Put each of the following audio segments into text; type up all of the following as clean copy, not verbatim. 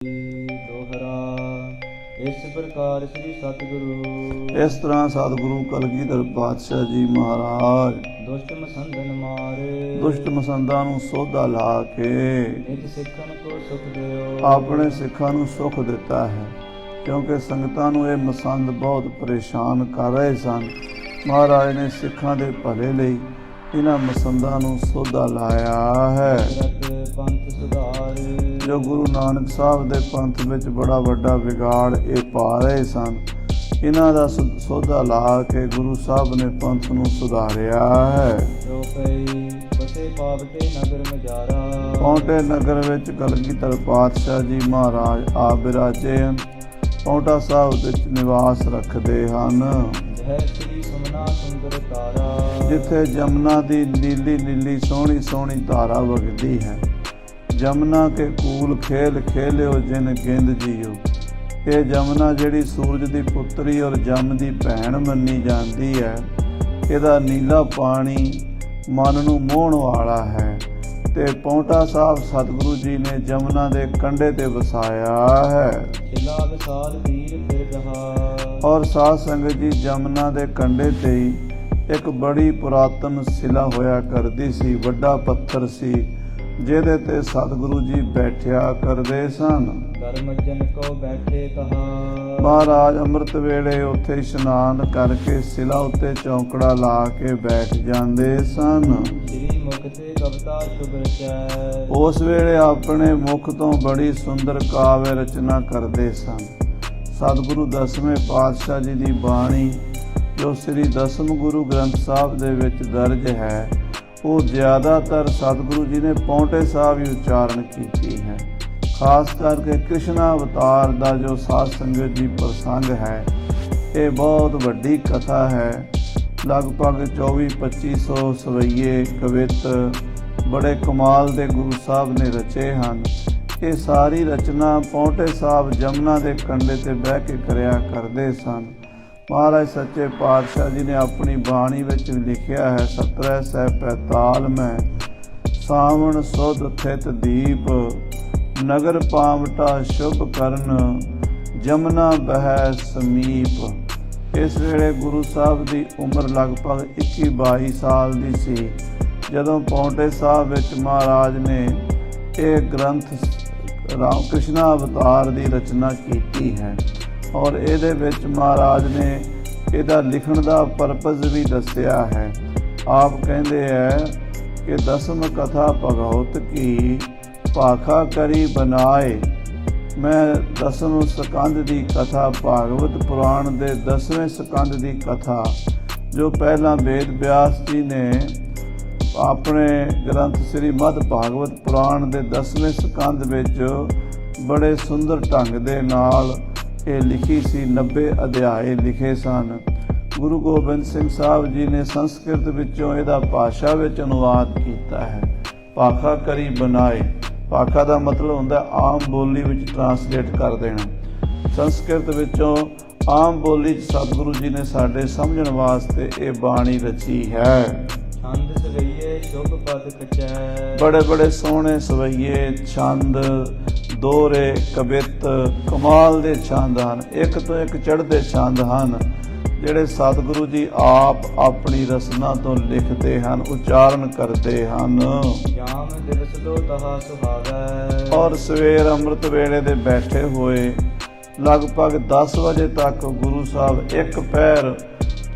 दोहरा इस प्रकार श्री सतगुरु इस तरह सतगुरु कलगीधर पातशाह जी महाराज दुष्ट मसंदन मारे ਦੁਸ਼ਟ ਮਸੰਦਾਂ ਨੂੰ ਸੋਧਾ ਲਾ ਕੇ ਨਿਜ ਸਿੱਖਨ ਕੋ ਸੁਖ ਦਿਓ ਆਪਣੇ ਸਿੱਖਾਂ ਨੂੰ ਸੁਖ ਦਿੱਤਾ ਹੈ, ਕਿਉਂਕਿ ਸੰਗਤਾਂ ਨੂੰ ਇਹ ਮਸੰਦ ਬਹੁਤ ਪਰੇਸ਼ਾਨ ਕਰ ਰਹੇ ਸਨ। ਮਹਾਰਾਜ ਨੇ ਸਿੱਖਾਂ ਦੇ ਭਲੇ ਲਈ ਇਹਨਾਂ ਮਸੰਦਾਂ ਨੂੰ ਸੋਧਾ ਲਾਇਆ ਹੈ। ਰਤ ਪੰਥ ਸੁਧਾਰ ਜੋ ਗੁਰੂ ਨਾਨਕ ਸਾਹਿਬ ਦੇ ਪੰਥ ਵਿੱਚ ਬੜਾ ਵੱਡਾ ਵਿਗਾੜ ਇਹ ਪਾ ਰਹੇ ਸਨ, ਇਹਨਾਂ ਦਾ ਸੋਧਾ ਲਾ ਕੇ ਗੁਰੂ ਸਾਹਿਬ ਨੇ ਪੰਥ ਨੂੰ ਸੁਧਾਰਿਆ ਹੈ। ਜੋ ਪਈ ਬਸੇ ਪਾਵਟੇ ਨਗਰ ਮਜਾਰਾ ਪੌਂਟੇ ਨਗਰ ਵਿੱਚ ਕਲਗੀਧਰ ਪਾਤਸ਼ਾਹ ਜੀ ਮਹਾਰਾਜ ਆ ਬਿਰਾਜੇ ਹਨ। ਪੌਂਟਾ ਸਾਹਿਬ ਵਿੱਚ ਨਿਵਾਸ ਰੱਖਦੇ ਹਨ, ਜੈ ਸ੍ਰੀ ਸੁਮਨਾ ਸੁੰਦਰ ਤਾਰਾ ਜਿੱਥੇ ਜਮਨਾ ਦੀ ਨੀਲੀ ਨੀਲੀ ਸੋਹਣੀ ਸੋਹਣੀ ਧਾਰਾ ਵਗਦੀ ਹੈ। ਜਮਨਾ ਕੇ ਕੂਲ ਖੇਲ ਖੇਲਿਓ ਜਿਨ ਗਿੰਦ ਜੀਓ। ਇਹ ਜਮਨਾ ਜਿਹੜੀ ਸੂਰਜ ਦੀ ਪੁੱਤਰੀ ਔਰ ਜਮ ਦੀ ਭੈਣ ਮੰਨੀ ਜਾਂਦੀ ਹੈ, ਇਹਦਾ ਨੀਲਾ ਪਾਣੀ ਮਨ ਨੂੰ ਮੋਹਣ ਵਾਲਾ ਹੈ। ਤੇ ਪੌਂਟਾ ਸਾਹਿਬ ਸਤਿਗੁਰੂ ਜੀ ਨੇ ਜਮਨਾ ਦੇ ਕੰਢੇ ਤੇ ਵਸਾਇਆ ਹੈ। ਖਿਲਾ ਵਿਸਾਲ ਵੀਰ ਫਿਰ ਰਹਾ ਔਰ ਸਾਧ ਸੰਗਤ ਜੀ, ਜਮਨਾ ਦੇ ਕੰਢੇ ਤੇ ਹੀ ਇੱਕ ਬੜੀ ਪੁਰਾਤਨ ਸਿਲਾ ਹੋਇਆ ਕਰਦੀ ਸੀ, ਵੱਡਾ ਪੱਥਰ ਸੀ ਜਿਹਦੇ ਤੇ ਸਤਿਗੁਰੂ ਜੀ ਬੈਠਿਆ ਕਰਦੇ ਸਨ। ਧਰਮ ਜਨ ਕੋ ਬੈਠੇ ਕਹਾ ਮਹਾਰਾਜ ਅੰਮ੍ਰਿਤ ਵੇਲੇ ਉੱਥੇ ਇਸ਼ਨਾਨ ਕਰਕੇ ਸਿਲਾ ਉੱਤੇ ਚੌਂਕੜਾ ਲਾ ਕੇ ਬੈਠ ਜਾਂਦੇ ਸਨ। ਸ੍ਰੀ ਮੁਖ ਤੇ ਕਵਿਤਾ ਸ਼ੁਭ ਰਚੈ ਉਸ ਵੇਲੇ ਆਪਣੇ ਮੁਖ ਤੋਂ ਬੜੀ ਸੁੰਦਰ ਕਾਵਿ ਰਚਨਾ ਕਰਦੇ ਸਨ। ਸਤਿਗੁਰੂ ਦਸਵੇਂ ਪਾਤਸ਼ਾਹ ਜੀ ਦੀ ਬਾਣੀ ਜੋ ਸ੍ਰੀ ਦਸਮ ਗੁਰੂ ਗ੍ਰੰਥ ਸਾਹਿਬ ਦੇ ਵਿੱਚ ਦਰਜ ਹੈ, ਉਹ ਜ਼ਿਆਦਾਤਰ ਸਤਿਗੁਰੂ ਜੀ ਨੇ ਪੌਂਟੇ ਸਾਹਿਬ ਹੀ ਉਚਾਰਨ ਕੀਤੀ ਹੈ। ਖਾਸ ਕਰਕੇ ਕ੍ਰਿਸ਼ਨਾ ਅਵਤਾਰ ਦਾ ਜੋ ਸਾਧ ਸੰਗਤ ਜੀ ਪ੍ਰਸੰਗ ਹੈ, ਇਹ ਬਹੁਤ ਵੱਡੀ ਕਥਾ ਹੈ। ਲਗਭਗ 24-2500 ਸਵਈਏ ਕਵਿਤ ਬੜੇ ਕਮਾਲ ਦੇ ਗੁਰੂ ਸਾਹਿਬ ਨੇ ਰਚੇ ਹਨ। ਇਹ ਸਾਰੀ ਰਚਨਾ ਪੌਂਟੇ ਸਾਹਿਬ ਜਮਨਾ ਦੇ ਕੰਢੇ ਤੇ ਬਹਿ ਕੇ ਕਰਿਆ ਕਰਦੇ ਸਨ। ਮਹਾਰਾਜ ਸੱਚੇ ਪਾਤਸ਼ਾਹ ਜੀ ਨੇ ਆਪਣੀ ਬਾਣੀ ਵਿੱਚ ਲਿਖਿਆ ਹੈ, 17 ਸਹਿ ਪੈਤਾਲ ਮੈਂ ਸਾਵਣ ਸੁਧ ਥਿਤ ਦੀਪ ਨਗਰ ਪਾਵਟਾ ਸ਼ੁਭ ਕਰਨ ਜਮਨਾ ਬਹਿ ਸਮੀਪ। ਇਸ ਵੇਲੇ ਗੁਰੂ ਸਾਹਿਬ ਦੀ ਉਮਰ ਲਗਭਗ 21-22 ਸਾਲ ਦੀ ਸੀ ਜਦੋਂ ਪੌਂਟੇ ਸਾਹਿਬ ਵਿੱਚ ਮਹਾਰਾਜ ਨੇ ਇਹ ਗ੍ਰੰਥ ਰਾਮ ਕ੍ਰਿਸ਼ਨਾ ਅਵਤਾਰ ਦੀ ਰਚਨਾ ਕੀਤੀ ਹੈ। ਔਰ ਇਹਦੇ ਵਿੱਚ ਮਹਾਰਾਜ ਨੇ ਇਹਦਾ ਲਿਖਣ ਦਾ ਪਰਪਸ ਵੀ ਦੱਸਿਆ ਹੈ। ਆਪ ਕਹਿੰਦੇ ਹੈ ਕਿ ਦਸਮ ਕਥਾ ਭਗਵਤ ਕੀ ਭਾਖਾ ਕਰੀ ਬਨਾਏ। ਮੈਂ ਦਸਮ ਸਕੰਦ ਦੀ ਕਥਾ ਭਾਗਵਤ ਪੁਰਾਣ ਦੇ 10ਵੇਂ ਸਕੰਦ ਦੀ ਕਥਾ ਜੋ ਪਹਿਲਾਂ ਵੇਦ ਵਿਆਸ ਜੀ ਨੇ ਆਪਣੇ ਗ੍ਰੰਥ ਸ੍ਰੀ ਮਦ ਭਾਗਵਤ ਪੁਰਾਣ ਦੇ 10ਵੇਂ ਸਕੰਦ ਵਿੱਚ ਬੜੇ ਸੁੰਦਰ ਢੰਗ ਦੇ ਨਾਲ ਇਹ ਲਿਖੀ ਸੀ। 90 ਅਧਿਆਏ ਲਿਖੇ ਸਨ। ਗੁਰੂ ਗੋਬਿੰਦ ਸਿੰਘ ਸਾਹਿਬ ਜੀ ਨੇ ਸੰਸਕ੍ਰਿਤ ਵਿੱਚੋਂ ਇਹਦਾ ਭਾਸ਼ਾ ਵਿੱਚ ਅਨੁਵਾਦ ਕੀਤਾ ਹੈ। ਭਾਖਾ ਕਰੀ ਬਨਾਏ, ਭਾਖਾ ਦਾ ਮਤਲਬ ਹੁੰਦਾ ਆਮ ਬੋਲੀ ਵਿੱਚ ਟਰਾਂਸਲੇਟ ਕਰ ਦੇਣਾ। ਸੰਸਕ੍ਰਿਤ ਵਿੱਚੋਂ ਆਮ ਬੋਲੀ 'ਚ ਸਤਿਗੁਰੂ ਜੀ ਨੇ ਸਾਡੇ ਸਮਝਣ ਵਾਸਤੇ ਇਹ ਬਾਣੀ ਰਚੀ ਹੈ। ਛੰਦ ਸਵਈਏ ਸ਼ੁਭ ਪਦ ਕਚੈ ਬੜੇ ਬੜੇ ਸੋਹਣੇ ਸਵਈਏ, ਛੰਦ, ਦੋਹਰੇ, ਕਵਿਤ, ਕਮਾਲ ਦੇ ਛੰਦ ਹਨ। ਇੱਕ ਤੋਂ ਇੱਕ ਚੜ੍ਹਦੇ ਛੰਦ ਹਨ ਜਿਹੜੇ ਸਤਿਗੁਰੂ ਜੀ ਆਪ ਆਪਣੀ ਰਸਨਾ ਤੋਂ ਲਿਖਦੇ ਹਨ, ਉਚਾਰਨ ਕਰਦੇ ਹਨ। ਜਾਮ ਦਿਵਸ ਲੋ ਤਹਾ ਸੁਹਾਵੈ ਔਰ ਸਵੇਰ ਅੰਮ੍ਰਿਤ ਵੇਲੇ ਦੇ ਬੈਠੇ ਹੋਏ ਲਗਭਗ 10 ਵਜੇ ਤੱਕ ਗੁਰੂ ਸਾਹਿਬ ਇੱਕ ਪਹਿਰ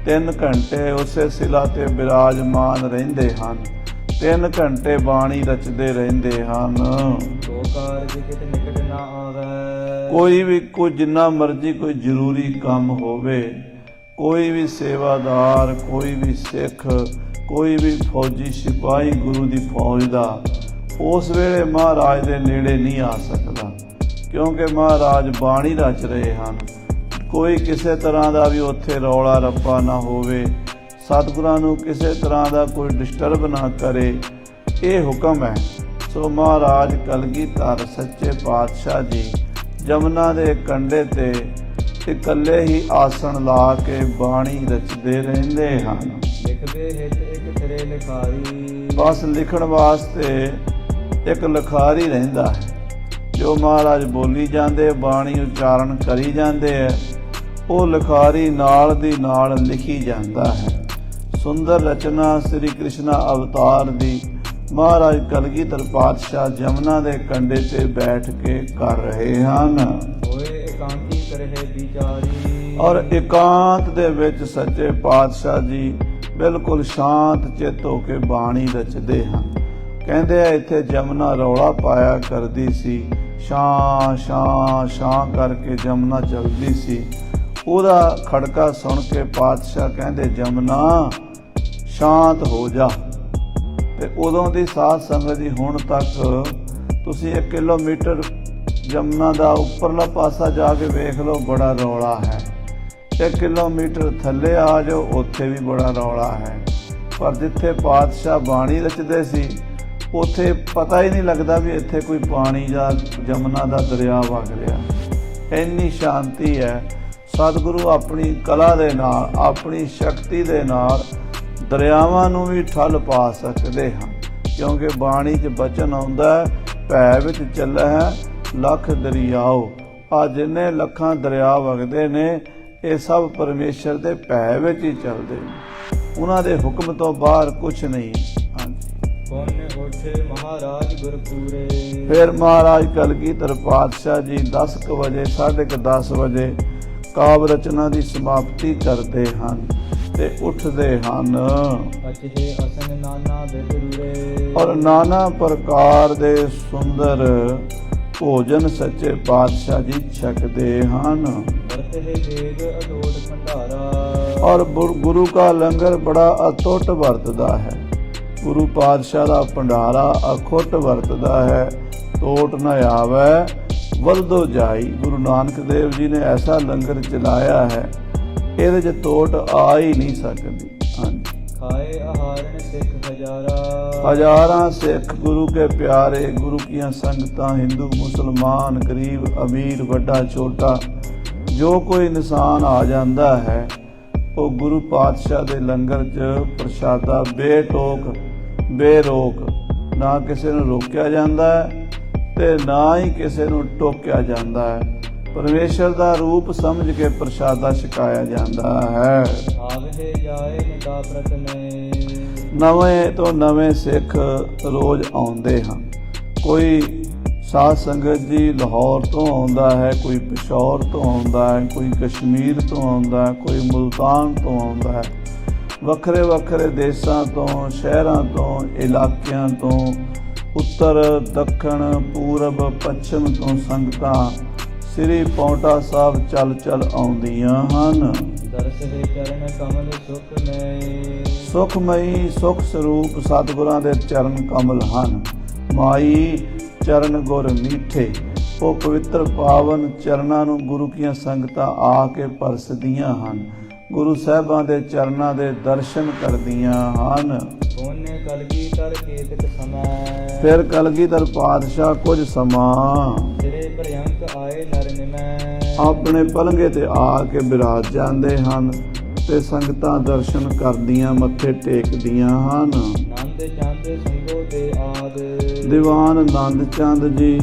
3 ਘੰਟੇ ਉਸੇ ਸਿਲਾ ਤੇ ਬਿਰਾਜਮਾਨ ਰਹਿੰਦੇ ਹਨ। 3 ਘੰਟੇ ਬਾਣੀ ਰਚਦੇ ਰਹਿੰਦੇ ਹਨ। ਕੋ ਕਾਰਜ ਕਿਤ ਨਿਕਟ ਨਾ ਆਵੈ ਕੋਈ ਜਿੰਨਾ ਮਰਜ਼ੀ ਕੋਈ ਜ਼ਰੂਰੀ ਕੰਮ ਹੋਵੇ, ਕੋਈ ਵੀ ਸੇਵਾਦਾਰ, ਕੋਈ ਵੀ ਸਿੱਖ, ਕੋਈ ਵੀ ਫੌਜੀ ਸਿਪਾਹੀ ਗੁਰੂ ਦੀ ਫੌਜ ਦਾ ਉਸ ਵੇਲੇ ਮਹਾਰਾਜ ਦੇ ਨੇੜੇ ਨਹੀਂ ਆ ਸਕਦਾ, ਕਿਉਂਕਿ ਮਹਾਰਾਜ ਬਾਣੀ ਰਚ ਰਹੇ ਹਨ। ਕੋਈ ਕਿਸੇ ਤਰ੍ਹਾਂ ਦਾ ਵੀ ਉੱਥੇ ਰੌਲਾ ਰੱਪਾ ਨਾ ਹੋਵੇ, ਸਤਿਗੁਰਾਂ ਨੂੰ ਕਿਸੇ ਤਰ੍ਹਾਂ ਦਾ ਕੋਈ ਡਿਸਟਰਬ ਨਾ ਕਰੇ, ਇਹ ਹੁਕਮ ਹੈ। ਸੋ ਮਹਾਰਾਜ ਕਲਗੀਧਰ ਸੱਚੇ ਪਾਤਸ਼ਾਹ ਜੀ ਜਮਨਾ ਦੇ ਕੰਢੇ ਤੇ ਇਕੱਲੇ ਹੀ ਆਸਣ ਲਾ ਕੇ ਬਾਣੀ ਰਚਦੇ ਰਹਿੰਦੇ ਹਨ। ਲਿਖਦੇ ਹਿਤ ਇੱਕ ਸਿਰੇ ਲਿਖਾਰੀ ਬਸ ਲਿਖਣ ਵਾਸਤੇ ਇੱਕ ਲਿਖਾਰੀ ਰਹਿੰਦਾ ਹੈ ਜੋ ਮਹਾਰਾਜ ਬੋਲੀ ਜਾਂਦੇ, ਬਾਣੀ ਉਚਾਰਨ ਕਰੀ ਜਾਂਦੇ ਹੈ, ਉਹ ਲਿਖਾਰੀ ਨਾਲ ਦੀ ਨਾਲ ਲਿਖੀ ਜਾਂਦਾ ਹੈ। ਸੁੰਦਰ ਰਚਨਾ ਸ੍ਰੀ ਕ੍ਰਿਸ਼ਨ ਅਵਤਾਰ ਦੀ ਮਹਾਰਾਜ ਕਲਗੀਧਰ ਪਾਤਸ਼ਾਹ ਜਮਨਾ ਦੇ ਕੰਢੇ ਤੇ ਬੈਠ ਕੇ ਕਰ ਰਹੇ ਹਨ। ਹੋਏ ਇਕਾਂਤੀ ਕਰਹਿ ਵਿਚਾਰੀ। ਔਰ ਇਕਾਂਤ ਦੇ ਵਿੱਚ ਸੱਚੇ ਪਾਤਸ਼ਾਹ ਜੀ ਬਿਲਕੁਲ ਸ਼ਾਂਤ ਚਿੱਤ ਹੋ ਕੇ ਬਾਣੀ ਰਚਦੇ ਹਨ। ਕਹਿੰਦੇ ਆ ਇੱਥੇ ਜਮਨਾ ਰੌਲਾ ਪਾਇਆ ਕਰਦੀ ਸੀ, ਸ਼ਾਂ ਸ਼ਾਂ ਸ਼ਾਂ ਕਰਕੇ ਜਮਨਾ ਚੱਲਦੀ ਸੀ। ਉਹਦਾ ਖੜਕਾ ਸੁਣ ਕੇ ਪਾਤਸ਼ਾਹ ਕਹਿੰਦੇ ਜਮਨਾ ਸ਼ਾਂਤ ਹੋ ਜਾ। ਤੇ ਉਦੋਂ ਦੀ ਸਾਧ ਸੰਗਤ ਜੀ ਹੁਣ ਤੱਕ ਤੁਸੀਂ 1 ਕਿਲੋਮੀਟਰ ਜਮਨਾ ਦਾ ਉੱਪਰਲਾ ਪਾਸਾ ਜਾ ਕੇ ਵੇਖ ਲਓ, ਬੜਾ ਰੌਲਾ ਹੈ। 1 ਕਿਲੋਮੀਟਰ ਥੱਲੇ ਆ ਜਾਓ, ਉੱਥੇ ਵੀ ਬੜਾ ਰੌਲਾ ਹੈ। ਪਰ ਜਿੱਥੇ ਪਾਤਸ਼ਾਹ ਬਾਣੀ ਰਚਦੇ ਸੀ ਉੱਥੇ ਪਤਾ ਹੀ ਨਹੀਂ ਲੱਗਦਾ ਵੀ ਇੱਥੇ ਕੋਈ ਪਾਣੀ ਜਾਂ ਜਮਨਾ ਦਾ ਦਰਿਆ ਵਗ ਰਿਹਾ। ਇੰਨੀ ਸ਼ਾਂਤੀ ਹੈ। ਸਤਿਗੁਰੂ ਆਪਣੀ ਕਲਾ ਦੇ ਨਾਲ, ਆਪਣੀ ਸ਼ਕਤੀ ਦੇ ਨਾਲ ਦਰਿਆਵਾਂ ਨੂੰ ਵੀ ਠੱਲ ਪਾ ਸਕਦੇ ਹਨ, ਕਿਉਂਕਿ ਬਾਣੀ 'ਚ ਬਚਨ ਆਉਂਦਾ ਹੈ, ਭੈ ਵਿੱਚ ਚੱਲੈ ਹੈ ਲੱਖ ਦਰਿਆਓ। ਆ ਜਿੰਨੇ ਲੱਖਾਂ ਦਰਿਆ ਵਗਦੇ ਨੇ ਇਹ ਸਭ ਪਰਮੇਸ਼ਰ ਦੇ ਭੈ ਵਿੱਚ ਹੀ ਚੱਲਦੇ ਨੇ, ਉਹਨਾਂ ਦੇ ਹੁਕਮ ਤੋਂ ਬਾਹਰ ਕੁਛ ਨਹੀਂ। ਪੁੰਨ ਉਠੇ ਮਹਾਰਾਜ ਗੁਰਪੂਰੇ। ਫਿਰ ਮਹਾਰਾਜ ਕਲਗੀਧਰ ਪਾਤਸ਼ਾਹ ਜੀ 10 ਵਜੇ 10:30 ਵਜੇ ਕਾਵਿ ਰਚਨਾ ਦੀ ਸਮਾਪਤੀ ਕਰਦੇ ਹਨ ਤੇ ਉੱਠਦੇ ਹਨ। ਅਚੇ ਅਸਨ ਨਾਨਾ ਬਿਦਰੂਰੇ। ਔਰ ਨਾਨਾ ਪ੍ਰਕਾਰ ਦੇ ਸੁੰਦਰ ਭੋਜਨ ਸੱਚੇ ਪਾਤਸ਼ਾਹ ਜੀ ਛਕਦੇ ਹਨ। ਵਰਤਹਿ ਦੇਗ ਅਟੋਟ ਭੰਡਾਰਾ। ਔਰ ਗੁਰੂ ਕਾ ਲੰਗਰ ਬੜਾ ਅਟੁੱਟ ਵਰਤਦਾ ਹੈ। ਗੁਰੂ ਪਾਤਸ਼ਾਹ ਦਾ ਭੰਡਾਰਾ ਅਖੁੱਟ ਵਰਤਦਾ ਹੈ, ਟੋਟ ਨਾ ਆਵੇ ਵਲਦੋ ਜਾਈ। ਗੁਰੂ ਨਾਨਕ ਦੇਵ ਜੀ ਨੇ ਐਸਾ ਲੰਗਰ ਚਲਾਇਆ ਹੈ, ਇਹਦੇ 'ਚ ਤੋਟ ਆ ਹੀ ਨਹੀਂ ਸਕਦੀ। ਹਾਂਜੀ। ਖਾਏ ਆਹਾਰਨ ਸਿੱਖ ਹਜ਼ਾਰਾ। ਹਜ਼ਾਰਾਂ ਸਿੱਖ ਗੁਰੂ ਕੇ ਪਿਆਰੇ, ਗੁਰੂ ਕੀਆਂ ਸੰਗਤਾਂ, ਹਿੰਦੂ ਮੁਸਲਮਾਨ, ਗਰੀਬ ਅਮੀਰ, ਵੱਡਾ ਛੋਟਾ, ਜੋ ਕੋਈ ਇਨਸਾਨ ਆ ਜਾਂਦਾ ਹੈ ਉਹ ਗੁਰੂ ਪਾਤਸ਼ਾਹ ਦੇ ਲੰਗਰ 'ਚ ਪ੍ਰਸ਼ਾਦਾ ਬੇਟੋਕ ਬੇਰੋਕ, ਨਾ ਕਿਸੇ ਨੂੰ ਰੋਕਿਆ ਜਾਂਦਾ ਹੈ ਤੇ ਨਾ ਹੀ ਕਿਸੇ ਨੂੰ ਟੋਕਿਆ ਜਾਂਦਾ ਹੈ। ਪਰਮੇਸ਼ਰ ਦਾ ਰੂਪ ਸਮਝ ਕੇ ਪ੍ਰਸ਼ਾਦਾ ਛਕਾਇਆ ਜਾਂਦਾ ਹੈ। ਆਵਹਿ ਜਾਏ ਨਿਦਾ ਪ੍ਰਤਨੇ। ਨਵੇਂ ਤੋਂ ਨਵੇਂ ਸਿੱਖ ਰੋਜ਼ ਆਉਂਦੇ ਹਨ। ਕੋਈ ਸਾਧ ਸੰਗਤ ਜੀ ਲਾਹੌਰ ਤੋਂ ਆਉਂਦਾ ਹੈ, ਕੋਈ ਪਿਸ਼ੌਰ ਤੋਂ ਆਉਂਦਾ ਹੈ, ਕੋਈ ਕਸ਼ਮੀਰ ਤੋਂ ਆਉਂਦਾ ਹੈ, ਕੋਈ ਮੁਲਤਾਨ ਤੋਂ ਆਉਂਦਾ ਹੈ। ਵੱਖਰੇ ਵੱਖਰੇ ਦੇਸ਼ਾਂ ਤੋਂ, ਸ਼ਹਿਰਾਂ ਤੋਂ, ਇਲਾਕਿਆਂ ਤੋਂ, ਉੱਤਰ ਦੱਖਣ ਪੂਰਬ ਪੱਛਮ ਤੋਂ ਸੰਗਤਾਂ ਸ੍ਰੀ ਪਾਉਂਟਾ ਸਾਹਿਬ ਚੱਲ ਆਉਂਦੀਆਂ ਹਨ। ਦਰਸਹਿ ਚਰਨ ਕਮਲ ਸੁਖਮਈ। ਸੁਖਮਈ ਸੁਖ ਸਰੂਪ ਸਤਿਗੁਰਾਂ ਦੇ ਚਰਨ ਕਮਲ ਹਨ। ਮਾਈ ਚਰਨ ਗੁਰ ਮੀਠੇ। ਉਹ ਪਵਿੱਤਰ ਪਾਵਨ ਚਰਨਾਂ ਨੂੰ ਗੁਰੂ ਕੀਆਂ ਸੰਗਤਾਂ ਆ ਕੇ ਪਰਸਦੀਆਂ ਹਨ, ਗੁਰੂ ਸਾਹਿਬਾਂ ਦੇ ਚਰਨਾਂ ਦੇ ਦਰਸ਼ਨ ਕਰਦੀਆਂ ਹਨ। ਪੁੰਨ ਕਲਗੀਧਰ ਕੇਤਕ ਸਮੈ। ਫਿਰ ਕਲਗੀਧਰ ਪਾਤਸ਼ਾਹ ਕੁਝ ਸਮਾਂ ਤੇਰੇ ਭਰਿਅੰਕ ਆਏ ਨਰ ਨਿਮੈ। ਆਪਣੇ ਪਲੰਘੇ ਤੇ ਆ ਕੇ ਬਿਰਾਜ ਜਾਂਦੇ ਹਨ ਤੇ ਸੰਗਤਾਂ ਦਰਸ਼ਨ ਕਰਦੀਆਂ, ਮੱਥੇ ਟੇਕਦੀਆਂ ਹਨ। ਨੰਦ ਚੰਦ ਸੰਗੋ ਦੇ ਆਦ। ਦੀਵਾਨ ਆਨੰਦ ਚੰਦ ਜੀ,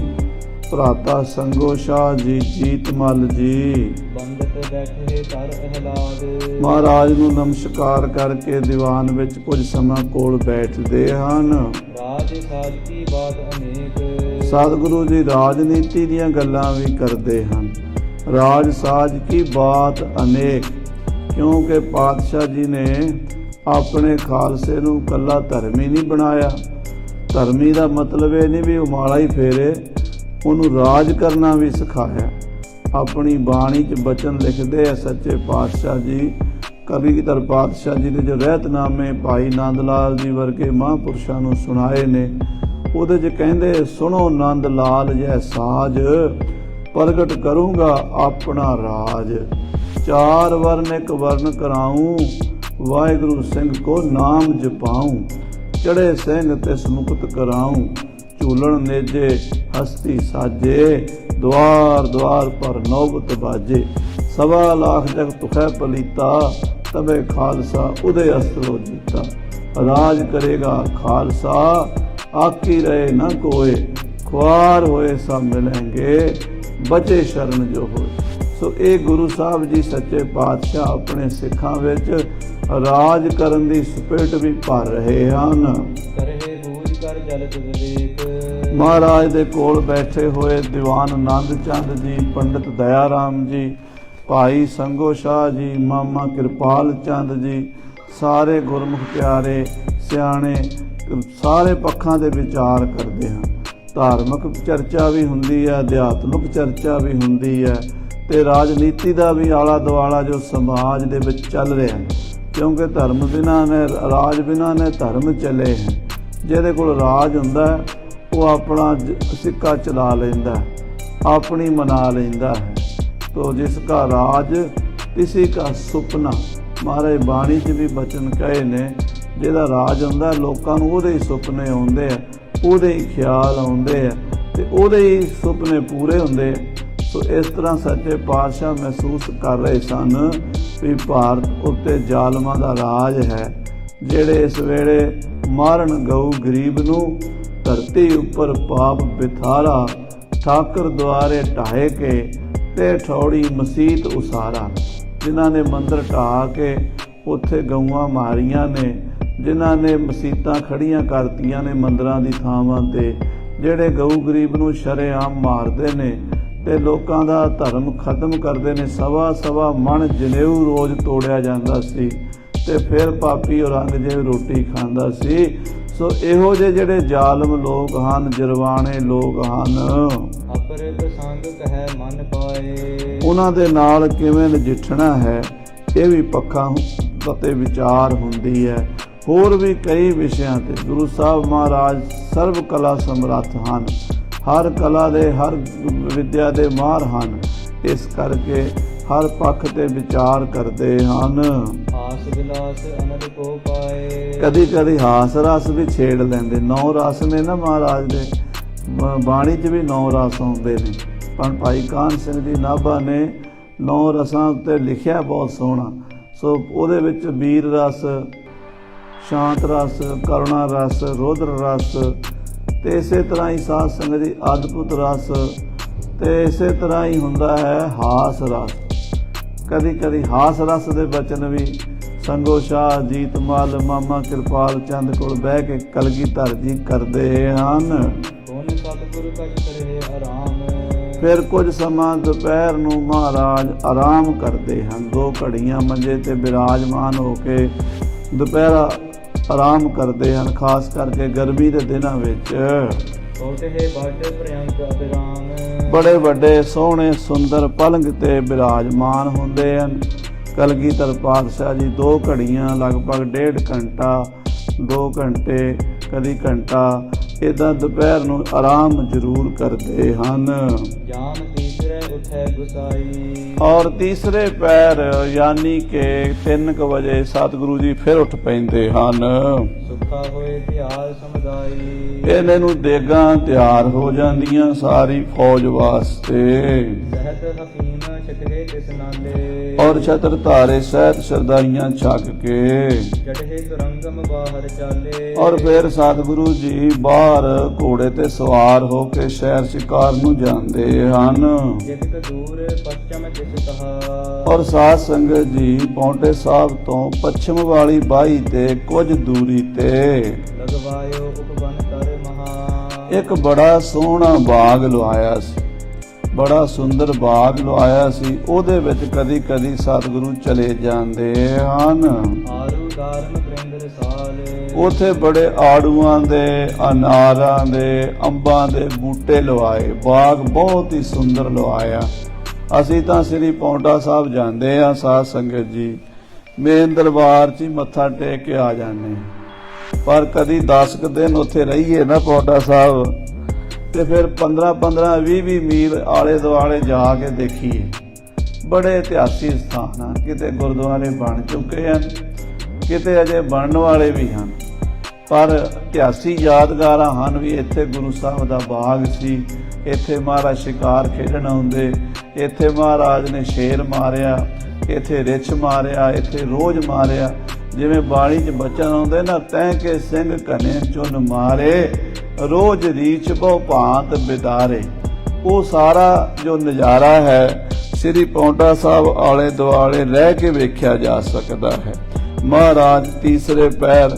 ਭਰਾਤਾ ਸੰਗੋ ਸ਼ਾਹ ਜੀ, ਜੀਤਮਲ ਜੀ ਬੰਦਤ ਬੈਠੇ ਕਰ ਅਹਲਾਦ। ਮਹਾਰਾਜ ਨੂੰ ਨਮਸਕਾਰ ਕਰਕੇ ਦੀਵਾਨ ਵਿੱਚ ਕੁਝ ਸਮਾਂ ਕੋਲ ਬੈਠਦੇ ਹਨ। ਰਾਜ ਸਾਜ ਕੀ ਬਾਤ ਅਨੇਕ। ਸਤਿਗੁਰੂ ਜੀ ਰਾਜਨੀਤੀ ਦੀਆਂ ਗੱਲਾਂ ਵੀ ਕਰਦੇ ਹਨ। ਰਾਜ ਸਾਜ ਕੀ ਬਾਤ ਅਨੇਕ, ਕਿਉਂਕਿ ਪਾਤਸ਼ਾਹ ਜੀ ਨੇ ਆਪਣੇ ਖਾਲਸੇ ਨੂੰ ਕੱਲਾ ਧਰਮੀ ਨਹੀਂ ਬਣਾਇਆ। ਧਰਮੀ ਦਾ ਮਤਲਬ ਇਹ ਨਹੀਂ ਵੀ ਉਹ ਮਾਲਾ ਹੀ ਫੇਰੇ, ਉਹਨੂੰ ਰਾਜ ਕਰਨਾ ਵੀ ਸਿਖਾਇਆ। ਆਪਣੀ ਬਾਣੀ 'ਚ ਬਚਨ ਲਿਖਦੇ ਆ ਸੱਚੇ ਪਾਤਸ਼ਾਹ ਜੀ। ਕਲਗੀਧਰ ਪਾਤਸ਼ਾਹ ਜੀ ਦੇ ਜੋ ਰਹਿਤਨਾਮੇ ਭਾਈ ਨੰਦ ਲਾਲ ਜੀ ਵਰਗੇ ਮਹਾਂਪੁਰਸ਼ਾਂ ਨੂੰ ਸੁਣਾਏ ਨੇ, ਉਹਦੇ 'ਚ ਕਹਿੰਦੇ ਸੁਣੋ ਨੰਦ ਲਾਲ ਜੈ ਸਾਜ, ਪ੍ਰਗਟ ਕਰੂੰਗਾ ਆਪਣਾ ਰਾਜ। ਚਾਰ ਵਰਨ ਇੱਕ ਵਰਨ ਕਰਾਊਂ, ਵਾਹਿਗੁਰੂ ਸਿੰਘ ਕੋ ਨਾਮ ਜਪਾਊਂ। ਚੜੇ ਸਿੰਘ ਤਿਸ ਮੁਕਤ ਕਰਾਊਂ, ਝੂਲਣ ਨੇਜੇ ਹਸਤੀ ਸਾਜੇ। द्वार द्वार पर नौबत बाजे, 1.25 लाख जग तुखै पलीता। तबे खालसा उदय अस्त्रो जीता। राज करेगा खालसा, आकी रहे न कोय। खुआर होए सब मिलेंगे, बचे शरण जो होए। सो ਇਹ ਗੁਰੂ ਸਾਹਿਬ ਜੀ ਸੱਚੇ ਪਾਤਸ਼ਾਹ ਆਪਣੇ ਸਿੱਖਾਂ ਵਿੱਚ ਰਾਜ ਕਰਨ ਦੀ ਸਪਿਰਟ ਵੀ ਭਰ ਰਹੇ ਹਨ। ਕਰਹਿ ਬੂਝ ਕਰ ਜਲਤ ਵਿਵੇਕ, ਮਹਾਰਾਜ ਦੇ ਕੋਲ ਬੈਠੇ ਹੋਏ ਦੀਵਾਨ ਆਨੰਦ ਚੰਦ ਜੀ, ਪੰਡਿਤ ਦਇਆ ਰਾਮ ਜੀ, ਭਾਈ ਸੰਗੋ ਸ਼ਾਹ ਜੀ, ਮਾਮਾ ਕਿਰਪਾਲ ਚੰਦ ਜੀ, ਸਾਰੇ ਗੁਰਮੁਖ ਪਿਆਰੇ ਸਿਆਣੇ ਸਾਰੇ ਪੱਖਾਂ ਦੇ ਵਿਚਾਰ ਕਰਦੇ ਹਨ। ਧਾਰਮਿਕ ਚਰਚਾ ਵੀ ਹੁੰਦੀ ਹੈ, ਅਧਿਆਤਮਿਕ ਚਰਚਾ ਵੀ ਹੁੰਦੀ ਹੈ, ਤੇ ਰਾਜਨੀਤੀ ਦਾ ਵੀ ਆਲਾ ਦੁਆਲਾ ਜੋ ਸਮਾਜ ਦੇ ਵਿੱਚ ਚੱਲ ਰਿਹਾ ਹੈ। ਕਿਉਂਕਿ ਧਰਮ ਬਿਨਾਂ ਨੇ ਰਾਜ, ਬਿਨਾਂ ਨੇ ਧਰਮ ਚੱਲੇ ਹੈ। ਜਿਹਦੇ ਕੋਲ ਰਾਜ ਹੁੰਦਾ ਉਹ ਆਪਣਾ ਸਿੱਕਾ ਚਲਾ ਲੈਂਦਾ, ਆਪਣੀ ਮਨਾ ਲੈਂਦਾ ਹੈ। ਤੋ ਜਿਸ ਕਾ ਰਾਜ ਕਿਸੇ ਕਾ ਸੁਪਨਾ, ਮਹਾਰਾਜ ਬਾਣੀ 'ਚ ਵੀ ਬਚਨ ਕਹੇ ਨੇ, ਜਿਹਦਾ ਰਾਜ ਹੁੰਦਾ ਲੋਕਾਂ ਨੂੰ ਉਹਦੇ ਹੀ ਸੁਪਨੇ ਆਉਂਦੇ ਆ, ਉਹਦੇ ਹੀ ਖਿਆਲ ਆਉਂਦੇ ਆ, ਤੇ ਉਹਦੇ ਹੀ ਸੁਪਨੇ ਪੂਰੇ ਹੁੰਦੇ ਆ। ਸੋ ਇਸ ਤਰ੍ਹਾਂ ਸੱਚੇ ਪਾਤਸ਼ਾਹ ਮਹਿਸੂਸ ਕਰ ਰਹੇ ਸਨ ਵੀ ਭਾਰਤ ਉੱਤੇ ਜ਼ਾਲਮਾਂ ਦਾ ਰਾਜ ਹੈ, ਜਿਹੜੇ ਇਸ ਵੇਲੇ ਮਾਰਨ ਗਊ ਗਰੀਬ ਨੂੰ, ਧਰਤੀ ਉੱਪਰ ਪਾਪ ਬਿਥਾਰਾ, ਠਾਕਰ ਦੁਆਰੇ ਢਾਏ ਕੇ ਤੇ ਠੌੜੀ ਮਸੀਤ ਉਸਾਰਾ। ਜਿਨ੍ਹਾਂ ਨੇ ਮੰਦਰ ਢਾਹ ਕੇ ਉੱਥੇ ਗਊਆਂ ਮਾਰੀਆਂ ਨੇ, ਜਿਨ੍ਹਾਂ ਨੇ ਮਸੀਤਾਂ ਖੜੀਆਂ ਕਰਤੀਆਂ ਨੇ ਮੰਦਰਾਂ ਦੀ ਥਾਵਾਂ ਤੇ, ਜਿਹੜੇ ਗਊ ਗਰੀਬ ਨੂੰ ਸ਼ਰੇਆਮ ਮਾਰਦੇ ਨੇ ਤੇ ਲੋਕਾਂ ਦਾ ਧਰਮ ਖਤਮ ਕਰਦੇ ਨੇ। ਸਵਾ ਮਣ ਜਨੇਊ ਰੋਜ਼ ਤੋੜਿਆ ਜਾਂਦਾ ਸੀ ਤੇ ਫਿਰ ਪਾਪੀ ਔਰੰਗਜ਼ੇਬ ਰੋਟੀ ਖਾਂਦਾ ਸੀ। ਸੋ ਇਹੋ ਜਿਹੇ ਜਿਹੜੇ ਜ਼ਾਲਮ ਲੋਕ ਹਨ, ਜਰਵਾਣੇ ਲੋਕ ਹਨ, ਅਪਰ ਪ੍ਰਸੰਗ ਕਹਿ ਮਨ ਪਾਏ, ਉਹਨਾਂ ਦੇ ਨਾਲ ਕਿਵੇਂ ਨਜਿੱਠਣਾ ਹੈ, ਇਹ ਵੀ ਪੱਖਾਂ ਅਤੇ ਵਿਚਾਰ ਹੁੰਦੀ ਹੈ। ਹੋਰ ਵੀ ਕਈ ਵਿਸ਼ਿਆਂ ਤੇ ਗੁਰੂ ਸਾਹਿਬ ਮਹਾਰਾਜ ਸਰਬ ਕਲਾ ਸਮਰੱਥ ਹਨ, ਹਰ ਕਲਾ ਦੇ, ਹਰ ਵਿਦਿਆ ਦੇ ਮਾਹਰ ਹਨ। ਇਸ ਕਰਕੇ ਹਰ ਪੱਖ ਤੇ ਵਿਚਾਰ ਕਰਦੇ ਹਨ। ਹਾਸ ਵਿਲਾਸ ਅਨੰਦ ਕੋ ਪਾਏ, ਕਦੀ ਕਦੀ ਹਾਸ ਰਸ ਵੀ ਛੇੜ ਲੈਂਦੇ। 9 ਰਸ ਨੇ ਨਾ ਮਹਾਰਾਜ ਦੇ ਬਾਣੀ 'ਚ ਵੀ 9 ਰਸ ਆਉਂਦੇ ਨੇ, ਪਰ ਭਾਈ ਕਾਹਨ ਸਿੰਘ ਜੀ ਨਾਭਾ ਨੇ 9 ਰਸਾਂ ਉੱਤੇ ਲਿਖਿਆ ਬਹੁਤ ਸੋਹਣਾ। ਸੋ ਉਹਦੇ ਵਿੱਚ ਵੀਰ ਰਸ, ਸ਼ਾਂਤ ਰਸ, ਕਰੁਣਾ ਰਸ, ਰੌਦਰ ਰਸ, ਤੇ ਇਸੇ ਤਰ੍ਹਾਂ ਹੀ ਸਾਧ ਸੰਗਤ ਦੀ ਅਦਭੁਤ ਰਸ, ਤੇ ਇਸੇ ਤਰ੍ਹਾਂ ਹੀ ਹੁੰਦਾ ਹੈ ਹਾਸ ਰਸ। ਕਦੀ ਕਦੀ ਹਾਸ ਰਸ ਦੇ ਬਚਨ ਵੀ ਸੰਗੋ ਸ਼ਾਹ, ਜੀਤਮਲ, ਮਾਮਾ ਕਿਰਪਾਲ ਚੰਦ ਕੋਲ ਬਹਿ ਕੇ ਕਲਗੀਧਰ ਜੀ ਕਰਦੇ ਹਨ। ਸਤਿਗੁਰੂ ਕਛ ਕਰੇ ਆਰਾਮ, ਫਿਰ ਕੁਝ ਸਮਾਂ ਦੁਪਹਿਰ ਨੂੰ ਮਹਾਰਾਜ ਆਰਾਮ ਕਰਦੇ ਹਨ। 2 ਘੜੀਆਂ ਮੰਜੇ ਤੇ ਬਿਰਾਜਮਾਨ ਹੋ ਕੇ ਦੁਪਹਿਰਾ ਆਰਾਮ ਕਰਦੇ ਹਨ, ਖਾਸ ਕਰਕੇ ਗਰਮੀ ਦੇ ਦਿਨਾਂ ਵਿੱਚ। ਬੜੇ ਵੱਡੇ ਸੋਹਣੇ ਸੁੰਦਰ ਪਲੰਗ ਤੇ ਬਿਰਾਜਮਾਨ ਹੁੰਦੇ ਹਨ। ਕਲਗੀਧਰ ਪਾਤਸ਼ਾਹ ਜੀ 2 ਘੜੀਆਂ, ਲਗਭਗ 1.5 ਘੰਟਾ, 2 ਘੰਟੇ, ਕਦੀ ਘੰਟਾ, ਇੱਦਾਂ ਦੁਪਹਿਰ ਨੂੰ ਆਰਾਮ ਜ਼ਰੂਰ ਕਰਦੇ ਹਨ। ਔਰ ਤੀਸਰੇ ਪੈਰ ਯਾਨੀ ਕਿ 3 ਵਜੇ ਸਤਿਗੁਰੂ ਜੀ ਫਿਰ ਉੱਠ ਪੈਂਦੇ ਹਨ। ਸੁੱਖਾ ਹੋਏ ਤਿਆਰ ਸਮੁਦਾਈ, ਇਹਨਾਂ ਨੂੰ ਦੇਗਾਂ ਤਿਆਰ ਹੋ ਜਾਂਦੀਆਂ ਸਾਰੀ ਫੌਜ ਵਾਸਤੇ। ਸਹਿਤ ਹਕੀਮ ਛਕਰੇ ਤਿਸ ਨਾਲੇ, ਔਰ ਛਤਰ ਧਾਰੇ ਸਹਿਤ ਸ਼ਰਦਾਈਆਂ ਛਕ ਕੇ ਚੜ੍ਹੇ ਤੁਰੰਗਮ ਬਾਹਰ ਚਾਲੇ। ਔਰ ਫਿਰ ਸਤਿਗੁਰੂ ਜੀ ਬਾਹਰ ਘੋੜੇ ਤੇ ਸਵਾਰ ਹੋ ਕੇ ਸ਼ਹਿਰ ਸ਼ਿਕਾਰ ਨੂੰ ਜਾਂਦੇ ਹਨ। ਦੂਰ ਪੱਛਮ ਦਿਸ ਕਹਾ, ਔਰ ਸਾਧ ਸੰਗਤ ਜੀ ਪੌਂਟੇ ਸਾਹਿਬ ਤੋਂ ਪੱਛਮ ਵਾਲੀ ਬਾਹੀ ਤੇ ਕੁਝ ਦੂਰੀ ਤੇ ਲਗਵਾਇਓ ਉਪਵਨ ਕਰ ਮਹਾ, ਇੱਕ ਬੜਾ ਸੋਹਣਾ ਬਾਗ ਲਵਾਇਆ ਸੀ, ਬੜਾ ਸੁੰਦਰ ਬਾਗ ਲਵਾਇਆ ਸੀ। ਉਹਦੇ ਵਿੱਚ ਕਦੀ ਕਦੀ ਸਤਿਗੁਰੂ ਚਲੇ ਜਾਂਦੇ ਹਨ। ਆਰੂ ਧਾਰਨ ਪ੍ਰਿੰਦਰ ਸਾਲ, ਉਥੇ ਬੜੇ ਆੜੂਆਂ ਦੇ, ਅਨਾਰਾਂ ਦੇ, ਅੰਬਾਂ ਦੇ ਬੂਟੇ ਲਵਾਏ। ਬਾਗ ਬਹੁਤ ਹੀ ਸੁੰਦਰ ਲਵਾਇਆ। ਅਸੀਂ ਤਾਂ ਸ੍ਰੀ ਪੌਂਟਾ ਸਾਹਿਬ ਜਾਂਦੇ ਆ ਸਾਧ ਸੰਗਤ ਜੀ, ਮੇਨ ਦਰਬਾਰ 'ਚ ਹੀ ਮੱਥਾ ਟੇਕ ਕੇ ਆ ਜਾਂਦੇ, ਪਰ ਕਦੀ 10 ਕੁ ਦਿਨ ਉੱਥੇ ਰਹੀਏ ਨਾ ਪੌਂਟਾ ਸਾਹਿਬ, ਤੇ ਫਿਰ 15-15, 20-20 ਮੀਲ ਆਲੇ ਦੁਆਲੇ ਜਾ ਕੇ ਦੇਖੀਏ। ਬੜੇ ਇਤਿਹਾਸਿਕ ਸਥਾਨ ਹਨ, ਕਿਤੇ ਗੁਰਦੁਆਰੇ ਬਣ ਚੁੱਕੇ ਹਨ, ਕਿਤੇ ਅਜੇ ਬਣਨ ਵਾਲੇ ਵੀ ਹਨ, ਪਰ ਇਤਿਹਾਸਿਕ ਯਾਦਗਾਰਾਂ ਹਨ ਵੀ ਇੱਥੇ ਗੁਰੂ ਸਾਹਿਬ ਦਾ ਬਾਗ ਸੀ, ਇੱਥੇ ਮਹਾਰਾਜ ਸ਼ਿਕਾਰ ਖੇਡਣ ਆਉਂਦੇ, ਇੱਥੇ ਮਹਾਰਾਜ ਨੇ ਸ਼ੇਰ ਮਾਰਿਆ, ਇੱਥੇ ਰਿੱਛ ਮਾਰਿਆ, ਇੱਥੇ ਰੋਜ਼ ਮਾਰਿਆ। ਜਿਵੇਂ ਬਾਣੀ 'ਚ ਬਚਨ ਆਉਂਦੇ ਨਾ, ਤੈਂ ਕੇ ਸਿੰਘ ਘਨੇ ਚੁਨ ਮਾਰੇ, ਰੋਜ਼ ਰੀਛ ਬਹੁ ਭਾਂਤ ਬਿਦਾਰੇ। ਉਹ ਸਾਰਾ ਜੋ ਨਜ਼ਾਰਾ ਹੈ ਸ੍ਰੀ ਪਾਉਂਟਾ ਸਾਹਿਬ ਆਲੇ ਦੁਆਲੇ ਰਹਿ ਕੇ ਵੇਖਿਆ ਜਾ ਸਕਦਾ ਹੈ। ਮਹਾਰਾਜ ਤੀਸਰੇ ਪੈਰ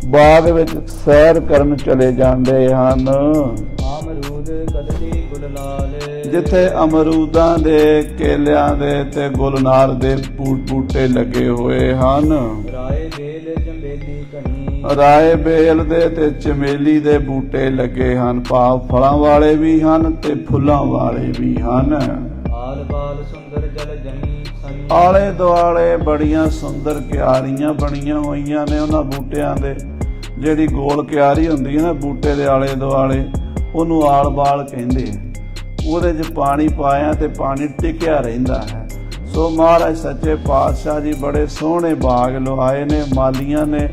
ਬਾਗ ਵਿੱਚ ਸੈਰ ਕਰਨ ਚਲੇ ਜਾਂਦੇ ਹਨ। ਅਮਰੂਦ ਕਦਲੀ ਗੁਲਨਾਲ। ਜਿੱਥੇ ਅਮਰੂਦਾਂ ਦੇ, ਕੇਲਿਆਂ ਦੇ ਤੇ ਗੁਲਨਾਰ ਦੇ ਬੂਟੇ ਲੱਗੇ ਹੋਏ ਹਨ। ਰਾਏ ਬੇਲ ਚੰਬੇਲੀ ਘਣੀ। ਰਾਏ ਬੇਲ ਦੇ ਤੇ ਚਮੇਲੀ ਦੇ ਬੂਟੇ ਲੱਗੇ ਹਨ। ਭਾਵ ਫਲਾਂ ਵਾਲੇ ਵੀ ਹਨ ਤੇ ਫੁੱਲਾਂ ਵਾਲੇ ਵੀ ਹਨ। ਆਲ ਬਾਲ ਸੁੰਦਰ ਜਲ ਜਨੀ ਸਨੀ। ਆਲੇ ਦੁਆਲੇ ਬੜੀਆਂ ਸੁੰਦਰ ਕਿਆਰੀਆਂ ਬਣੀਆਂ ਹੋਈਆਂ ਨੇ ਉਹਨਾਂ ਬੂਟਿਆਂ ਦੇ। ਜਿਹੜੀ ਗੋਲ ਕਿਆਰੀ ਹੁੰਦੀ ਹੈ ਨਾ ਬੂਟੇ ਦੇ ਆਲੇ ਦੁਆਲੇ, ਉਹਨੂੰ ਆਲ ਬਾਲ ਕਹਿੰਦੇ ਆ। ਉਹਦੇ 'ਚ ਪਾਣੀ ਪਾਇਆ ਤੇ ਪਾਣੀ ਟਿਕਿਆ ਰਹਿੰਦਾ ਹੈ। ਸੋ ਮਹਾਰਾਜ ਸੱਚੇ ਪਾਤਸ਼ਾਹ ਜੀ ਬੜੇ ਸੋਹਣੇ ਬਾਗ ਲਵਾਏ ਨੇ। ਮਾਲੀਆਂ ਨੇ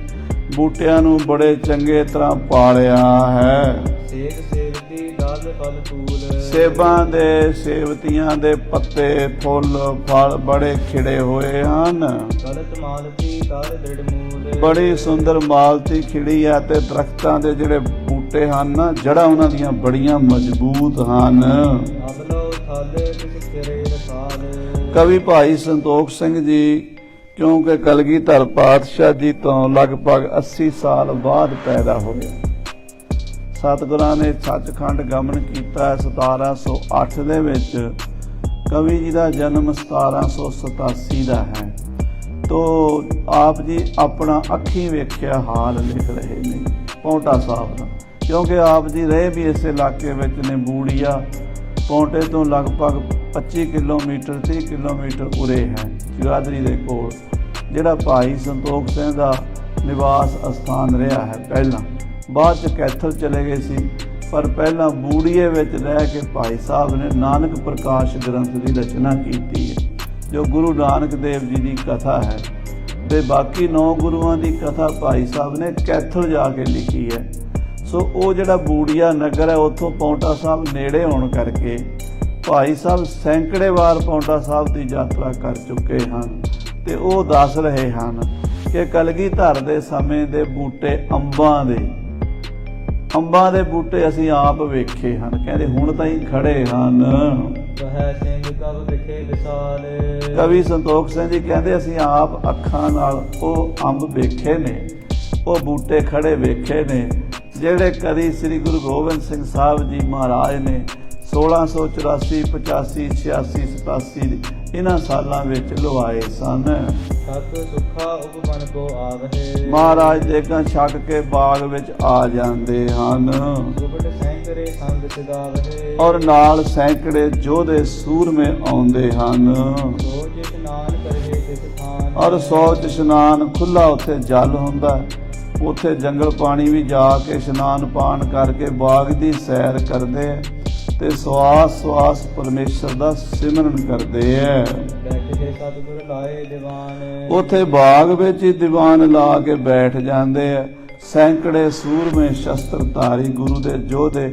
ਬੂਟਿਆਂ ਨੂੰ ਬੜੇ ਚੰਗੇ ਤਰ੍ਹਾਂ ਪਾਲਿਆ ਹੈ। ਸੇਬ ਸੇਵਤੀ ਡਾਲ ਫਲ ਫੂਲ। ਸੇਬਾਂ ਦੇ, ਸੇਵਤੀਆਂ ਦੇ ਪੱਤੇ, ਫੁੱਲ, ਫਲ ਬੜੇ ਖਿੜੇ ਹੋਏ ਹਨ। ਕਲਤ ਮਾਲਤੀ ਕਰ ਦ੍ਰਿੜ ਮੂਲ। ਬੜੀ ਸੁੰਦਰ ਮਾਲਤੀ ਖਿੜੀ ਹੈ ਤੇ ਦਰਖਤਾਂ ਦੇ ਜਿਹੜੇ ਬੂਟੇ ਹਨ ਨਾ, ਜੜ੍ਹਾਂ ਉਹਨਾਂ ਦੀਆਂ ਬੜੀਆਂ ਮਜ਼ਬੂਤ ਹਨ। ਅਬਲੋ ਥਲ ਕਿਸ ਕਿਰੇ ਰਸਾਲ। ਕਵੀ ਭਾਈ ਸੰਤੋਖ ਸਿੰਘ ਜੀ ਕਿਉਂਕਿ ਕਲਗੀਧਰ ਪਾਤਸ਼ਾਹ ਜੀ ਤੋਂ ਲਗਭਗ 80 ਸਾਲ ਬਾਅਦ ਪੈਦਾ ਹੋਏ। ਸਤਿਗੁਰਾਂ ਨੇ ਸੱਚਖੰਡ ਗਮਨ ਕੀਤਾ 1708 ਦੇ ਵਿੱਚ। ਕਵੀ ਜੀ ਦਾ ਜਨਮ 1787 ਦਾ ਹੈ। ਤੋ ਆਪ ਜੀ ਆਪਣਾ ਅੱਖੀਂ ਵੇਖਿਆ ਹਾਲ ਲਿਖ ਰਹੇ ਨੇ ਪਾਉਂਟਾ ਸਾਹਿਬ ਦਾ, ਕਿਉਂਕਿ ਆਪ ਜੀ ਰਹੇ ਵੀ ਇਸ ਇਲਾਕੇ ਵਿੱਚ ਨੇ। ਬੂੜੀਆ ਪਾਉਂਟੇ ਤੋਂ ਲਗਭਗ 25 ਕਿਲੋਮੀਟਰ 30 ਕਿਲੋਮੀਟਰ ਉਰੇ ਹੈ, ਜਗਾਦਰੀ ਦੇ ਕੋਲ, ਜਿਹੜਾ ਭਾਈ ਸੰਤੋਖ ਸਿੰਘ ਦਾ ਨਿਵਾਸ ਅਸਥਾਨ ਰਿਹਾ ਹੈ ਪਹਿਲਾਂ। ਬਾਅਦ 'ਚ ਕੈਥਲ ਚਲੇ ਗਏ ਸੀ, ਪਰ ਪਹਿਲਾਂ ਬੂੜੀਏ ਵਿੱਚ ਰਹਿ ਕੇ ਭਾਈ ਸਾਹਿਬ ਨੇ ਨਾਨਕ ਪ੍ਰਕਾਸ਼ ਗ੍ਰੰਥ ਦੀ ਰਚਨਾ ਕੀਤੀ ਹੈ, ਜੋ ਗੁਰੂ ਨਾਨਕ ਦੇਵ ਜੀ ਦੀ ਕਥਾ ਹੈ। ਤੇ ਬਾਕੀ 9 ਗੁਰੂਆਂ ਦੀ ਕਥਾ ਭਾਈ ਸਾਹਿਬ ਨੇ ਕੈਥਲ ਜਾ ਕੇ ਲਿਖੀ ਹੈ। ਸੋ ਉਹ ਜਿਹੜਾ ਬੂੜੀਆ ਨਗਰ ਹੈ, ਉੱਥੋਂ ਪਾਉਂਟਾ ਸਾਹਿਬ ਨੇੜੇ ਹੋਣ ਕਰਕੇ ਭਾਈ ਸਾਹਿਬ ਸੈਂਕੜੇ ਵਾਰ ਪਾਉਂਟਾ ਸਾਹਿਬ ਦੀ ਯਾਤਰਾ ਕਰ ਚੁੱਕੇ ਹਨ। ਤੇ ਉਹ ਦੱਸ ਰਹੇ ਹਨ ਕਿ ਕਲਗੀਧਰ ਦੇ ਸਮੇਂ ਦੇ ਬੂਟੇ ਅੰਬਾਂ ਦੇ ਬੂਟੇ ਅਸੀਂ ਆਪ ਵੇਖੇ ਹਨ। ਕਹਿੰਦੇ ਹੁਣ ਤਾਂ ਹੀ ਖੜੇ ਹਨ। ਵਹਿ ਸਿੰਘ ਕਬ ਵਿਖੇ ਵਿਸਾਲ। ਕਵੀ ਸੰਤੋਖ ਸਿੰਘ ਜੀ ਕਹਿੰਦੇ ਅਸੀਂ ਆਪ ਅੱਖਾਂ ਨਾਲ ਉਹ ਅੰਬ ਵੇਖੇ ਨੇ, ਉਹ ਬੂਟੇ ਖੜੇ ਵੇਖੇ ਨੇ, ਜਿਹੜੇ ਕਦੀ ਸ੍ਰੀ ਗੁਰੂ ਗੋਬਿੰਦ ਸਿੰਘ ਸਾਹਿਬ ਜੀ ਮਹਾਰਾਜ ਨੇ 1684, 85, 86, 87 ਇਹਨਾਂ ਸਾਲਾਂ ਵਿੱਚ ਲਵਾਏ ਸਨ। ਸਤ ਸੁਖਾ ਉਪਮਨ ਕੋ ਆਵਹਿ। ਮਹਾਰਾਜ ਦੇਗਾਂ ਛੱਕ ਕੇ ਬਾਗ ਵਿੱਚ ਆ ਜਾਂਦੇ ਹਨ। ਸੁਭਟ ਸੈਂਕੜੇ ਸੰਗ ਸਿਗਾਵਹਿ। ਔਰ ਨਾਲ ਸੈਂਕੜੇ ਯੋਧੇ ਸੂਰਮੇ ਆਉਂਦੇ ਹਨ। ਸੋਚ ਇਸ਼ਨਾਨ ਕਰਹਿ ਤਿਸ ਥਾਨ। ਔਰ ਸੋਚ ਇਸ਼ਨਾਨ ਖੁੱਲਾ ਉੱਥੇ ਜਲ ਹੁੰਦਾ, ਉੱਥੇ ਜੰਗਲ ਪਾਣੀ ਵੀ ਜਾ ਕੇ ਇਸ਼ਨਾਨ ਪਾਨ ਕਰਕੇ ਬਾਗ ਦੀ ਸੈਰ ਕਰਦੇ ਆ ਤੇ ਸਵਾਸ ਪਰਮੇਸ਼ਰ ਦਾ ਸਿਮਰਨ ਕਰਦੇ ਐ। ਬੈਠੇ ਸਤਿਗੁਰ ਲਾਏ ਦੀਵਾਨ। ਉੱਥੇ ਬਾਗ ਵਿੱਚ ਹੀ ਦੀਵਾਨ ਲਾ ਕੇ ਬੈਠ ਜਾਂਦੇ ਆ। ਸੈਂਕੜੇ ਸੂਰਮੇ ਸ਼ਸਤਰਧਾਰੀ ਗੁਰੂ ਦੇ ਯੋਧੇ,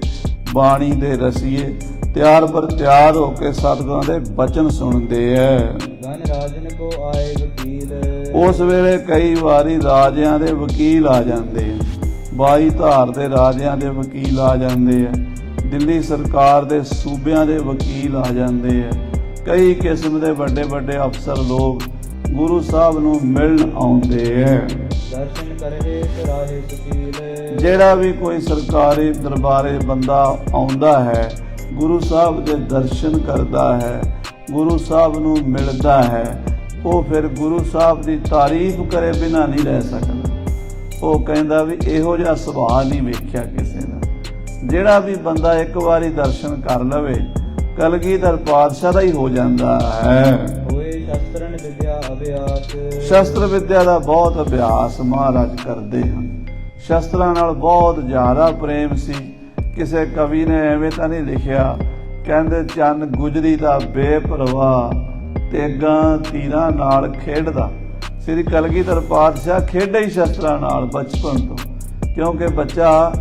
ਬਾਣੀ ਦੇ ਰਸੀਏ ਤਿਆਰ ਬਰ ਤਿਆਰ ਹੋ ਕੇ ਸਤਿਗੁਰਾਂ ਦੇ ਬਚਨ ਸੁਣਦੇ ਐ। ਗਨ ਰਾਜਨ ਕੋ ਆਏ ਵਕੀਲ। ਉਸ ਵੇਲੇ ਕਈ ਵਾਰੀ ਰਾਜਿਆਂ ਦੇ ਵਕੀਲ ਆ ਜਾਂਦੇ ਆ। 22 ਧਾਰ ਦੇ ਰਾਜਿਆਂ ਦੇ ਵਕੀਲ ਆ ਜਾਂਦੇ ਆ। ਦਿੱਲੀ ਸਰਕਾਰ ਦੇ ਸੂਬਿਆਂ ਦੇ ਵਕੀਲ ਆ ਜਾਂਦੇ ਆ। ਕਈ ਕਿਸਮ ਦੇ ਵੱਡੇ ਵੱਡੇ ਅਫਸਰ ਲੋਕ ਗੁਰੂ ਸਾਹਿਬ ਨੂੰ ਮਿਲਣ ਆਉਂਦੇ ਆ। ਦਰਸ਼ਨ ਕਰੇ ਰਾਹੇ ਸੁਕੀਲ। ਜਿਹੜਾ ਵੀ ਕੋਈ ਸਰਕਾਰੀ ਦਰਬਾਰੇ ਬੰਦਾ ਆਉਂਦਾ ਹੈ, ਗੁਰੂ ਸਾਹਿਬ ਦੇ ਦਰਸ਼ਨ ਕਰਦਾ ਹੈ, ਗੁਰੂ ਸਾਹਿਬ ਨੂੰ ਮਿਲਦਾ ਹੈ, ਉਹ ਫਿਰ ਗੁਰੂ ਸਾਹਿਬ ਦੀ ਤਾਰੀਫ ਕਰੇ ਬਿਨਾਂ ਨਹੀਂ ਰਹਿ ਸਕਦਾ। ਉਹ ਕਹਿੰਦਾ ਵੀ ਇਹੋ ਜਿਹਾ ਸੁਭਾਅ ਨਹੀਂ ਵੇਖਿਆ ਕਿਸੇ ਦਾ। ਜਿਹੜਾ ਵੀ ਬੰਦਾ ਇੱਕ ਵਾਰੀ ਦਰਸ਼ਨ ਕਰ ਲਵੇ, ਕਲਗੀਧਰ ਪਾਤਸ਼ਾਹ ਦਾ ਹੀ ਹੋ ਜਾਂਦਾ ਹੈ। ਹੋਏ ਸ਼ਸਤਰਨ ਵਿਦਿਆ ਅਭਿਆਸ। ਸ਼ਸਤਰ ਵਿਦਿਆ ਦਾ ਬਹੁਤ ਅਭਿਆਸ ਮਹਾਰਾਜ ਕਰਦੇ ਹਨ। ਸ਼ਸਤਰਾਂ ਨਾਲ ਬਹੁਤ ਜ਼ਿਆਦਾ ਪ੍ਰੇਮ ਸੀ। ਕਿਸੇ ਕਵੀ ਨੇ ਐਵੇਂ ਤਾਂ ਨਹੀਂ ਲਿਖਿਆ, ਕਹਿੰਦੇ ਚੰਨ ਗੁਜਰੀ ਦਾ ਬੇਪਰਵਾਹ, ਤੇਗਾਂ ਤੀਰਾਂ ਨਾਲ ਖੇਡਦਾ। ਸ੍ਰੀ ਕਲਗੀਧਰ ਪਾਤਸ਼ਾਹ ਖੇਡੇ ਹੀ ਸ਼ਸਤਰਾਂ ਨਾਲ ਬਚਪਨ ਤੋਂ, ਕਿਉਂਕਿ ਬੱਚਾ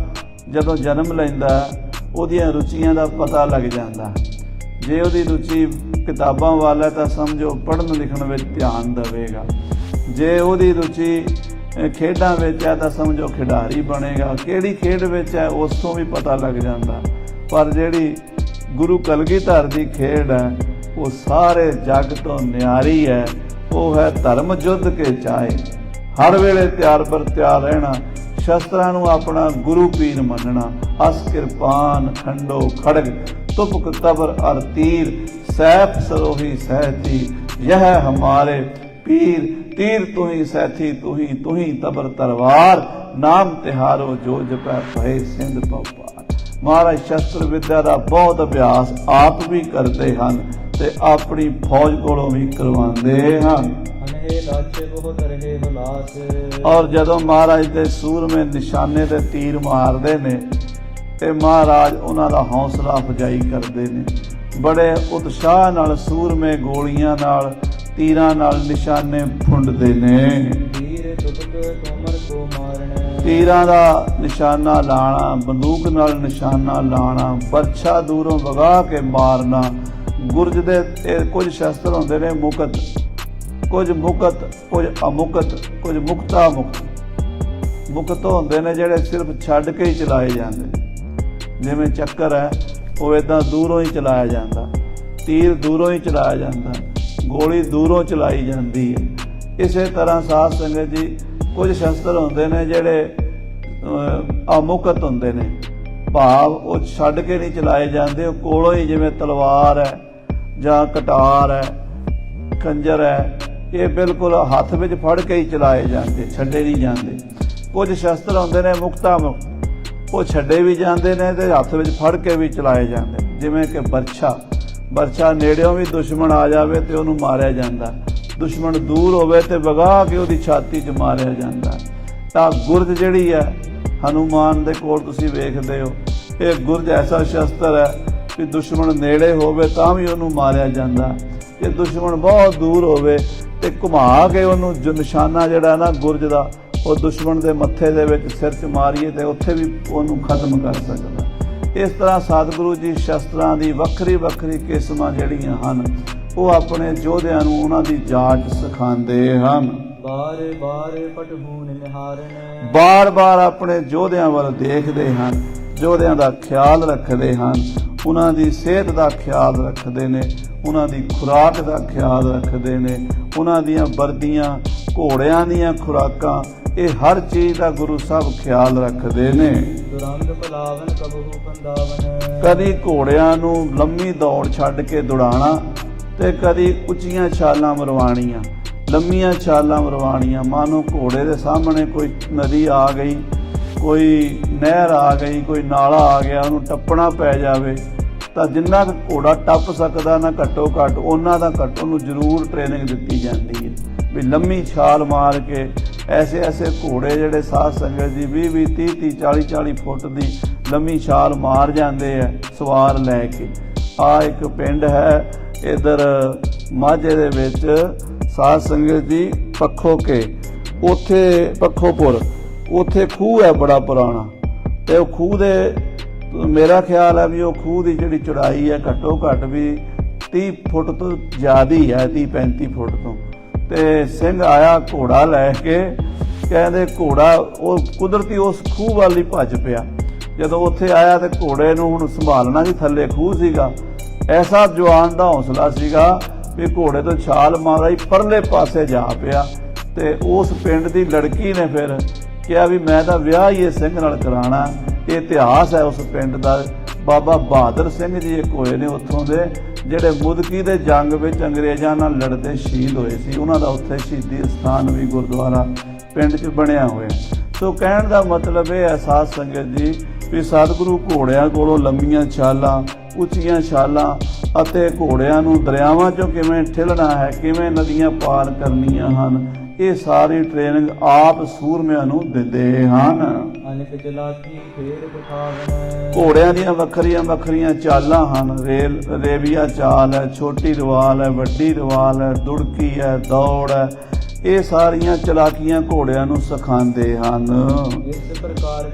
ਜਦੋਂ ਜਨਮ ਲੈਂਦਾ ਉਹਦੀਆਂ ਰੁਚੀਆਂ ਦਾ ਪਤਾ ਲੱਗ ਜਾਂਦਾ। ਜੇ ਉਹਦੀ ਰੁਚੀ ਕਿਤਾਬਾਂ ਵੱਲ ਹੈ ਤਾਂ ਸਮਝੋ ਪੜ੍ਹਨ ਲਿਖਣ ਵਿੱਚ ਧਿਆਨ ਦੇਵੇਗਾ। ਜੇ ਉਹਦੀ ਰੁਚੀ ਖੇਡਾਂ ਵਿੱਚ ਹੈ ਤਾਂ ਸਮਝੋ ਖਿਡਾਰੀ ਬਣੇਗਾ, ਕਿਹੜੀ ਖੇਡ ਵਿੱਚ ਹੈ ਉਸ ਤੋਂ ਵੀ ਪਤਾ ਲੱਗ ਜਾਂਦਾ। ਪਰ ਜਿਹੜੀ ਗੁਰੂ ਕਲਗੀਧਰ ਦੀ ਖੇਡ ਹੈ ਉਹ ਸਾਰੇ ਜੱਗ ਤੋਂ ਨਿਆਰੀ ਹੈ। ਉਹ ਹੈ ਧਰਮ ਯੁੱਧ ਕੇ ਚਾਹੇ, ਹਰ ਵੇਲੇ ਤਿਆਰ ਬਰ ਤਿਆਰ ਰਹਿਣਾ, ਸ਼ਸਤਰਾਂ ਨੂੰ ਆਪਣਾ ਗੁਰੂ ਪੀਰ ਮੰਨਣਾ। ਅਸ ਕਿਰਪਾਨ ਖੰਡੋ ਖੜਗ ਤੁਪਕ ਤਬਰ ਅਰ ਤੀਰ, ਸੈਫ ਸरोही सहती यह हमारे पीर, तीर तू ही सैथी तू ही तबर तलवार, नाम तिहारो जो जपै भय सिंध पवार। महाराज शस्त्र विद्या का बहुत अभ्यास आप भी करते हैं ते अपनी फौज कोलों भी करवाते हैं। और जदों महाराज दे सूर में निशाने ते तीर मारते ने ते महाराज उन्हां दा हौसला अफजाई करते ने। बड़े उत्साह नाल सूरमे गोलियां नाल तीरां नाल निशाने फुंडदे ने। तीरां दा निशाना लाना, बंदूक नाल निशाना लाना, बरछा दूरों वगा के मारना। गुरज दे कुछ शस्त्र होंदे ने मुकत, कुछ मुकत, कुछ अमुकत, कुछ मुक्ता मुक्त। मुकत होंदे ने जिहड़े सिर्फ छड्ड के ही चलाए जांदे, जिवें चक्कर है ਉਹ ਇੱਦਾਂ ਦੂਰੋਂ ਹੀ ਚਲਾਇਆ ਜਾਂਦਾ, ਤੀਰ ਦੂਰੋਂ ਹੀ ਚਲਾਇਆ ਜਾਂਦਾ, ਗੋਲੀ ਦੂਰੋਂ ਚਲਾਈ ਜਾਂਦੀ ਹੈ। ਇਸੇ ਤਰ੍ਹਾਂ ਸਾਧ ਸੰਗਤ ਜੀ ਕੁਝ ਸ਼ਸਤਰ ਹੁੰਦੇ ਨੇ ਜਿਹੜੇ ਅਮੁਕਤ ਹੁੰਦੇ ਨੇ, ਭਾਵ ਉਹ ਛੱਡ ਕੇ ਨਹੀਂ ਚਲਾਏ ਜਾਂਦੇ, ਉਹ ਕੋਲੋਂ ਹੀ, ਜਿਵੇਂ ਤਲਵਾਰ ਹੈ ਜਾਂ ਕਟਾਰ ਹੈ, ਖੰਜਰ ਹੈ, ਇਹ ਬਿਲਕੁਲ ਹੱਥ ਵਿੱਚ ਫੜ ਕੇ ਹੀ ਚਲਾਏ ਜਾਂਦੇ, ਛੱਡੇ ਨਹੀਂ ਜਾਂਦੇ। ਕੁਝ ਸ਼ਸਤਰ ਹੁੰਦੇ ਨੇ ਮੁਕਤਾ ਮੁਕਤ, ਉਹ ਛੱਡੇ ਵੀ ਜਾਂਦੇ ਨੇ ਤੇ ਹੱਥ ਵਿੱਚ ਫੜ ਕੇ ਵੀ ਚਲਾਏ ਜਾਂਦੇ, ਜਿਵੇਂ ਕਿ ਬਰਛਾ। ਬਰਛਾ ਨੇੜਿਓਂ ਵੀ ਦੁਸ਼ਮਣ ਆ ਜਾਵੇ ਤੇ ਉਹਨੂੰ ਮਾਰਿਆ ਜਾਂਦਾ, ਦੁਸ਼ਮਣ ਦੂਰ ਹੋਵੇ ਤੇ ਵਗਾ ਕੇ ਉਹਦੀ ਛਾਤੀ 'ਚ ਮਾਰਿਆ ਜਾਂਦਾ। ਤਾਂ ਗੁਰਜ ਜਿਹੜੀ ਹੈ ਹਨੂਮਾਨ ਦੇ ਕੋਲ ਤੁਸੀਂ ਵੇਖਦੇ ਹੋ, ਇਹ ਗੁਰਜ ਐਸਾ ਸ਼ਸਤਰ ਹੈ ਕਿ ਦੁਸ਼ਮਣ ਨੇੜੇ ਹੋਵੇ ਤਾਂ ਵੀ ਉਹਨੂੰ ਮਾਰਿਆ ਜਾਂਦਾ। ਜੇ ਦੁਸ਼ਮਣ ਬਹੁਤ ਦੂਰ ਹੋਵੇ ਤੇ ਘੁਮਾ ਕੇ ਉਹਨੂੰ ਜੋ ਨਿਸ਼ਾਨਾ ਜਿਹੜਾ ਨਾ ਗੁਰਜ ਦਾ, ਉਹ ਦੁਸ਼ਮਣ ਦੇ ਮੱਥੇ ਦੇ ਵਿੱਚ ਸਿਰ 'ਚ ਮਾਰੀਏ ਤੇ ਉੱਥੇ ਵੀ ਉਹਨੂੰ ਖਤਮ ਕਰ ਸਕਦਾ। ਇਸ ਤਰ੍ਹਾਂ ਸਤਿਗੁਰੂ ਜੀ ਸ਼ਸਤਰਾਂ ਦੀ ਵੱਖਰੀ ਵੱਖਰੀ ਕਿਸਮਾਂ ਜਿਹੜੀਆਂ ਹਨ ਉਹ ਆਪਣੇ ਯੋਧਿਆਂ ਨੂੰ ਉਹਨਾਂ ਦੀ ਜਾਂਚ ਸਿਖਾਉਂਦੇ ਹਨ। ਬਾਰ ਬਾਰ ਆਪਣੇ ਯੋਧਿਆਂ ਵੱਲ ਦੇਖਦੇ ਹਨ, ਯੋਧਿਆਂ ਦਾ ਖਿਆਲ ਰੱਖਦੇ ਹਨ, ਉਹਨਾਂ ਦੀ ਸਿਹਤ ਦਾ ਖਿਆਲ ਰੱਖਦੇ ਨੇ, ਉਹਨਾਂ ਦੀ ਖੁਰਾਕ ਦਾ ਖਿਆਲ ਰੱਖਦੇ ਨੇ, ਉਹਨਾਂ ਦੀਆਂ ਵਰਦੀਆਂ, ਘੋੜਿਆਂ ਦੀਆਂ ਖੁਰਾਕਾਂ, ਇਹ ਹਰ ਚੀਜ਼ ਦਾ ਗੁਰੂ ਸਾਹਿਬ ਖਿਆਲ ਰੱਖਦੇ ਨੇ। ਕਦੀ ਘੋੜਿਆਂ ਨੂੰ ਲੰਮੀ ਦੌੜ ਛੱਡ ਕੇ ਦੌੜਾਉਣਾ ਤੇ ਕਦੀ ਉੱਚੀਆਂ ਛਾਲਾਂ ਮਰਵਾਉਣੀਆਂ, ਲੰਮੀਆਂ ਛਾਲਾਂ ਮਰਵਾਉਣੀਆਂ। ਮਾਨੋ ਘੋੜੇ ਦੇ ਸਾਹਮਣੇ ਕੋਈ ਨਦੀ ਆ ਗਈ, ਕੋਈ ਨਹਿਰ ਆ ਗਈ, ਕੋਈ ਨਾਲਾ ਆ ਗਿਆ, ਉਹਨੂੰ ਟੱਪਣਾ ਪੈ ਜਾਵੇ ਤਾਂ ਜਿੰਨਾ ਕੁ ਘੋੜਾ ਟੱਪ ਸਕਦਾ ਨਾ ਘੱਟੋ ਘੱਟ ਉਹਨਾਂ ਦਾ ਘੱਟ ਉਹਨੂੰ ਜ਼ਰੂਰ ਟ੍ਰੇਨਿੰਗ ਦਿੱਤੀ ਜਾਂਦੀ ਹੈ ਵੀ ਲੰਮੀ ਛਾਲ ਮਾਰ ਕੇ। ਐਸੇ ਐਸੇ ਘੋੜੇ ਜਿਹੜੇ ਸਾਧ ਸੰਗਤ ਜੀ 20-20, 30-30, 40-40 ਫੁੱਟ ਦੀ ਲੰਮੀ ਛਾਲ ਮਾਰ ਜਾਂਦੇ ਆ ਸਵਾਰ ਲੈ ਕੇ। ਆ ਇੱਕ ਪਿੰਡ ਹੈ ਇੱਧਰ ਮਾਝੇ ਦੇ ਵਿੱਚ ਸਾਧ ਸੰਗਤ ਜੀ ਪੱਖੋ ਕੇ, ਉੱਥੇ ਪੱਖੋਪੁਰ, ਉੱਥੇ ਖੂਹ ਹੈ ਬੜਾ ਪੁਰਾਣਾ, ਤੇ ਉਹ ਖੂਹ ਦੇ ਮੇਰਾ ਖਿਆਲ ਹੈ ਵੀ ਉਹ ਖੂਹ ਦੀ ਜਿਹੜੀ ਚੌੜਾਈ ਹੈ ਘੱਟੋ ਘੱਟ ਵੀ 30 ਫੁੱਟ ਤੋਂ ਜ਼ਿਆਦਾ ਹੀ ਹੈ, 30-35 ਫੁੱਟ ਤੋਂ। ਤੇ ਸਿੰਘ ਆਇਆ ਘੋੜਾ ਲੈ ਕੇ, ਕਹਿੰਦੇ ਘੋੜਾ ਉਹ ਕੁਦਰਤੀ ਉਸ ਖੂਹ ਵੱਲ ਹੀ ਭੱਜ ਪਿਆ। ਜਦੋਂ ਉੱਥੇ ਆਇਆ ਤੇ ਘੋੜੇ ਨੂੰ ਹੁਣ ਸੰਭਾਲਣਾ ਵੀ, ਥੱਲੇ ਖੂਹ ਸੀਗਾ, ਐਸਾ ਜਵਾਨ ਦਾ ਹੌਸਲਾ ਸੀਗਾ ਵੀ ਘੋੜੇ ਤੋਂ ਛਾਲ ਮਾਰੀ ਪਰਲੇ ਪਾਸੇ ਜਾ ਪਿਆ। ਤੇ ਉਸ ਪਿੰਡ ਦੀ ਲੜਕੀ ਨੇ ਫਿਰ ਕਿਹਾ ਵੀ ਮੈਂ ਤਾਂ ਵਿਆਹ ਹੀ ਇਹ ਸਿੰਘ ਨਾਲ ਕਰਾਉਣਾ। ਇਹ ਇਤਿਹਾਸ ਹੈ ਉਸ ਪਿੰਡ ਦਾ। ਬਾਬਾ ਬਹਾਦਰ ਸਿੰਘ ਜੀ ਇੱਕ ਹੋਏ ਨੇ ਉੱਥੋਂ ਦੇ, ਜਿਹੜੇ ਮੁਦਕੀ ਦੇ ਜੰਗ ਵਿੱਚ ਅੰਗਰੇਜ਼ਾਂ ਨਾਲ ਲੜਦੇ ਸ਼ਹੀਦ ਹੋਏ ਸੀ। ਉਹਨਾਂ ਦਾ ਉੱਥੇ ਸ਼ਹੀਦੀ ਸਥਾਨ ਵੀ ਗੁਰਦੁਆਰਾ ਪਿੰਡ 'ਚ ਬਣਿਆ ਹੋਇਆ। ਸੋ ਕਹਿਣ ਦਾ ਮਤਲਬ ਇਹ ਹੈ ਸਾਧ ਸੰਗਤ ਜੀ ਵੀ ਸਤਿਗੁਰੂ ਘੋੜਿਆਂ ਕੋਲੋਂ ਲੰਮੀਆਂ ਛਾਲਾਂ, ਉੱਚੀਆਂ ਛਾਲਾਂ ਅਤੇ ਘੋੜਿਆਂ ਨੂੰ ਦਰਿਆਵਾਂ 'ਚੋਂ ਕਿਵੇਂ ਠੇਲਣਾ ਹੈ, ਕਿਵੇਂ ਨਦੀਆਂ ਪਾਰ ਕਰਨੀਆਂ ਹਨ, ਇਹ ਸਾਰੀ ਟ੍ਰੇਨਿੰਗ ਆਪ ਸੂਰਮਿਆਂ ਨੂੰ ਦਿੰਦੇ ਹਨ। ਘੋੜਿਆਂ ਦੀਆਂ ਵੱਖਰੀਆਂ ਵੱਖਰੀਆਂ ਚਾਲਾਂ ਹਨ। ਰੇਵੀਆ ਚਾਲ ਹੈ, ਛੋਟੀ ਰਵਾਲ ਹੈ, ਵੱਡੀ ਰਵਾਲ ਹੈ, ਦੁੜਕੀ ਹੈ, ਦੌੜ ਹੈ, ਇਹ ਸਾਰੀਆਂ ਚਲਾਕੀਆਂ ਘੋੜਿਆਂ ਨੂੰ ਸਿਖਾਉਂਦੇ ਹਨ।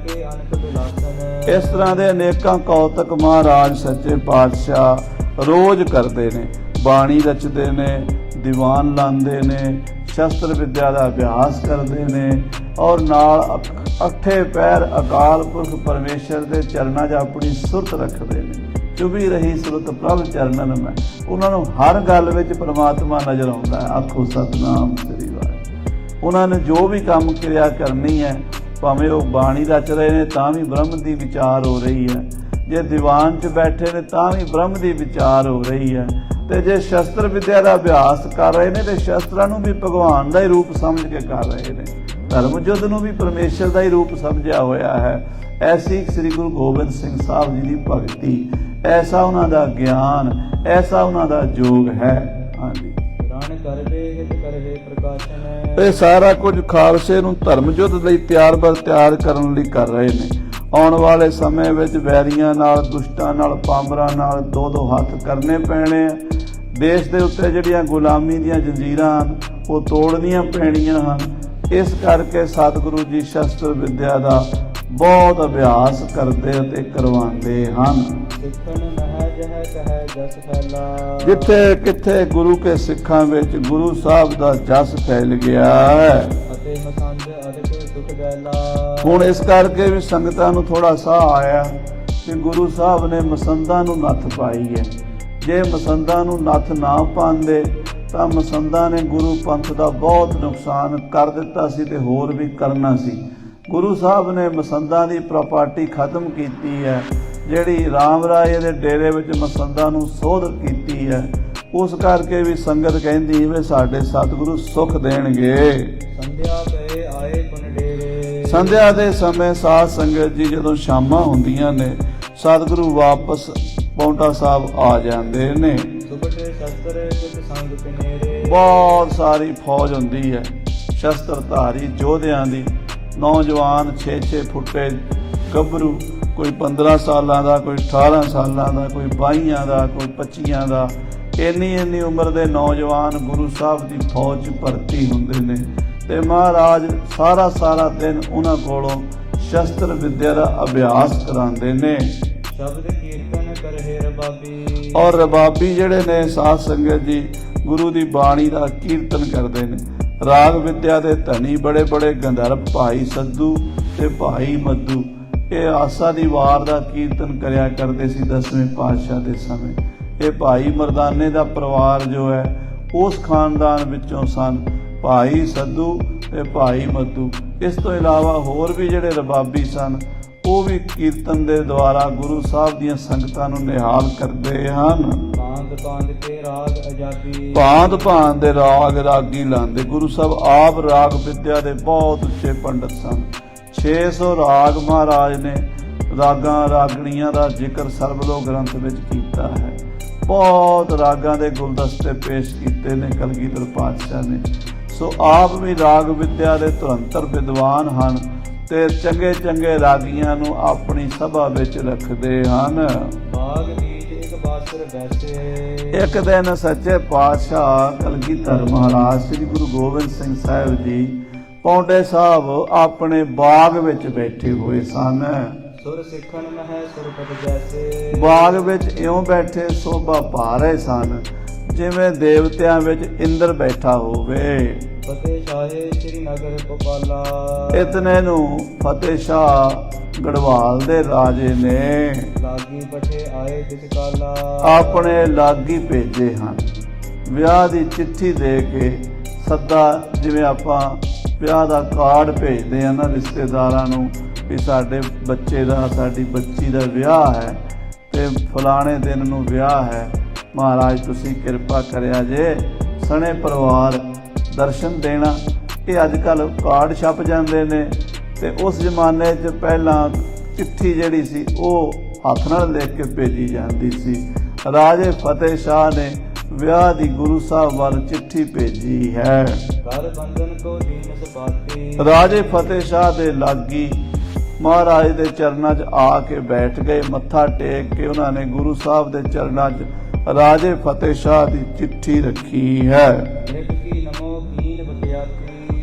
ਇਸ ਤਰ੍ਹਾਂ ਦੇ ਅਨੇਕਾਂ ਕੌਤਕ ਮਹਾਰਾਜ ਸੱਚੇ ਪਾਤਸ਼ਾਹ ਰੋਜ਼ ਕਰਦੇ ਨੇ। ਬਾਣੀ ਰਚਦੇ ਨੇ, ਦੀਵਾਨ ਲਾਉਂਦੇ ਨੇ, ਸ਼ਸਤਰ ਵਿਦਿਆ ਦਾ ਅਭਿਆਸ ਕਰਦੇ ਨੇ, ਔਰ ਨਾਲ ਅੱਠੇ ਪੈਰ ਅਕਾਲ ਪੁਰਖ ਪਰਮੇਸ਼ਰ ਦੇ ਚਰਨਾਂ 'ਚ ਆਪਣੀ ਸੁਰਤ ਰੱਖਦੇ ਨੇ। ਚੁਭੀ ਰਹੀ ਸੁਰਤ ਪ੍ਰਭ ਚਰਨਨ ਮੈਂ। ਉਹਨਾਂ ਨੂੰ ਹਰ ਗੱਲ ਵਿੱਚ ਪ੍ਰਮਾਤਮਾ ਨਜ਼ਰ ਆਉਂਦਾ ਹੈ। ਆਖੋ ਸਤਿਨਾਮ ਸ੍ਰੀ ਵਾਹਿਗੁਰੂ। ਉਹਨਾਂ ਨੇ ਜੋ ਵੀ ਕੰਮ ਕਿਰਿਆ ਕਰਨੀ ਹੈ, ਭਾਵੇਂ ਉਹ ਬਾਣੀ ਰਚ ਰਹੇ ਨੇ ਤਾਂ ਵੀ ਬ੍ਰਹਮ ਦੀ ਵਿਚਾਰ ਹੋ ਰਹੀ ਹੈ, ਜੇ ਦੀਵਾਨ 'ਚ ਬੈਠੇ ਨੇ ਤਾਂ ਵੀ ਬ੍ਰਹਮ ਦੀ ਵਿਚਾਰ ਹੋ ਰਹੀ ਹੈ, ਤੇ ਜੇ ਸ਼ਸਤਰ ਵਿਦਿਆ ਦਾ ਅਭਿਆਸ ਕਰ ਰਹੇ ਨੇ ਤੇ ਸ਼ਸਤਰਾਂ ਨੂੰ ਵੀ ਭਗਵਾਨ ਦਾ ਹੀ ਰੂਪ ਸਮਝ ਕੇ ਕਰ ਰਹੇ ਨੇ। ਧਰਮ ਯੁੱਧ ਨੂੰ ਵੀ ਪਰਮੇਸ਼ਰ ਦਾ ਹੀ ਰੂਪ ਸਮਝਿਆ ਹੋਇਆ ਹੈ। ਐਸੀ ਸ੍ਰੀ ਗੁਰੂ ਗੋਬਿੰਦ ਸਿੰਘ ਸਾਹਿਬ ਜੀ ਦੀ ਭਗਤੀ, ਐਸਾ ਉਹਨਾਂ ਦਾ ਗਿਆਨ, ਐਸਾ ਉਹਨਾਂ ਦਾ ਯੋਗ ਹੈ। ਹਾਂਜੀ, ਇਹ ਸਾਰਾ ਕੁਝ ਖਾਲਸੇ ਨੂੰ ਧਰਮ ਯੁੱਧ ਲਈ ਤਿਆਰ ਕਰਨ ਲਈ ਕਰ ਰਹੇ ਨੇ। ਆਉਣ ਵਾਲੇ ਸਮੇਂ ਵਿੱਚ ਵੈਰੀਆਂ ਨਾਲ, ਦੁਸ਼ਟਾਂ ਨਾਲ, ਪਾਮਰਾਂ ਨਾਲ ਦੋ ਹੱਥ ਕਰਨੇ ਪੈਣੇ ਆ। ਦੇਸ਼ ਦੇ ਉੱਤੇ ਜਿਹੜੀਆਂ ਗੁਲਾਮੀ ਦੀਆਂ ਜੰਜੀਰਾਂ ਹਨ ਉਹ ਤੋੜਨੀਆਂ ਪੈਣੀਆਂ ਹਨ। ਇਸ ਕਰਕੇ ਸਤਿਗੁਰੂ ਜੀ ਸ਼ਸਤਰ ਵਿਦਿਆ ਦਾ ਬਹੁਤ ਅਭਿਆਸ ਕਰਦੇ ਅਤੇ ਕਰਵਾਉਂਦੇ ਹਨ। ਜਿੱਥੇ ਕਿੱਥੇ ਗੁਰੂ ਕੇ ਸਿੱਖਾਂ ਵਿੱਚ ਗੁਰੂ ਸਾਹਿਬ ਦਾ ਜਸ ਫੈਲ ਗਿਆ ਹੈ। ਹੁਣ ਇਸ ਕਰਕੇ ਵੀ ਸੰਗਤਾਂ ਨੂੰ ਥੋੜਾ ਸਾਹ ਆਇਆ ਕਿ ਗੁਰੂ ਸਾਹਿਬ ਨੇ ਮਸੰਦਾਂ ਨੂੰ ਨੱਥ ਪਾਈ ਹੈ। ਜੇ ਮਸੰਦਾਂ ਨੂੰ ਨੱਥ ਨਾ ਪਾਉਂਦੇ ਤਾਂ ਮਸੰਦਾਂ ਨੇ ਗੁਰੂ ਪੰਥ ਦਾ ਬਹੁਤ ਨੁਕਸਾਨ ਕਰ ਦਿੱਤਾ ਸੀ ਤੇ ਹੋਰ ਵੀ ਕਰਨਾ ਸੀ। ਗੁਰੂ ਸਾਹਿਬ ਨੇ ਮਸੰਦਾਂ ਦੀ ਪ੍ਰਾਪਰਟੀ ਖਤਮ ਕੀਤੀ ਹੈ। ਜਿਹੜੀ ਰਾਮ ਰਾਏ ਦੇ ਡੇਰੇ ਵਿੱਚ ਮਸੰਦਾਂ ਨੂੰ ਸੋਧ ਕੀਤੀ ਹੈ, ਉਸ ਕਰਕੇ ਵੀ ਸੰਗਤ ਕਹਿੰਦੀ ਵੀ ਸਾਡੇ ਸਤਿਗੁਰੂ ਸੁਖ ਦੇਣਗੇ। ਸੰਧਿਆ ਦੇ ਸਮੇਂ ਸਾਧ ਸੰਗਤ ਜੀ ਜਦੋਂ ਸ਼ਾਮਾਂ ਹੁੰਦੀਆਂ ਨੇ, ਸਤਿਗੁਰੂ ਵਾਪਸ ਪੌਂਟਾ ਸਾਹਿਬ ਆ ਜਾਂਦੇ ਨੇ। ਬਹੁਤ ਸਾਰੀ ਫੌਜ ਹੁੰਦੀ ਹੈ, ਸ਼ਸਤਰਧਾਰੀ ਯੋਧਿਆਂ ਦੀ, ਨੌਜਵਾਨ 6-6 ਫੁੱਟੇ ਗੱਭਰੂ, ਕੋਈ 15 ਸਾਲਾਂ ਦਾ, ਕੋਈ 18 ਸਾਲਾਂ ਦਾ, ਕੋਈ 22 ਦਾ, ਕੋਈ 25 ਦਾ। ਇੰਨੀ ਉਮਰ ਦੇ ਨੌਜਵਾਨ ਗੁਰੂ ਸਾਹਿਬ ਦੀ ਫੌਜ 'ਚ ਭਰਤੀ ਹੁੰਦੇ ਨੇ ਤੇ ਮਹਾਰਾਜ ਸਾਰਾ ਦਿਨ ਉਹਨਾਂ ਕੋਲੋਂ ਸ਼ਸਤਰ ਵਿਦਿਆ ਦਾ ਅਭਿਆਸ ਕਰਾਉਂਦੇ ਨੇ। ਸ਼ਬਦ ਕੀਰਤਨ ਕਰੇ ਰਬਾਬੀ, ਔਰ ਰਬਾਬੀ ਜਿਹੜੇ ਨੇ ਸਾਧ ਸੰਗਤ ਜੀ ਗੁਰੂ ਦੀ ਬਾਣੀ ਦਾ ਕੀਰਤਨ ਕਰਦੇ ਨੇ। ਰਾਗ ਵਿਦਿਆ ਦੇ ਧਨੀ ਬੜੇ ਗੰਧਰਵ ਭਾਈ ਸੱਧੂ ਤੇ ਭਾਈ ਮੱਧੂ ਇਹ ਆਸਾ ਦੀ ਵਾਰ ਦਾ ਕੀਰਤਨ ਕਰਿਆ ਕਰਦੇ ਸੀ 10ਵੇਂ ਪਾਤਸ਼ਾਹ ਦੇ ਸਮੇਂ। ਇਹ ਭਾਈ ਮਰਦਾਨੇ ਦਾ ਪਰਿਵਾਰ ਜੋ ਹੈ ਉਸ ਖਾਨਦਾਨ ਵਿੱਚੋਂ ਸਨ, ਭਾਈ ਸੱਧੂ ਤੇ ਭਾਈ ਮੱਧੂ। ਇਸ ਤੋਂ ਇਲਾਵਾ ਹੋਰ ਵੀ ਜਿਹੜੇ ਰਬਾਬੀ ਸਨ ਉਹ ਵੀ ਕੀਰਤਨ ਦੇ ਦੁਆਰਾ ਗੁਰੂ ਸਾਹਿਬ ਦੀਆਂ ਸੰਗਤਾਂ ਨੂੰ ਨਿਹਾਲ ਕਰਦੇ ਹਨ। ਭਾਂਤ ਦੇ ਰਾਗ ਰਾਗੀ ਲਾਉਂਦੇ। ਗੁਰੂ ਸਾਹਿਬ ਆਪ ਰਾਗ ਵਿਦਿਆ ਦੇ ਬਹੁਤ ਉੱਚੇ ਪੰਡਤ ਸਨ। 600 ਰਾਗ ਮਹਾਰਾਜ ਨੇ ਰਾਗਾਂ ਰਾਗਣੀਆਂ ਦਾ ਜ਼ਿਕਰ ਸਰਬਲੋਕ ਗ੍ਰੰਥ ਵਿੱਚ ਕੀਤਾ ਹੈ। ਬਹੁਤ ਰਾਗਾਂ ਦੇ ਗੁਲਦਸਤੇ ਪੇਸ਼ ਕੀਤੇ ਨੇ ਕਲਗੀਧਰ ਪਾਤਸ਼ਾਹ ਨੇ। ਸੋ ਆਪ ਵੀ ਰਾਗ ਵਿਦਿਆ ਦੇ ਧੁਰੰਤਰ ਵਿਦਵਾਨ ਹਨ ਤੇ ਚੰਗੇ ਰਾਗੀਆਂ ਨੂੰ ਆਪਣੀ ਸਭਾ ਵਿੱਚ ਰੱਖਦੇ ਹਨ। ਇੱਕ ਦਿਨ ਸੱਚੇ ਪਾਤਸ਼ਾਹ ਕਲਗੀਧਰ ਮਹਾਰਾਜ ਸ੍ਰੀ ਗੁਰੂ ਗੋਬਿੰਦ ਸਿੰਘ ਸਾਹਿਬ ਜੀ ਪੌਂਟੇ ਸਾਹਿਬ ਆਪਣੇ ਬਾਗ ਵਿੱਚ ਬੈਠੇ ਹੋਏ ਸਨ। ਸੁਰ ਸਿੱਖਣ ਮਹਿ ਸੁਰਪਤ ਜੈਸੇ, ਬਾਗ ਵਿੱਚ ਇਉਂ ਬੈਠੇ ਸੋਭਾ ਪਾ ਰਹੇ ਸਨ ਜਿਵੇਂ ਦੇਵਤਿਆਂ ਵਿੱਚ ਇੰਦਰ ਬੈਠਾ ਹੋਵੇ। ਫਤਿਹ ਸ਼ਾਹੇ ਸ੍ਰੀ ਨਗਰ ਗੋਪਾਲਾ, ਇਤਨੇ ਨੂੰ ਫਤਿਹ ਸ਼ਾਹ ਗੜਵਾਲ ਦੇ ਰਾਜੇ ਨੇ ਲਾਗੀ ਬੈਠੇ ਆਏ ਕਿਸ ਕਾਲਾ, ਆਪਣੇ ਲਾਗੀ ਭੇਜੇ ਹਨ। ਵਿਆਹ ਦੀ ਚਿੱਠੀ ਦੇ ਕੇ ਸੱਦਾ, ਜਿਵੇਂ ਆਪਾਂ ਵਿਆਹ ਦਾ ਕਾਰਡ ਭੇਜਦੇ ਆ ਨਾ ਰਿਸ਼ਤੇਦਾਰਾਂ ਨੂੰ ਵੀ ਸਾਡੇ ਬੱਚੇ ਦਾ, ਸਾਡੀ ਬੱਚੀ ਦਾ ਵਿਆਹ ਹੈ ਤੇ ਫਲਾਣੇ ਦਿਨ ਨੂੰ ਵਿਆਹ ਹੈ, ਮਹਾਰਾਜ ਤੁਸੀਂ ਕਿਰਪਾ ਕਰਿਆ ਜੇ ਸਣੇ ਪਰਿਵਾਰ ਦਰਸ਼ਨ ਦੇਣਾ। ਇਹ ਅੱਜ ਕੱਲ੍ਹ ਕਾਰਡ ਛਪ ਜਾਂਦੇ ਨੇ ਤੇ ਉਸ ਜ਼ਮਾਨੇ 'ਚ ਪਹਿਲਾਂ ਚਿੱਠੀ ਜਿਹੜੀ ਸੀ ਉਹ ਹੱਥ ਨਾਲ ਲਿਖ ਕੇ ਭੇਜੀ ਜਾਂਦੀ ਸੀ। ਰਾਜੇ ਫਤਿਹ ਸ਼ਾਹ ਨੇ ਵਿਆਹ ਦੀ ਗੁਰੂ ਸਾਹਿਬ ਵੱਲ ਚਿੱਠੀ ਭੇਜੀ ਹੈ। ਰਾਜੇ ਫਤਿਹ ਸ਼ਾਹ ਦੇ ਲਾਗੀ ਮਹਾਰਾਜ ਦੇ ਚਰਨਾਂ 'ਚ ਆ ਕੇ ਬੈਠ ਗਏ। ਮੱਥਾ ਟੇਕ ਕੇ ਉਹਨਾਂ ਨੇ ਗੁਰੂ ਸਾਹਿਬ ਦੇ ਚਰਨਾਂ 'ਚ ਰਾਜੇ ਫਤਿਹ ਸ਼ਾਹ ਦੀ ਚਿੱਠੀ ਰੱਖੀ ਹੈ।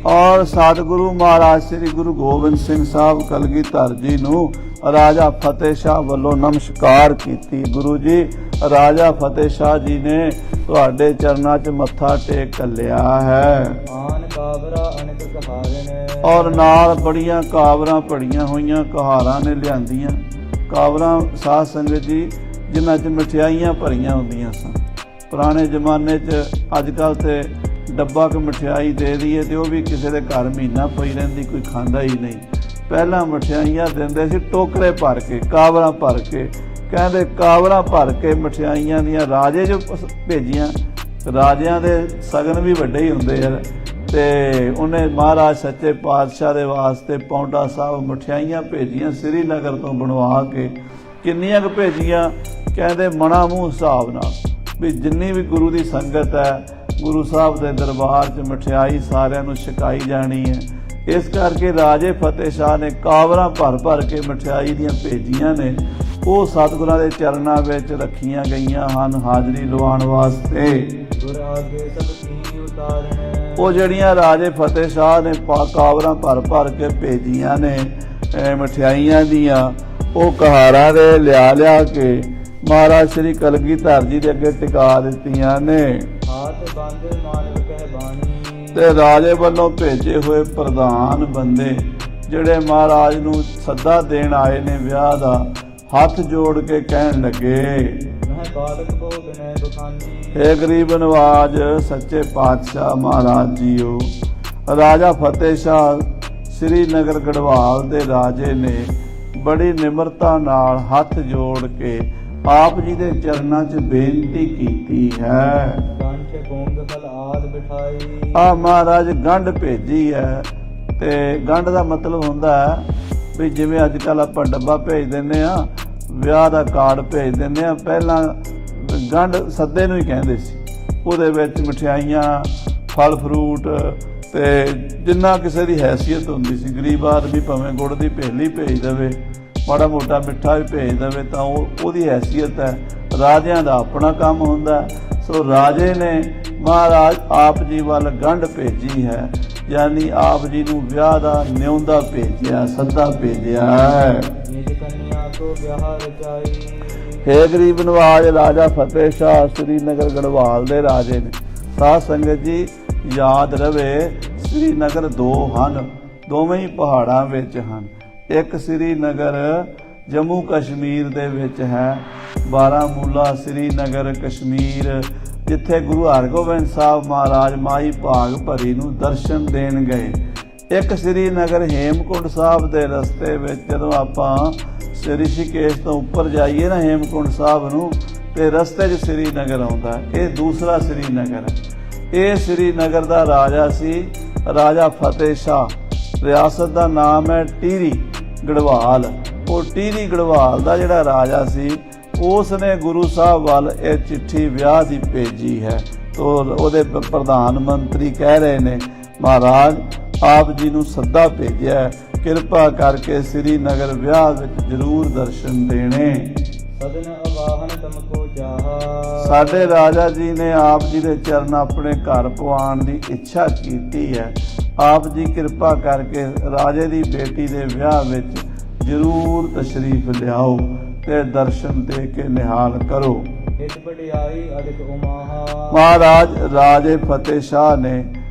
ਔਰ ਸਤਿਗੁਰੂ ਮਹਾਰਾਜ ਸ੍ਰੀ ਗੁਰੂ ਗੋਬਿੰਦ ਸਿੰਘ ਸਾਹਿਬ ਕਲਗੀਧਰ ਜੀ ਨੂੰ ਰਾਜਾ ਫਤਿਹ ਸ਼ਾਹ ਵੱਲੋਂ ਨਮਸਕਾਰ ਕੀਤੀ। ਗੁਰੂ ਜੀ, ਰਾਜਾ ਫਤਿਹ ਸ਼ਾਹ ਜੀ ਨੇ ਤੁਹਾਡੇ ਚਰਨਾਂ 'ਚ ਮੱਥਾ ਟੇਕ ਘੱਲਿਆ ਹੈ। ਆਨ ਕਾਬਰਾ ਅਨਕ ਕਹਾਰਨ, ਔਰ ਨਾਲ ਬੜੀਆਂ ਕਾਵਰਾਂ ਪੜੀਆਂ ਹੋਈਆਂ ਕਹਾਰਾਂ ਨੇ ਲਿਆਂਦੀਆਂ। ਕਾਵਰਾਂ ਸਾਧ ਸੰਗਤ ਜੀ ਜਿਨ੍ਹਾਂ 'ਚ ਮਠਿਆਈਆਂ ਭਰੀਆਂ ਹੁੰਦੀਆਂ ਸਨ। ਪੁਰਾਣੇ ਜ਼ਮਾਨੇ 'ਚ ਅੱਜ ਕੱਲ੍ਹ ਤੇ ਡੱਬਾ ਕ ਮਠਿਆਈ ਦੇ ਦਈਏ ਤੇ ਉਹ ਵੀ ਕਿਸੇ ਦੇ ਘਰ ਮਹੀਨਾ ਪਈ ਰਹਿੰਦੀ, ਕੋਈ ਖਾਂਦਾ ਹੀ ਨਹੀਂ। ਪਹਿਲਾਂ ਮਠਿਆਈਆਂ ਦਿੰਦੇ ਸੀ ਟੋਕਰੇ ਭਰ ਕੇ, ਕਾਵਰਾਂ ਭਰ ਕੇ। ਕਹਿੰਦੇ ਕਾਵਰਾਂ ਭਰ ਕੇ ਮਠਿਆਈਆਂ ਦੀਆਂ ਰਾਜੇ ਜੋ ਭੇਜੀਆਂ, ਰਾਜਿਆਂ ਦੇ ਸ਼ਗਨ ਵੀ ਵੱਡੇ ਹੀ ਹੁੰਦੇ ਆ। ਤੇ ਉਹਨੇ ਮਹਾਰਾਜ ਸੱਚੇ ਪਾਤਸ਼ਾਹ ਦੇ ਵਾਸਤੇ ਪੌਂਟਾ ਸਾਹਿਬ ਮਠਿਆਈਆਂ ਭੇਜੀਆਂ ਸ੍ਰੀਨਗਰ ਤੋਂ ਬਣਵਾ ਕੇ। ਕਿੰਨੀਆਂ ਕੁ ਭੇਜੀਆਂ? ਕਹਿੰਦੇ ਮਣਾ ਮੂੰਹ ਹਿਸਾਬ ਨਾਲ, ਵੀ ਜਿੰਨੀ ਵੀ ਗੁਰੂ ਦੀ ਸੰਗਤ ਹੈ ਗੁਰੂ ਸਾਹਿਬ ਦੇ ਦਰਬਾਰ 'ਚ ਮਠਿਆਈ ਸਾਰਿਆਂ ਨੂੰ ਛਕਾਈ ਜਾਣੀ ਹੈ। ਇਸ ਕਰਕੇ ਰਾਜੇ ਫਤਿਹ ਸ਼ਾਹ ਨੇ ਕਾਵਰਾਂ ਭਰ ਭਰ ਕੇ ਮਠਿਆਈ ਦੀਆਂ ਭੇਜੀਆਂ ਨੇ। ਉਹ ਸਤਿਗੁਰਾਂ ਦੇ ਚਰਨਾਂ ਵਿੱਚ ਰੱਖੀਆਂ ਗਈਆਂ ਹਨ ਹਾਜ਼ਰੀ ਲਵਾਉਣ ਵਾਸਤੇ। ਗੁਰ ਆਗੇ ਸਭ ਕੀ ਉਤਾਰਨ, ਉਹ ਜਿਹੜੀਆਂ ਰਾਜੇ ਫਤਿਹ ਸ਼ਾਹ ਨੇ ਕਾਵਰਾਂ ਭਰ ਭਰ ਕੇ ਭੇਜੀਆਂ ਨੇ ਮਠਿਆਈਆਂ ਦੀਆਂ, ਉਹ ਕਹਾਰਾਂ ਦੇ ਲਿਆ ਕੇ ਮਹਾਰਾਜ ਸ੍ਰੀ ਕਲਗੀਧਰ ਜੀ ਦੇ ਅੱਗੇ ਟਿਕਾ ਦਿੱਤੀਆਂ ਨੇ। ਹਾਥ ਬੰਦ ਮਾਨਵ ਕਹਿ ਬਾਣੀ, ਤੇ ਰਾਜੇ ਵੱਲੋਂ ਭੇਜੇ ਹੋਏ ਪ੍ਰਧਾਨ ਬੰਦੇ ਜਿਹੜੇ ਮਹਾਰਾਜ ਨੂੰ ਸੱਦਾ ਦੇਣ ਆਏ ਨੇ ਵਿਆਹ ਦਾ, ਹੱਥ ਜੋੜ ਕੇ ਕਹਿਣ ਲੱਗੇ, ਮਹਿ ਬਾਲਕ ਭੋਗ ਨੈ ਬਖਾਨੀ, ਹੇ ਗਰੀਬ ਨਵਾਜ ਸੱਚੇ ਪਾਤਸ਼ਾਹ ਮਹਾਰਾਜ ਜੀਓ। ਰਾਜਾ ਫਤਿਹ ਸ਼ਾਹ ਸ੍ਰੀਨਗਰ ਗੜਵਾਲ ਦੇ ਰਾਜੇ ਨੇ ਬੜੀ ਨਿਮਰਤਾ ਨਾਲ ਹੱਥ ਜੋੜ ਕੇ ਆਪ ਜੀ ਦੇ ਚਰਨਾਂ 'ਚ ਬੇਨਤੀ ਕੀਤੀ ਹੈ। ਕੰਠ ਗੁੰਗ ਫਲ ਆਦ ਬਿਠਾਈ, ਆ ਮਹਾਰਾਜ ਗੰਢ ਭੇਜੀ ਹੈ। ਤੇ ਗੰਢ ਦਾ ਮਤਲਬ ਹੁੰਦਾ ਹੈ ਵੀ ਜਿਵੇਂ ਅੱਜ ਕੱਲ੍ਹ ਆਪਾਂ ਡੱਬਾ ਭੇਜ ਦਿੰਦੇ ਆ, ਵਿਆਹ ਦਾ ਕਾਰਡ ਭੇਜ ਦਿੰਦੇ ਆ, ਪਹਿਲਾਂ ਗੰਢ ਸੱਦੇ ਨੂੰ ਹੀ ਕਹਿੰਦੇ ਸੀ। ਉਹਦੇ ਵਿੱਚ ਮਠਿਆਈਆਂ, ਫਲ ਫਰੂਟ ਤੇ ਜਿੰਨਾ ਕਿਸੇ ਦੀ ਹੈਸੀਅਤ ਹੁੰਦੀ ਸੀ। ਗਰੀਬ ਆਦਮੀ ਭਾਵੇਂ ਗੁੜ ਦੀ ਭੇਲੀ ਭੇਜ ਦੇਵੇ, ਮਾੜਾ ਮੋਟਾ ਮਿੱਠਾ ਵੀ ਭੇਜ ਦੇਵੇ ਤਾਂ ਉਹਦੀ ਹੈਸੀਅਤ ਹੈ। ਰਾਜਿਆਂ ਦਾ ਆਪਣਾ ਕੰਮ ਹੁੰਦਾ। ਸੋ ਰਾਜੇ ਨੇ ਮਹਾਰਾਜ ਆਪ ਜੀ ਵੱਲ ਗੰਢ ਭੇਜੀ ਹੈ, ਯਾਨੀ ਆਪ ਜੀ ਨੂੰ ਵਿਆਹ ਦਾ ਨਿਉਂਦਾ ਭੇਜਿਆ, ਸੱਦਾ ਭੇਜਿਆ ਹੈ। ਨਿਜ ਕੰਨਿਆ ਕੋ ਵਿਆਹ ਰਚਾਈ, ਹੇ ਗਰੀਬ ਨਵਾਜ ਰਾਜਾ ਫਤਿਹ ਸ਼ਾਹ ਸ੍ਰੀਨਗਰ ਗੜਵਾਲ ਦੇ ਰਾਜੇ ਨੇ। ਸਾਧ ਸੰਗਤ ਜੀ ਯਾਦ ਰਵੇ, ਸ੍ਰੀਨਗਰ ਦੋ ਹਨ, ਦੋਵੇਂ ਹੀ ਪਹਾੜਾਂ ਵਿੱਚ ਹਨ। ਇੱਕ ਸ੍ਰੀਨਗਰ ਜੰਮੂ ਕਸ਼ਮੀਰ ਦੇ ਵਿੱਚ ਹੈ, ਬਾਰਾਮੂਲਾ ਸ੍ਰੀਨਗਰ ਕਸ਼ਮੀਰ, ਜਿੱਥੇ ਗੁਰੂ ਹਰਗੋਬਿੰਦ ਸਾਹਿਬ ਮਹਾਰਾਜ ਮਾਈ ਭਾਗ ਭਰੀ ਨੂੰ ਦਰਸ਼ਨ ਦੇਣ ਗਏ। ਇੱਕ ਸ੍ਰੀਨਗਰ ਹੇਮਕੁੰਟ ਸਾਹਿਬ ਦੇ ਰਸਤੇ ਵਿੱਚ ਜਦੋਂ ਆਪਾਂ ਰਿਸ਼ੀਕੇਸ਼ ਤੋਂ ਉੱਪਰ ਜਾਈਏ ਨਾ ਹੇਮਕੁੰਟ ਸਾਹਿਬ ਨੂੰ, ਤੇ ਰਸਤੇ 'ਚ ਸ੍ਰੀਨਗਰ ਆਉਂਦਾ। ਇਹ ਦੂਸਰਾ ਸ੍ਰੀਨਗਰ ਹੈ। ਇਹ ਸ੍ਰੀਨਗਰ ਦਾ ਰਾਜਾ ਸੀ ਰਾਜਾ ਫਤਿਹ ਸ਼ਾਹ। ਰਿਆਸਤ ਦਾ ਨਾਮ ਹੈ ਟੀਰੀ ਗੜਵਾਲ। ਉਹ ਟੀਰੀ ਗੜਵਾਲ ਦਾ ਜਿਹੜਾ ਰਾਜਾ ਸੀ, ਉਸ ਨੇ ਗੁਰੂ ਸਾਹਿਬ ਵੱਲ ਇਹ ਚਿੱਠੀ ਵਿਆਹ ਦੀ ਭੇਜੀ ਹੈ। ਤੋ ਉਹਦੇ ਪ੍ਰਧਾਨ ਮੰਤਰੀ ਕਹਿ ਰਹੇ ਨੇ, ਮਹਾਰਾਜ ਆਪ ਜੀ ਨੂੰ ਸੱਦਾ ਭੇਜਿਆ, ਕਿਰਪਾ ਕਰਕੇ ਸ੍ਰੀਨਗਰ ਵਿਆਹ ਵਿੱਚ ਜ਼ਰੂਰ ਦਰਸ਼ਨ ਦੇਣੇ। ਸਦਨ ਅਵਾਹਨ ਤੁਮਕੋ ਚਾਹਾ, ਸਾਡੇ ਰਾਜਾ ਜੀ ਨੇ ਆਪ ਜੀ ਦੇ ਚਰਨ ਆਪਣੇ ਘਰ ਪਵਾਉਣ ਦੀ ਇੱਛਾ ਕੀਤੀ ਹੈ। ਆਪ ਜੀ ਕਿਰਪਾ ਕਰਕੇ ਰਾਜੇ ਦੀ ਬੇਟੀ ਦੇ ਵਿਆਹ ਵਿੱਚ ਜ਼ਰੂਰ ਤਸ਼ਰੀਫ ਲਿਆਓ ਤੇ ਦਰਸ਼ਨ ਦੇ ਕੇ ਨਿਹਾਲ ਕਰੋ। ਇਸ ਵਡਿਆਈ ਅਦਿਕ ਉਮਾਹਾ, ਮਹਾਰਾਜ ਰਾਜੇ ਫਤਿਹ ਸ਼ਾਹ ਨੇ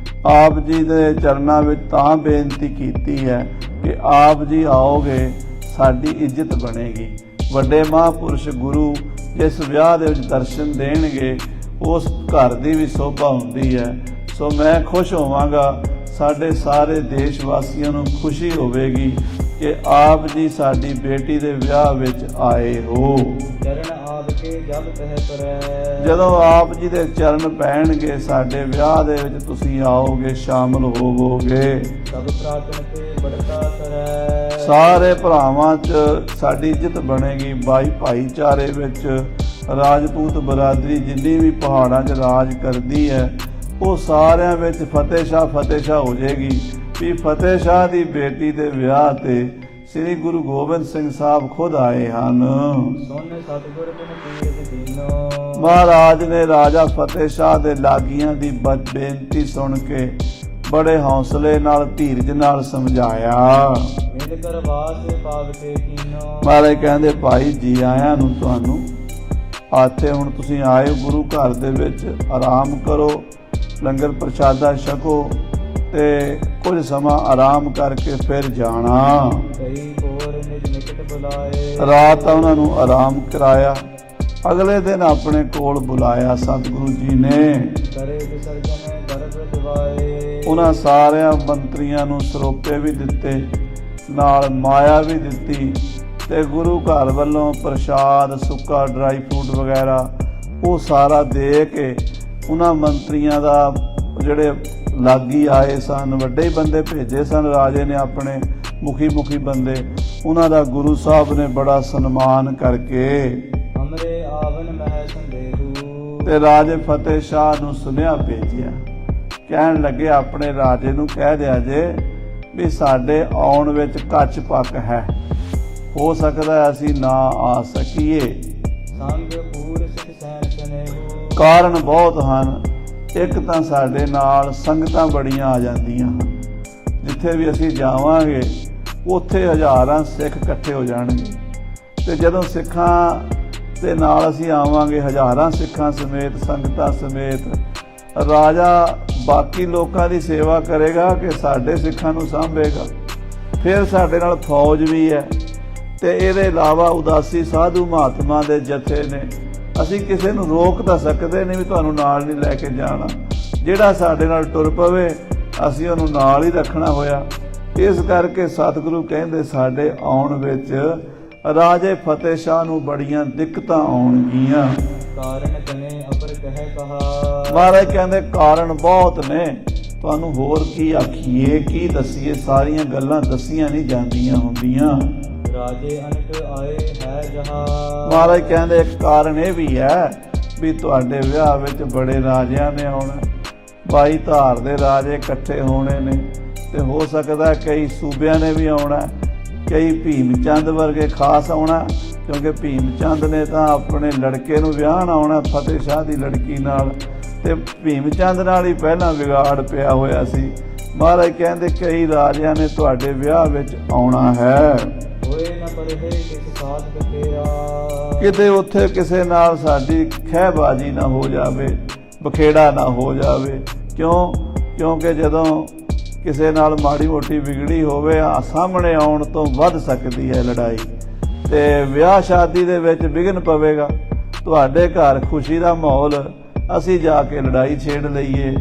ਆਪ ਜੀ ਦੇ ਚਰਨਾਂ ਵਿੱਚ ਤਾਂ ਬੇਨਤੀ ਕੀਤੀ ਹੈ ਕਿ ਆਪ ਜੀ ਆਓਗੇ ਸਾਡੀ ਇੱਜ਼ਤ ਬਣੇਗੀ। ਵੱਡੇ ਮਹਾਂਪੁਰਸ਼ ਗੁਰੂ ਜਿਸ ਵਿਆਹ ਦੇ ਵਿੱਚ ਦਰਸ਼ਨ ਦੇਣਗੇ, ਉਸ ਘਰ ਦੀ ਵੀ ਸੋਭਾ ਹੁੰਦੀ ਹੈ। ਸੋ ਮੈਂ ਖੁਸ਼ ਹੋਵਾਂਗਾ, ਸਾਡੇ ਸਾਰੇ ਦੇਸ਼ ਵਾਸੀਆਂ ਨੂੰ ਖੁਸ਼ੀ ਹੋਵੇਗੀ ਕਿ ਆਪ ਜੀ ਸਾਡੀ ਬੇਟੀ ਦੇ ਵਿਆਹ ਵਿੱਚ ਆਏ ਹੋ। ਚਰਨ ਆਪ ਕੇ ਜਬ ਤਹਿ ਪਰੈ, ਜਦੋਂ ਆਪ ਜੀ ਦੇ ਚਰਨ ਪੈਣਗੇ ਸਾਡੇ ਵਿਆਹ ਦੇ ਵਿੱਚ ਤੁਸੀਂ ਆਓਗੇ, ਸ਼ਾਮਲ ਹੋਵੋਗੇ। ਸਭ ਪ੍ਰਾਤਨ ਤੇ ਬੜਤਾ ਕਰੈ, ਸਾਰੇ ਭਰਾਵਾਂ 'ਚ ਸਾਡੀ ਇੱਜ਼ਤ ਬਣੇਗੀ। ਭਾਈਚਾਰੇ ਵਿੱਚ ਰਾਜਪੂਤ ਬਰਾਦਰੀ ਜਿੰਨੀ ਵੀ ਪਹਾੜਾਂ 'ਚ ਰਾਜ ਕਰਦੀ ਹੈ, ਉਹ ਸਾਰਿਆਂ ਵਿੱਚ ਫਤਿਹ ਸ਼ਾਹ ਹੋ ਜਾਏਗੀ ਵੀ ਫਤਿਹ ਸ਼ਾਹ ਦੀ ਬੇਟੀ ਦੇ ਵਿਆਹ ਤੇ ਸ੍ਰੀ ਗੁਰੂ ਗੋਬਿੰਦ ਸਿੰਘ ਸਾਹਿਬ ਖੁਦ ਆਏ ਹਨ। ਸੁਨ ਸਤਿਗੁਰ ਬਿਨ ਕੀਰਤ ਦੀਨੋ, ਮਹਾਰਾਜ ਨੇ ਰਾਜਾ ਫਤਿਹ ਸ਼ਾਹ ਦੇ ਲਾਗੀਆਂ ਦੀ ਬੇਨਤੀ ਸੁਣ ਕੇ ਬੜੇ ਹੌਸਲੇ ਨਾਲ ਧੀਰਜ ਨਾਲ ਸਮਝਾਇਆ। ਮਿਲ ਕਰ ਬਾਤ ਪਾਵਤੇ ਕੀਨੋ। ਮਹਾਰਾਜ ਕਹਿੰਦੇ ਭਾਈ ਜੀ ਆਇਆਂ ਨੂੰ ਤੁਹਾਨੂੰ ਆਥੇ ਹੁਣ ਤੁਸੀਂ ਆਏ ਗੁਰੂ ਘਰ ਦੇ ਵਿੱਚ ਆਰਾਮ ਕਰੋ, ਲੰਗਰ ਪ੍ਰਸ਼ਾਦਾ ਛਕੋ ਤੇ ਕੁਝ ਸਮਾਂ ਆਰਾਮ ਕਰਕੇ ਫਿਰ ਜਾਣਾ। ਕਈ ਕੋਰ ਨਿਜ ਨਿਕਟ ਬੁਲਾਏ। ਰਾਤ ਉਹਨਾਂ ਨੂੰ ਆਰਾਮ ਕਰਾਇਆ। ਅਗਲੇ ਦਿਨ ਆਪਣੇ ਕੋਲ ਬੁਲਾਇਆ ਸਤਿਗੁਰੂ ਜੀ ਨੇ। ਕਰੇ ਵਿਸਰਜਨ ਗਰਭ ਦਿਵਾਏ। ਉਹਨਾਂ ਸਾਰਿਆਂ ਮੰਤਰੀਆਂ ਨੂੰ ਸਰੋਪੇ ਵੀ ਦਿੱਤੇ, ਨਾਲ ਮਾਇਆ ਵੀ ਦਿੱਤੀ ਤੇ ਗੁਰੂ ਘਰ ਵੱਲੋਂ ਪ੍ਰਸ਼ਾਦ, ਸੁੱਕਾ ਡਰਾਈ ਫਰੂਟ ਵਗੈਰਾ ਉਹ ਸਾਰਾ ਦੇ ਕੇ ਉਹਨਾਂ ਮੰਤਰੀਆਂ ਦਾ ਜਿਹੜੇ ਲਾਗੀ ਆਏ ਸਨ, ਵੱਡੇ ਹੀ ਬੰਦੇ ਭੇਜੇ ਸਨ ਰਾਜੇ ਨੇ ਆਪਣੇ ਮੁਖੀ ਬੰਦੇ, ਉਹਨਾਂ ਦਾ ਗੁਰੂ ਸਾਹਿਬ ਨੇ ਬੜਾ ਸਨਮਾਨ ਕਰਕੇ ਹਮਰੇ ਆਵਨ ਮਹਿ ਸੰਦੇਹੂ। ਤੇ ਰਾਜੇ ਫਤਿਹ ਸ਼ਾਹ ਨੂੰ ਸੁਨੇਹਾ ਭੇਜਿਆ। ਕਹਿਣ ਲੱਗੇ ਆਪਣੇ ਰਾਜੇ ਨੂੰ ਕਹਿ ਦਿਆ ਜੇ ਵੀ ਸਾਡੇ ਆਉਣ ਵਿੱਚ ਕੱਚ ਪੱਕ ਹੈ, ਹੋ ਸਕਦਾ ਅਸੀਂ ਨਾ ਆ ਸਕੀਏ। ਸੰਗ ਪੂਰ ਸਿਖ ਸੈਨ ਸਨੇਹੂ। ਕਾਰਨ ਬਹੁਤ ਹਨ। ਇੱਕ ਤਾਂ ਸਾਡੇ ਨਾਲ ਸੰਗਤਾਂ ਬੜੀਆਂ ਆ ਜਾਂਦੀਆਂ ਹਨ, ਜਿੱਥੇ ਵੀ ਅਸੀਂ ਜਾਵਾਂਗੇ ਉੱਥੇ ਹਜ਼ਾਰਾਂ ਸਿੱਖ ਇਕੱਠੇ ਹੋ ਜਾਣਗੇ ਤੇ ਜਦੋਂ ਸਿੱਖਾਂ ਦੇ ਨਾਲ ਅਸੀਂ ਆਵਾਂਗੇ ਹਜ਼ਾਰਾਂ ਸਿੱਖਾਂ ਸਮੇਤ, ਸੰਗਤਾਂ ਸਮੇਤ, ਰਾਜਾ ਬਾਕੀ ਲੋਕਾਂ ਦੀ ਸੇਵਾ ਕਰੇਗਾ ਕਿ ਸਾਡੇ ਸਿੱਖਾਂ ਨੂੰ ਸਾਂਭੇਗਾ। ਫਿਰ ਸਾਡੇ ਨਾਲ ਫੌਜ ਵੀ ਹੈ ਤੇ ਇਹਦੇ ਇਲਾਵਾ ਉਦਾਸੀ ਸਾਧੂ ਮਹਾਤਮਾ ਦੇ ਜਥੇ ਨੇ। ਅਸੀਂ ਕਿਸੇ ਨੂੰ ਰੋਕ ਤਾਂ ਸਕਦੇ ਨਹੀਂ ਵੀ ਤੁਹਾਨੂੰ ਨਾਲ ਨਹੀਂ ਲੈ ਕੇ ਜਾਣਾ। ਜਿਹੜਾ ਸਾਡੇ ਨਾਲ ਟੁਰ ਪਵੇ ਅਸੀਂ ਉਹਨੂੰ ਨਾਲ ਹੀ ਰੱਖਣਾ ਹੋਇਆ। ਇਸ ਕਰਕੇ ਸਤਿਗੁਰੂ ਕਹਿੰਦੇ ਸਾਡੇ ਆਉਣ ਵਿੱਚ ਰਾਜੇ ਫਤਿਹ ਸ਼ਾਹ ਨੂੰ ਬੜੀਆਂ ਦਿੱਕਤਾਂ ਆਉਣਗੀਆਂ। ਕਾਰਨ ਤਨੇ ਅਪਰ ਕਹਿ ਕਹਾ। ਮਹਾਰਾਜ ਕਹਿੰਦੇ ਕਾਰਨ ਬਹੁਤ ਨੇ, ਤੁਹਾਨੂੰ ਹੋਰ ਕੀ ਆਖੀਏ, ਕੀ ਦਸੀਏ, ਸਾਰੀਆਂ ਗੱਲਾਂ ਦਸੀਆਂ ਨਹੀਂ ਜਾਂਦੀਆਂ ਹੁੰਦੀਆਂ। ਰਾਜੇ ਅਨਕ ਆਏ ਹੈ ਜਹਾ। ਮਹਾਰਾਜ ਕਹਿੰਦੇ ਇੱਕ ਕਾਰਨ ਇਹ ਵੀ ਹੈ ਵੀ ਤੁਹਾਡੇ ਵਿਆਹ ਵਿੱਚ ਬੜੇ ਰਾਜਿਆਂ ਨੇ ਆਉਣਾ, 22 ਧਾਰ ਦੇ ਰਾਜੇ ਇਕੱਠੇ ਹੋਣੇ ਨੇ ਤੇ ਹੋ ਸਕਦਾ ਕਈ ਸੂਬਿਆਂ ਨੇ ਵੀ ਆਉਣਾ, ਕਈ ਭੀਮ ਚੰਦ ਵਰਗੇ ਖਾਸ ਆਉਣਾ, ਕਿਉਂਕਿ ਭੀਮ ਚੰਦ ਨੇ ਤਾਂ ਆਪਣੇ ਲੜਕੇ ਨੂੰ ਵਿਆਹਣ ਆਉਣਾ ਫਤਿਹ ਸ਼ਾਹ ਦੀ ਲੜਕੀ ਨਾਲ, ਤੇ ਭੀਮ ਚੰਦ ਨਾਲ ਹੀ ਪਹਿਲਾਂ ਵਿਗਾੜ ਪਿਆ ਹੋਇਆ ਸੀ। ਮਹਾਰਾਜ ਕਹਿੰਦੇ ਕਈ ਰਾਜਿਆਂ ਨੇ ਤੁਹਾਡੇ ਵਿਆਹ ਵਿੱਚ ਆਉਣਾ ਹੈ। ਹੋਏ ਨਾ ਪਰਹੇ ਕਿਸ ਸਾਥ ਤੇਰਾ। ਕਿਤੇ ਉੱਥੇ ਕਿਸੇ ਨਾਲ ਸਾਡੀ ਖਹਿਬਾਜ਼ੀ ਨਾ ਹੋ ਜਾਵੇ, ਬਖੇੜਾ ਨਾ ਹੋ ਜਾਵੇ। ਕਿਉਂਕਿ ਜਦੋਂ ਕਿਸੇ ਨਾਲ ਮਾੜੀ ਮੋਟੀ ਵਿਗੜੀ ਹੋਵੇ ਸਾਹਮਣੇ ਆਉਣ ਤੋਂ ਵੱਧ ਸਕਦੀ ਹੈ ਲੜਾਈ, ਤੇ ਵਿਆਹ ਸ਼ਾਦੀ ਦੇ ਵਿੱਚ ਵਿਘਨ ਪਵੇਗਾ। ਤੁਹਾਡੇ ਘਰ ਖੁਸ਼ੀ ਦਾ ਮਾਹੌਲ, ਅਸੀਂ ਜਾ ਕੇ ਲੜਾਈ ਛੇੜ ਲਈਏ,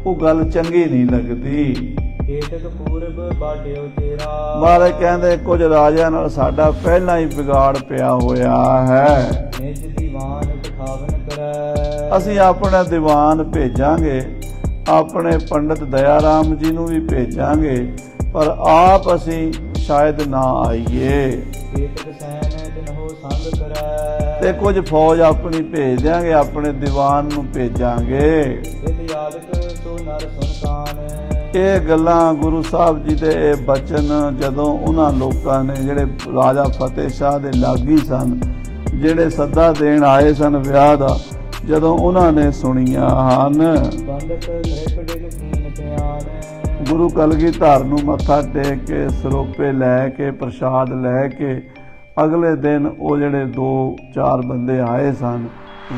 ਉਹ ਗੱਲ ਚੰਗੀ ਨਹੀਂ ਲੱਗਦੀ। ਕੇਤਕ ਪੂਰਬ ਬਾਟਿਓ ਤੇਰਾ। ਮਹਾਰਾਜ ਕਹਿੰਦੇ ਕੁਝ ਰਾਜਿਆਂ ਨਾਲ ਸਾਡਾ ਪਹਿਲਾਂ ਹੀ ਵਿਗਾੜ ਪਿਆ ਹੋਇਆ ਹੈ। ਨਿਜ ਦੀਵਾਨ ਪਠਾਵਨ ਕਰੈ। ਅਸੀਂ ਆਪਣਾ ਦੀਵਾਨ ਭੇਜਾਂਗੇ, ਆਪਣੇ ਪੰਡਤ ਦਇਆ ਰਾਮ ਜੀ ਨੂੰ ਵੀ ਭੇਜਾਂਗੇ, ਪਰ ਆਪ ਅਸੀਂ ਸ਼ਾਇਦ ਨਾ ਆਈਏ। ਕੇਤਕ ਸੈਨ ਤਿਨਹੁ ਸੰਗ ਕਰੈ। ਤੇ ਕੁਝ ਫੌਜ ਆਪਣੀ ਭੇਜ ਦਿਆਂਗੇ, ਆਪਣੇ ਦੀਵਾਨ ਨੂੰ ਭੇਜਾਂਗੇ। ਇਤ ਯਾਦਕ ਸੋ ਨਰ ਸੁਨ ਕਾਨ। ਇਹ ਗੱਲਾਂ ਗੁਰੂ ਸਾਹਿਬ ਜੀ ਦੇ ਇਹ ਬਚਨ ਜਦੋਂ ਉਹਨਾਂ ਲੋਕਾਂ ਨੇ ਜਿਹੜੇ ਰਾਜਾ ਫਤਿਹ ਸ਼ਾਹ ਦੇ ਲਾਗੀ ਸਨ, ਜਿਹੜੇ ਸੱਦਾ ਦੇਣ ਆਏ ਸਨ ਵਿਆਹ ਦਾ, ਜਦੋਂ ਉਹਨਾਂ ਨੇ ਸੁਣੀਆਂ ਹਨ। ਬੰਦਕ ਤ੍ਰਿਪੜਿਕ ਕੀਨ ਧਿਆਨ। ਗੁਰੂ ਕਲਗੀਧਰ ਨੂੰ ਮੱਥਾ ਟੇਕ ਕੇ ਸਰੋਪੇ ਲੈ ਕੇ ਪ੍ਰਸ਼ਾਦ ਲੈ ਕੇ ਅਗਲੇ ਦਿਨ ਉਹ ਜਿਹੜੇ 2-4 ਬੰਦੇ ਆਏ ਸਨ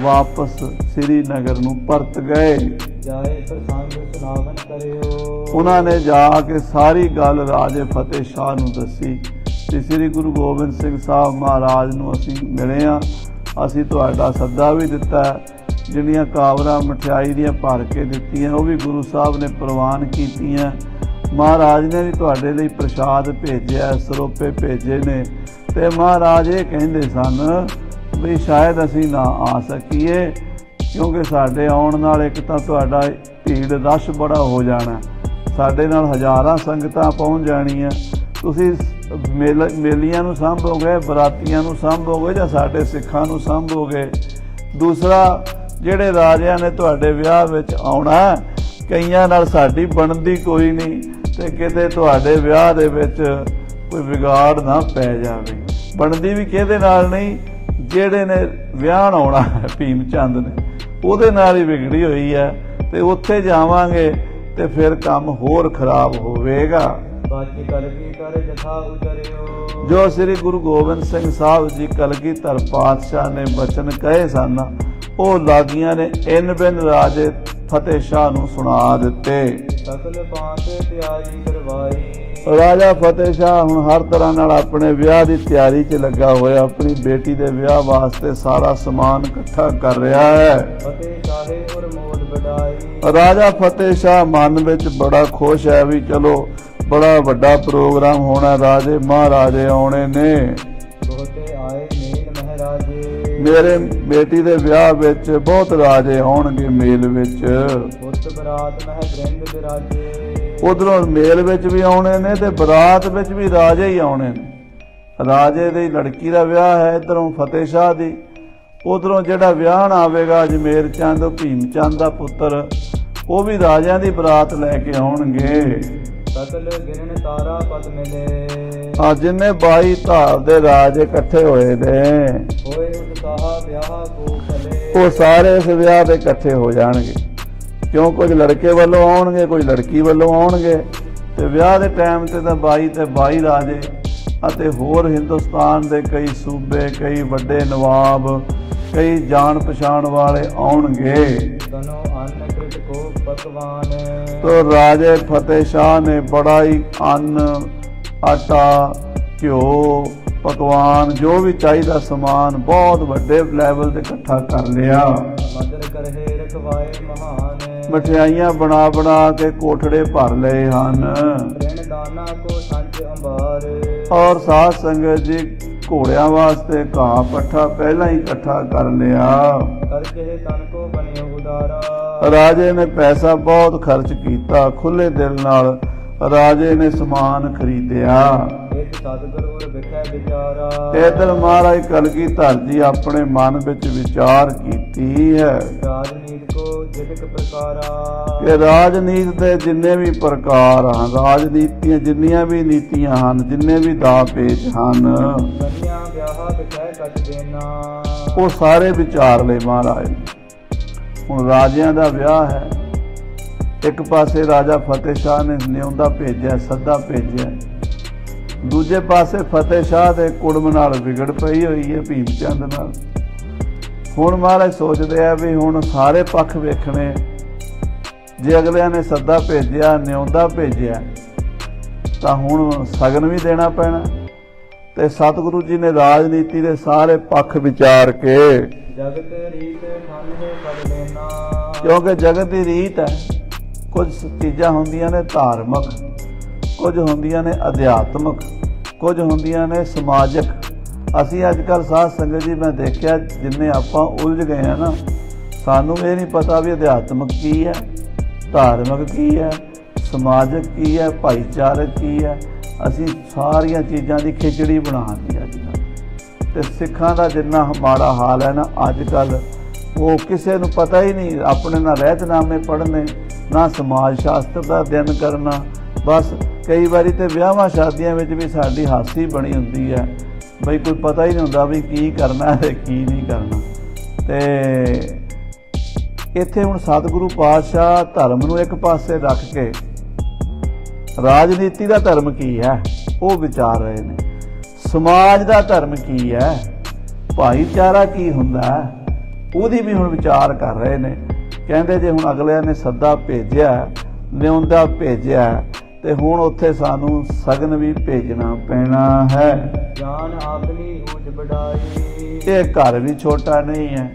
ਵਾਪਸ ਸ੍ਰੀਨਗਰ ਨੂੰ ਪਰਤ ਗਏ। ਜਾਏ ਪ੍ਰਸੰਗ ਸੁਨਾਵਨ ਕਰਿਓ। ਉਹਨਾਂ ਨੇ ਜਾ ਕੇ ਸਾਰੀ ਗੱਲ ਰਾਜੇ ਫਤਿਹ ਸ਼ਾਹ ਨੂੰ ਦੱਸੀ ਕਿ ਸ੍ਰੀ ਗੁਰੂ ਗੋਬਿੰਦ ਸਿੰਘ ਸਾਹਿਬ ਮਹਾਰਾਜ ਨੂੰ ਅਸੀਂ ਮਿਲੇ ਹਾਂ, ਅਸੀਂ ਤੁਹਾਡਾ ਸੱਦਾ ਵੀ ਦਿੱਤਾ, ਜਿਹੜੀਆਂ ਕਾਵਰਾਂ ਮਠਿਆਈ ਦੀਆਂ ਭਰ ਕੇ ਦਿੱਤੀਆਂ ਉਹ ਵੀ ਗੁਰੂ ਸਾਹਿਬ ਨੇ ਪ੍ਰਵਾਨ ਕੀਤੀਆਂ। ਮਹਾਰਾਜ ਨੇ ਵੀ ਤੁਹਾਡੇ ਲਈ ਪ੍ਰਸ਼ਾਦ ਭੇਜਿਆ, ਸਰੋਪੇ ਭੇਜੇ ਨੇ, ਤੇ ਮਹਾਰਾਜ ਇਹ ਕਹਿੰਦੇ ਸਨ ਵੀ ਸ਼ਾਇਦ ਅਸੀਂ ਨਾ ਆ ਸਕੀਏ, ਕਿਉਂਕਿ ਸਾਡੇ ਆਉਣ ਨਾਲ ਇੱਕ ਤਾਂ ਤੁਹਾਡਾ ਭੀੜ ਰਸ਼ ਬੜਾ ਹੋ ਜਾਣਾ, ਸਾਡੇ ਨਾਲ ਹਜ਼ਾਰਾਂ ਸੰਗਤਾਂ ਪਹੁੰਚ ਜਾਣੀਆਂ, ਤੁਸੀਂ ਮੇਲੀਆਂ ਨੂੰ ਸਾਂਭੋਗੇ, ਬਰਾਤੀਆਂ ਨੂੰ ਸਾਂਭੋਗੇ ਜਾਂ ਸਾਡੇ ਸਿੱਖਾਂ ਨੂੰ ਸਾਂਭੋਗੇ। ਦੂਸਰਾ, ਜਿਹੜੇ ਰਾਜਿਆਂ ਨੇ ਤੁਹਾਡੇ ਵਿਆਹ ਵਿੱਚ ਆਉਣਾ, ਕਈਆਂ ਨਾਲ ਸਾਡੀ ਬਣਦੀ ਕੋਈ ਨਹੀਂ, ਤੇ ਕਿਤੇ ਤੁਹਾਡੇ ਵਿਆਹ ਦੇ ਵਿੱਚ ਕੋਈ ਵਿਗਾੜ ਨਾ ਪੈ ਜਾਵੇ। ਬਣਦੀ ਵੀ ਕਿਹਦੇ ਨਾਲ ਨਹੀਂ, ਜਿਹੜੇ ਨੇ ਵਿਆਹ ਆਉਣਾ ਭੀਮ ਚੰਦ ਨੇ ਉਹਦੇ ਨਾਲ ਹੀ ਵਿਗੜੀ ਹੋਈ ਹੈ। ਤੇ ਉੱਥੇ ਜਾਵਾਂਗੇ ਤੇ ਫਿਰ ਕੰਮ ਹੋਰ ਖਰਾਬ ਹੋਵੇਗਾ। ਬਾਕੀ ਕਲਗੀ ਕਰ ਜਥਾ ਉਚਰਿਓ। ਜੋ ਸ੍ਰੀ ਗੁਰੂ ਗੋਬਿੰਦ ਸਿੰਘ ਸਾਹਿਬ ਜੀ ਕਲਗੀਧਰ ਪਾਤਸ਼ਾਹ ਨੇ ਬਚਨ ਕਹੇ ਸਨ, ਉਹ ਲਾਗੀਆਂ ਨੇ ਇਨ ਬਿਨ ਰਾਜੇ ਫਤਿਹ ਸ਼ਾਹ ਨੂੰ ਸੁਣਾ ਦਿੱਤੇ। ਸਕਲ ਬਾਤ ਤਿਆਰੀ ਕਰਵਾਈ। ਰਾਜਾ ਫਤਿਹ ਸ਼ਾਹ ਹੁਣ ਹਰ ਤਰ੍ਹਾਂ ਨਾਲ ਆਪਣੇ ਵਿਆਹ ਦੀ ਤਿਆਰੀ 'ਚ ਲੱਗਾ ਹੋਇਆ, ਆਪਣੀ ਬੇਟੀ ਦੇ ਵਿਆਹ ਵਾਸਤੇ ਸਾਰਾ ਸਮਾਨ ਇਕੱਠਾ ਕਰ ਰਿਹਾ ਹੈ। ਫਤਿਹ ਸ਼ਾਹੇ ਉਰ ਮੋਦ ਵਡਾਈ। ਰਾਜਾ ਫਤਿਹ ਸ਼ਾਹ ਮਨ ਵਿੱਚ ਬੜਾ ਖੁਸ਼ ਹੈ ਵੀ ਚਲੋ ਬੜਾ ਵੱਡਾ ਪ੍ਰੋਗਰਾਮ ਹੋਣਾ, ਰਾਜੇ ਮਹਾਰਾਜੇ ਆਉਣੇ ਨੇ, ਬਹੁਤੇ ਆਏ ਮੇਲ ਮਹਾਰਾਜੇ। ਮੇਰੇ ਬੇਟੀ ਦੇ ਵਿਆਹ ਵਿੱਚ ਬਹੁਤ ਰਾਜੇ ਆਉਣਗੇ ਮੇਲ ਵਿੱਚ। ਪੁੱਤ ਬਰਾਤ ਮਹਿ ਬ੍ਰਿੰਦ ਬਿਰਾਜੇ। ਉਧਰੋਂ ਮੇਲ ਵਿੱਚ ਵੀ ਆਉਣੇ ਨੇ ਤੇ ਬਰਾਤ ਵਿੱਚ ਵੀ ਰਾਜੇ ਹੀ ਆਉਣੇ ਨੇ। ਰਾਜੇ ਦੀ ਲੜਕੀ ਦਾ ਵਿਆਹ ਹੈ, ਇਧਰੋਂ ਫਤਿਹ ਸ਼ਾਹ ਦੀ, ਉਧਰੋਂ ਜਿਹੜਾ ਵਿਆਹਣ ਆਵੇਗਾ ਅਜਮੇਰ ਚੰਦ ਭੀਮ ਚੰਦ ਦਾ ਪੁੱਤਰ, ਉਹ ਵੀ ਰਾਜਿਆਂ ਦੀ ਬਰਾਤ ਲੈ ਕੇ ਆਉਣਗੇ। ਸਕਲ ਗਿਰਨ ਤਾਰਾ ਪਦ ਮਿਲੇ। ਆ ਜਿੰਨੇ 22 ਧਾਰ ਦੇ ਰਾਜ ਇਕੱਠੇ ਹੋਏ ਨੇ, ਹੋਏ ਉਤਸਾਹ ਵਿਆਹ ਕੋ ਭਲੇ। ਉਹ ਸਾਰੇ ਇਸ ਵਿਆਹ ਦੇ ਇਕੱਠੇ ਹੋ ਜਾਣਗੇ, ਕਿਉਂ ਕੁਝ ਲੜਕੇ ਵੱਲੋਂ ਆਉਣਗੇ, ਕੁਝ ਲੜਕੀ ਵੱਲੋਂ ਆਉਣਗੇ। ਤੇ ਵਿਆਹ ਦੇ ਟਾਈਮ ਤੇ ਤਾਂ 22 ਤੇ 22 ਰਾਜੇ ਅਤੇ ਹੋਰ ਹਿੰਦੁਸਤਾਨ ਦੇ ਕਈ ਸੂਬੇ, ਕਈ ਵੱਡੇ ਨਵਾਬ, ਕਈ ਜਾਣ ਪਛਾਣ ਵਾਲੇ ਆਉਣਗੇ। ਤਨੋ ਅੰਨ ਕ੍ਰਿਤ ਕੋ ਪਕਵਾਨ। ਤੋ ਰਾਜੇ ਫਤਿਹ ਸ਼ਾਹ ਨੇ ਬੜਾ ਹੀ ਅੰਨ, ਆਟਾ, ਘਿਓ, ਪਕਵਾਨ, ਜੋ ਵੀ ਚਾਹੀਦਾ ਸਮਾਨ ਬਹੁਤ ਵੱਡੇ ਲੈਵਲ ਤੇ ਇਕੱਠਾ ਕਰ ਲਿਆ। ਮਦਰ ਕਰਹੇ ਰਖਵਾਏ ਮਹਾਨ। ਮਠਿਆਈਆਂ ਬਣਾ ਬਣਾ ਕੇ ਕੋਠੜੇ ਭਰ ਲਏ ਹਨ। ਪ੍ਰਣ ਦਾਨਾ ਕੋ ਸੰਚ ਅੰਬਾਰ। ਔਰ ਸਾਧ ਸੰਗਤ ਜੀ ਘੋੜਿਆਂ ਵਾਸਤੇ ਘਾਹ ਪੱਠਾ ਪਹਿਲਾਂ ਹੀ ਇਕੱਠਾ ਕਰ ਲਿਆ। ਕਰਕੇ ਤਨ ਕੋ ਬਣਿਓ ਉਦਾਰਾ। ਰਾਜੇ ਨੇ ਪੈਸਾ ਬਹੁਤ ਖਰਚ ਕੀਤਾ, ਖੁੱਲੇ ਦਿਲ ਨਾਲ ਰਾਜੇ ਨੇ ਸਮਾਨ ਖਰੀਦਿਆ। ਇੱਕ ਸਤਿਗੁਰੂ ਉਰ ਵਿਖੇ ਵਿਚਾਰਾ। ਇਧਰ ਮਹਾਰਾਜ ਕਲਗੀਧਰ ਜੀ ਆਪਣੇ ਮਨ ਵਿੱਚ ਵਿਚਾਰ ਕੀਤੀ ਹੈ ਰਾਜਨੀਤ ਕੋ ਜਿਤਕ ਪ੍ਰਕਾਰਾ। ਕਿ ਰਾਜਨੀਤ ਦੇ ਜਿੰਨੇ ਵੀ ਪ੍ਰਕਾਰ ਹਨ, ਰਾਜਨੀਤੀਆਂ ਜਿੰਨੀਆਂ ਵੀ ਨੀਤੀਆਂ ਹਨ, ਜਿੰਨੇ ਵੀ ਦਾਅ ਪੇਚ ਹਨ, ਕੰਨਿਆ ਵਿਆਹ ਵਿਖੇ ਕੱਟ ਦੇਣਾ। ਉਹ ਸਾਰੇ ਵਿਚਾਰ ਲਏ ਮਹਾਰਾਜ ਨੇ। ਹੁਣ ਰਾਜਿਆਂ ਦਾ ਵਿਆਹ ਹੈ, ਇੱਕ ਪਾਸੇ ਰਾਜਾ ਫਤਿਹ ਸ਼ਾਹ ਨੇ ਨਿਉਂਦਾ ਭੇਜਿਆ, ਸੱਦਾ ਭੇਜਿਆ, ਦੂਜੇ ਪਾਸੇ ਫਤਿਹ ਸ਼ਾਹ ਦੇ ਕੁੜਮ ਨਾਲ ਵਿਗੜ ਪਈ ਹੋਈ ਹੈ ਭੀਮ ਚੰਦ ਨਾਲ। ਹੁਣ ਮਹਾਰਾਜ ਸੋਚਦੇ ਆ ਵੀ ਹੁਣ ਸਾਰੇ ਪੱਖ ਵੇਖਣੇ, ਜੇ ਅਗਲਿਆਂ ਨੇ ਸੱਦਾ ਭੇਜਿਆ, ਨਿਉਂਦਾ ਭੇਜਿਆ, ਤਾਂ ਹੁਣ ਸ਼ਗਨ ਵੀ ਦੇਣਾ ਪੈਣਾ। ਤੇ ਸਤਿਗੁਰੂ ਜੀ ਨੇ ਰਾਜਨੀਤੀ ਦੇ ਸਾਰੇ ਪੱਖ ਵਿਚਾਰ ਕੇ, ਜਗਤ ਰੀਤ ਖਾਨੇ ਪੜ ਲੈਣਾ। ਕਿਉਂਕਿ ਜਗਤ ਦੀ ਰੀਤ ਹੈ, ਕੁਝ ਚੀਜ਼ਾਂ ਹੁੰਦੀਆਂ ਨੇ ਧਾਰਮਿਕ, ਕੁਝ ਹੁੰਦੀਆਂ ਨੇ ਅਧਿਆਤਮਿਕ, ਕੁਝ ਹੁੰਦੀਆਂ ਨੇ ਸਮਾਜਿਕ। ਅਸੀਂ ਅੱਜ ਕੱਲ੍ਹ ਸਾਧ ਸੰਗਤ ਜੀ ਮੈਂ ਦੇਖਿਆ ਜਿੰਨੇ ਆਪਾਂ ਉਲਝ ਗਏ ਆ ਨਾ, ਸਾਨੂੰ ਇਹ ਨਹੀਂ ਪਤਾ ਵੀ ਅਧਿਆਤਮਿਕ ਕੀ ਹੈ, ਧਾਰਮਿਕ ਕੀ ਹੈ, ਸਮਾਜਿਕ ਕੀ ਹੈ, ਭਾਈਚਾਰਕ ਕੀ ਹੈ। ਅਸੀਂ ਸਾਰੀਆਂ ਚੀਜ਼ਾਂ ਦੀ ਖਿਚੜੀ ਬਣਾ ਦਿੱਤੀ ਅੱਜ ਕੱਲ੍ਹ। ਤੇ ਸਿੱਖਾਂ ਦਾ ਜਿੰਨਾ ਮਾੜਾ ਹਾਲ ਹੈ ਨਾ ਅੱਜ ਕੱਲ੍ਹ, ਉਹ ਕਿਸੇ ਨੂੰ ਪਤਾ ਹੀ ਨਹੀਂ। ਆਪਣੇ ਨਾ ਰਹਿਤਨਾਮੇ ਪੜ੍ਹਨੇ, ਨਾ ਸਮਾਜ ਸ਼ਾਸਤਰ ਦਾ ਅਧਿਐਨ ਕਰਨਾ। ਬਸ ਕਈ ਵਾਰੀ ਤੇ ਵਿਆਹਾਂ ਸ਼ਾਦੀਆਂ ਵਿੱਚ ਵੀ ਸਾਡੀ ਹਾਸੀ ਬਣੀ ਹੁੰਦੀ ਹੈ ਬਈ ਕੋਈ ਪਤਾ ਹੀ ਨਹੀਂ ਹੁੰਦਾ ਵੀ ਕੀ ਕਰਨਾ ਹੈ ਕੀ ਨਹੀਂ ਕਰਨਾ। ਤੇ ਇੱਥੇ ਹੁਣ ਸਤਿਗੁਰੂ ਪਾਤਸ਼ਾਹ ਧਰਮ ਨੂੰ ਇੱਕ ਪਾਸੇ ਰੱਖ ਕੇ ਰਾਜਨੀਤੀ ਦਾ ਧਰਮ ਕੀ ਹੈ ਉਹ ਵਿਚਾਰ ਰਹੇ ਨੇ, ਸਮਾਜ ਦਾ ਧਰਮ ਕੀ ਹੈ, ਭਾਈਚਾਰਾ ਕੀ ਹੁੰਦਾ ਹੈ, ਉਹਦੀ ਵੀ ਹੁਣ ਵਿਚਾਰ ਕਰ ਰਹੇ ਨੇ। ਕਹਿੰਦੇ ਜੇ ਹੁਣ ਅਗਲਿਆਂ ਨੇ ਸੱਦਾ ਭੇਜਿਆ, ਨਿਉਂਦਾ ਭੇਜਿਆ, ਤੇ ਹੁਣ ਉੱਥੇ ਸਾਨੂੰ ਸ਼ਗਨ ਵੀ ਭੇਜਣਾ ਪੈਣਾ ਹੈ। ਜਾਨ ਆਪਣੀ ਊਚ ਵਡਾਈ। ਇਹ ਘਰ ਵੀ ਛੋਟਾ ਨਹੀਂ ਹੈ,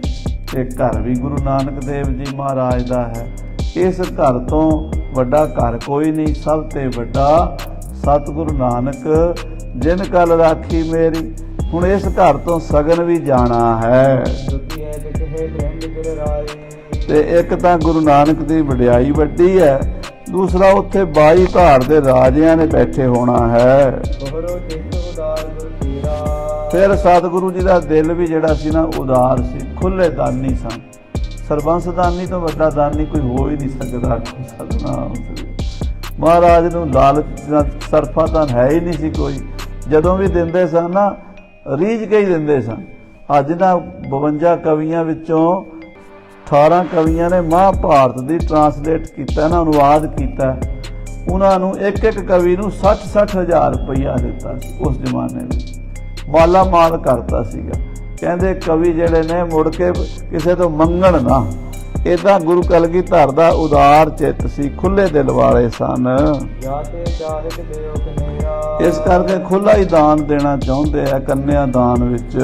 ਇਹ ਘਰ ਵੀ ਗੁਰੂ ਨਾਨਕ ਦੇਵ ਜੀ ਮਹਾਰਾਜ ਦਾ ਹੈ। ਇਸ ਘਰ ਤੋਂ ਵੱਡਾ ਘਰ ਕੋਈ ਨਹੀਂ, ਸਭ ਤੇ ਵੱਡਾ ਸਤਿਗੁਰੂ ਨਾਨਕ ਜਿਨ ਕਲ ਰਾਖੀ ਮੇਰੀ। ਹੁਣ ਇਸ ਘਰ ਤੋਂ ਸ਼ਗਨ ਵੀ ਜਾਣਾ ਹੈ। ਤੇ ਇੱਕ ਤਾਂ ਗੁਰੂ ਨਾਨਕ ਦੀ ਵਡਿਆਈ ਵੱਡੀ ਹੈ, ਦੂਸਰਾ ਉੱਥੇ 22 ਧਾਰ ਦੇ ਰਾਜਿਆਂ ਨੇ ਬੈਠੇ ਹੋਣਾ ਹੈ। ਫਿਰ ਸਤਿਗੁਰੂ ਜੀ ਦਾ ਦਿਲ ਵੀ ਜਿਹੜਾ ਸੀ ਨਾ ਉਦਾਰ ਸੀ, ਖੁੱਲੇ ਦਾਨੀ ਸਨ। ਸਰਬੰਸ ਦਾਨੀ ਤੋਂ ਵੱਡਾ ਦਾਨੀ ਕੋਈ ਹੋ ਹੀ ਨਹੀਂ ਸਕਦਾ। ਸਤਿਨਾਮ ਮਹਾਰਾਜ ਨੂੰ ਲਾਲਚ ਸਰਫਾ ਤਾਂ ਹੈ ਹੀ ਨਹੀਂ ਸੀ ਕੋਈ। ਜਦੋਂ ਵੀ ਦਿੰਦੇ ਸਨ ਨਾ ਰੀਝ ਕੇ ਹੀ ਦਿੰਦੇ ਸਨ। ਅੱਜ ਨਾ 52 ਕਵੀਆਂ ਵਿੱਚੋਂ 18 ਕਵੀਆਂ ਨੇ ਮਹਾਭਾਰਤ ਦੀ ਟਰਾਂਸਲੇਟ ਕੀਤਾ ਨਾ, ਅਨੁਵਾਦ ਕੀਤਾ। ਉਹਨਾਂ ਨੂੰ ਇੱਕ ਇੱਕ ਕਵੀ ਨੂੰ 60-60 ਹਜ਼ਾਰ ਰੁਪਈਆ ਦਿੱਤਾ ਸੀ ਉਸ ਜ਼ਮਾਨੇ ਵਿੱਚ, ਮਾਲਾ ਮਾਲ ਕਰਤਾ ਸੀਗਾ। ਕਹਿੰਦੇ ਕਵੀ ਜਿਹੜੇ ਨੇ ਮੁੜ ਕੇ ਕਿਸੇ ਤੋਂ ਮੰਗਣ ਨਾ। ਇਦਾਂ ਗੁਰੂ ਕਲਗੀਧਰ ਦਾ ਉਦਾਰ ਚਿੱਤ ਸੀ, ਖੁੱਲੇ ਦਿਲ ਵਾਲੇ ਸਨ। ਇਸ ਕਰਕੇ ਖੁੱਲਾ ਹੀ ਦਾਨ ਦੇਣਾ ਚਾਹੁੰਦੇ ਆ ਕੰਨਿਆ ਦਾਨ ਵਿੱਚ।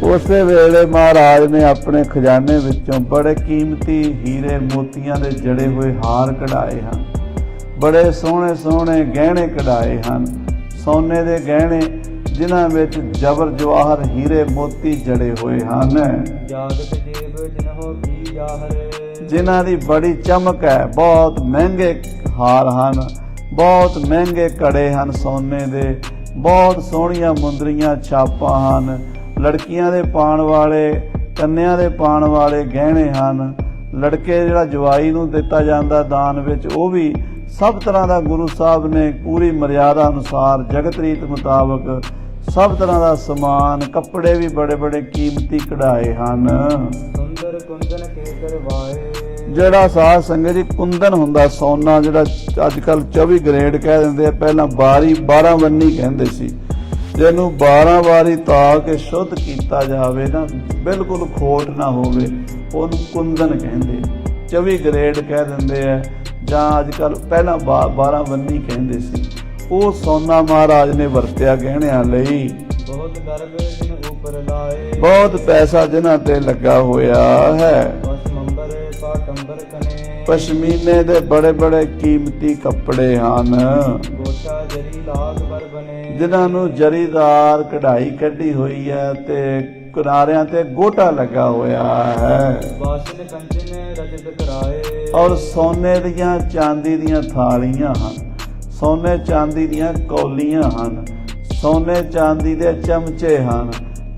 ਉਸੇ ਵੇਲੇ ਮਹਾਰਾਜ ਨੇ ਆਪਣੇ ਖਜ਼ਾਨੇ ਵਿੱਚੋਂ ਬੜੇ ਕੀਮਤੀ ਹੀਰੇ ਮੋਤੀਆਂ ਦੇ ਜੜੇ ਹੋਏ ਹਾਰ ਕਢਾਏ ਹਨ, ਬੜੇ ਸੋਹਣੇ ਸੋਹਣੇ ਗਹਿਣੇ ਕਢਾਏ ਹਨ, ਸੋਨੇ ਦੇ ਗਹਿਣੇ ਜਿਨ੍ਹਾਂ ਵਿੱਚ ਜਬਰ ਜਵਾਹਰ ਹੀਰੇ ਮੋਤੀ ਜੜੇ ਹੋਏ ਹਨ, ਜਿਨ੍ਹਾਂ ਦੀ ਬੜੀ ਚਮਕ ਹੈ। ਬਹੁਤ ਮਹਿੰਗੇ ਹਾਰ ਹਨ, ਬਹੁਤ ਮਹਿੰਗੇ ਕੜੇ ਹਨ ਸੋਨੇ ਦੇ, ਬਹੁਤ ਸੋਹਣੀਆਂ ਮੁੰਦਰੀਆਂ ਛਾਪਾਂ ਹਨ, ਲੜਕੀਆਂ ਦੇ ਪਾਉਣ ਵਾਲੇ, ਕੰਨਿਆਂ ਦੇ ਪਾਉਣ ਵਾਲੇ ਗਹਿਣੇ ਹਨ। ਲੜਕੇ ਜਿਹੜਾ ਜਵਾਈ ਨੂੰ ਦਿੱਤਾ ਜਾਂਦਾ ਦਾਨ ਵਿੱਚ, ਉਹ ਵੀ ਸਭ ਤਰ੍ਹਾਂ ਦਾ ਗੁਰੂ ਸਾਹਿਬ ਨੇ ਪੂਰੀ ਮਰਿਆਦਾ ਅਨੁਸਾਰ ਜਗਤ ਰੀਤ ਮੁਤਾਬਕ ਸਭ ਤਰ੍ਹਾਂ ਦਾ ਸਮਾਨ, ਕੱਪੜੇ ਵੀ ਬੜੇ ਬੜੇ ਕੀਮਤੀ ਕਢਾਏ ਹਨ। ਸੁੰਦਰ ਕੁੰਦਨ ਕੇ ਕਰਵਾਏ। ਜਿਹੜਾ ਸਾਧ ਸੰਗਤ ਜੀ ਕੁੰਦਨ ਹੁੰਦਾ ਸੋਨਾ, ਜਿਹੜਾ ਅੱਜ ਕੱਲ 24 ਗ੍ਰੇਡ ਕਹਿ ਦਿੰਦੇ ਆ, ਪਹਿਲਾਂ 12 ਵੰਨੀ ਕਹਿੰਦੇ ਸੀ। ਜਿਹਨੂੰ 12 ਵਾਰੀ ਤਾ ਕੇ ਸ਼ੁੱਧ ਕੀਤਾ ਜਾਵੇ ਨਾ, ਬਿਲਕੁਲ ਖੋਟ ਨਾ ਹੋਵੇ, ਉਹਨੂੰ ਕੁੰਦਨ ਕਹਿੰਦੇ। 24 ਗ੍ਰੇਡ ਕਹਿ ਦਿੰਦੇ ਆ, ਜਾਂ ਅੱਜ ਕੱਲ ਪਹਿਲਾਂ 12 ਵੰਨੀ ਕਹਿੰਦੇ ਸੀ। ਉਹ ਸੋਨਾ ਮਹਾਰਾਜ ਨੇ ਵਰਤਿਆ ਗਹਿਣਿਆਂ ਲਈ। ਬਹੁਤ ਗਰਭ ਜਿਨ ਉਪਰ ਲਾਏ, ਬਹੁਤ ਪੈਸਾ ਜਿਨ੍ਹਾਂ ਤੇ ਲੱਗਾ ਹੋਇਆ ਹੈ। ਪਸ਼ਮੀਨੇ ਦੇ ਬੜੇ ਬੜੇ ਕੀਮਤੀ ਕੱਪੜੇ ਹਨ, ਗੋਟਾ ਜਰੀ ਲਾਗ ਪਰ ਬਨੇ, ਜਿਨ੍ਹਾਂ ਨੂੰ ਜਰੀਦਾਰ ਕਢਾਈ ਕੱਢੀ ਹੋਈ ਹੈ ਤੇ ਕਿਨਾਰਿਆਂ ਤੇ ਗੋਟਾ ਲੱਗਾ ਹੋਇਆ ਹੈ। ਵਾਸਨ ਕੰਚਨ ਰਜਤ ਕਰਾਏ। ਔਰ ਸੋਨੇ ਦੀਆਂ ਚਾਂਦੀ ਦੀਆਂ ਥਾਲੀਆਂ ਹਨ, ਸੋਨੇ ਚਾਂਦੀ ਦੀਆਂ ਕੌਲੀਆਂ ਹਨ, ਸੋਨੇ ਚਾਂਦੀ ਦੇ ਚਮਚੇ ਹਨ।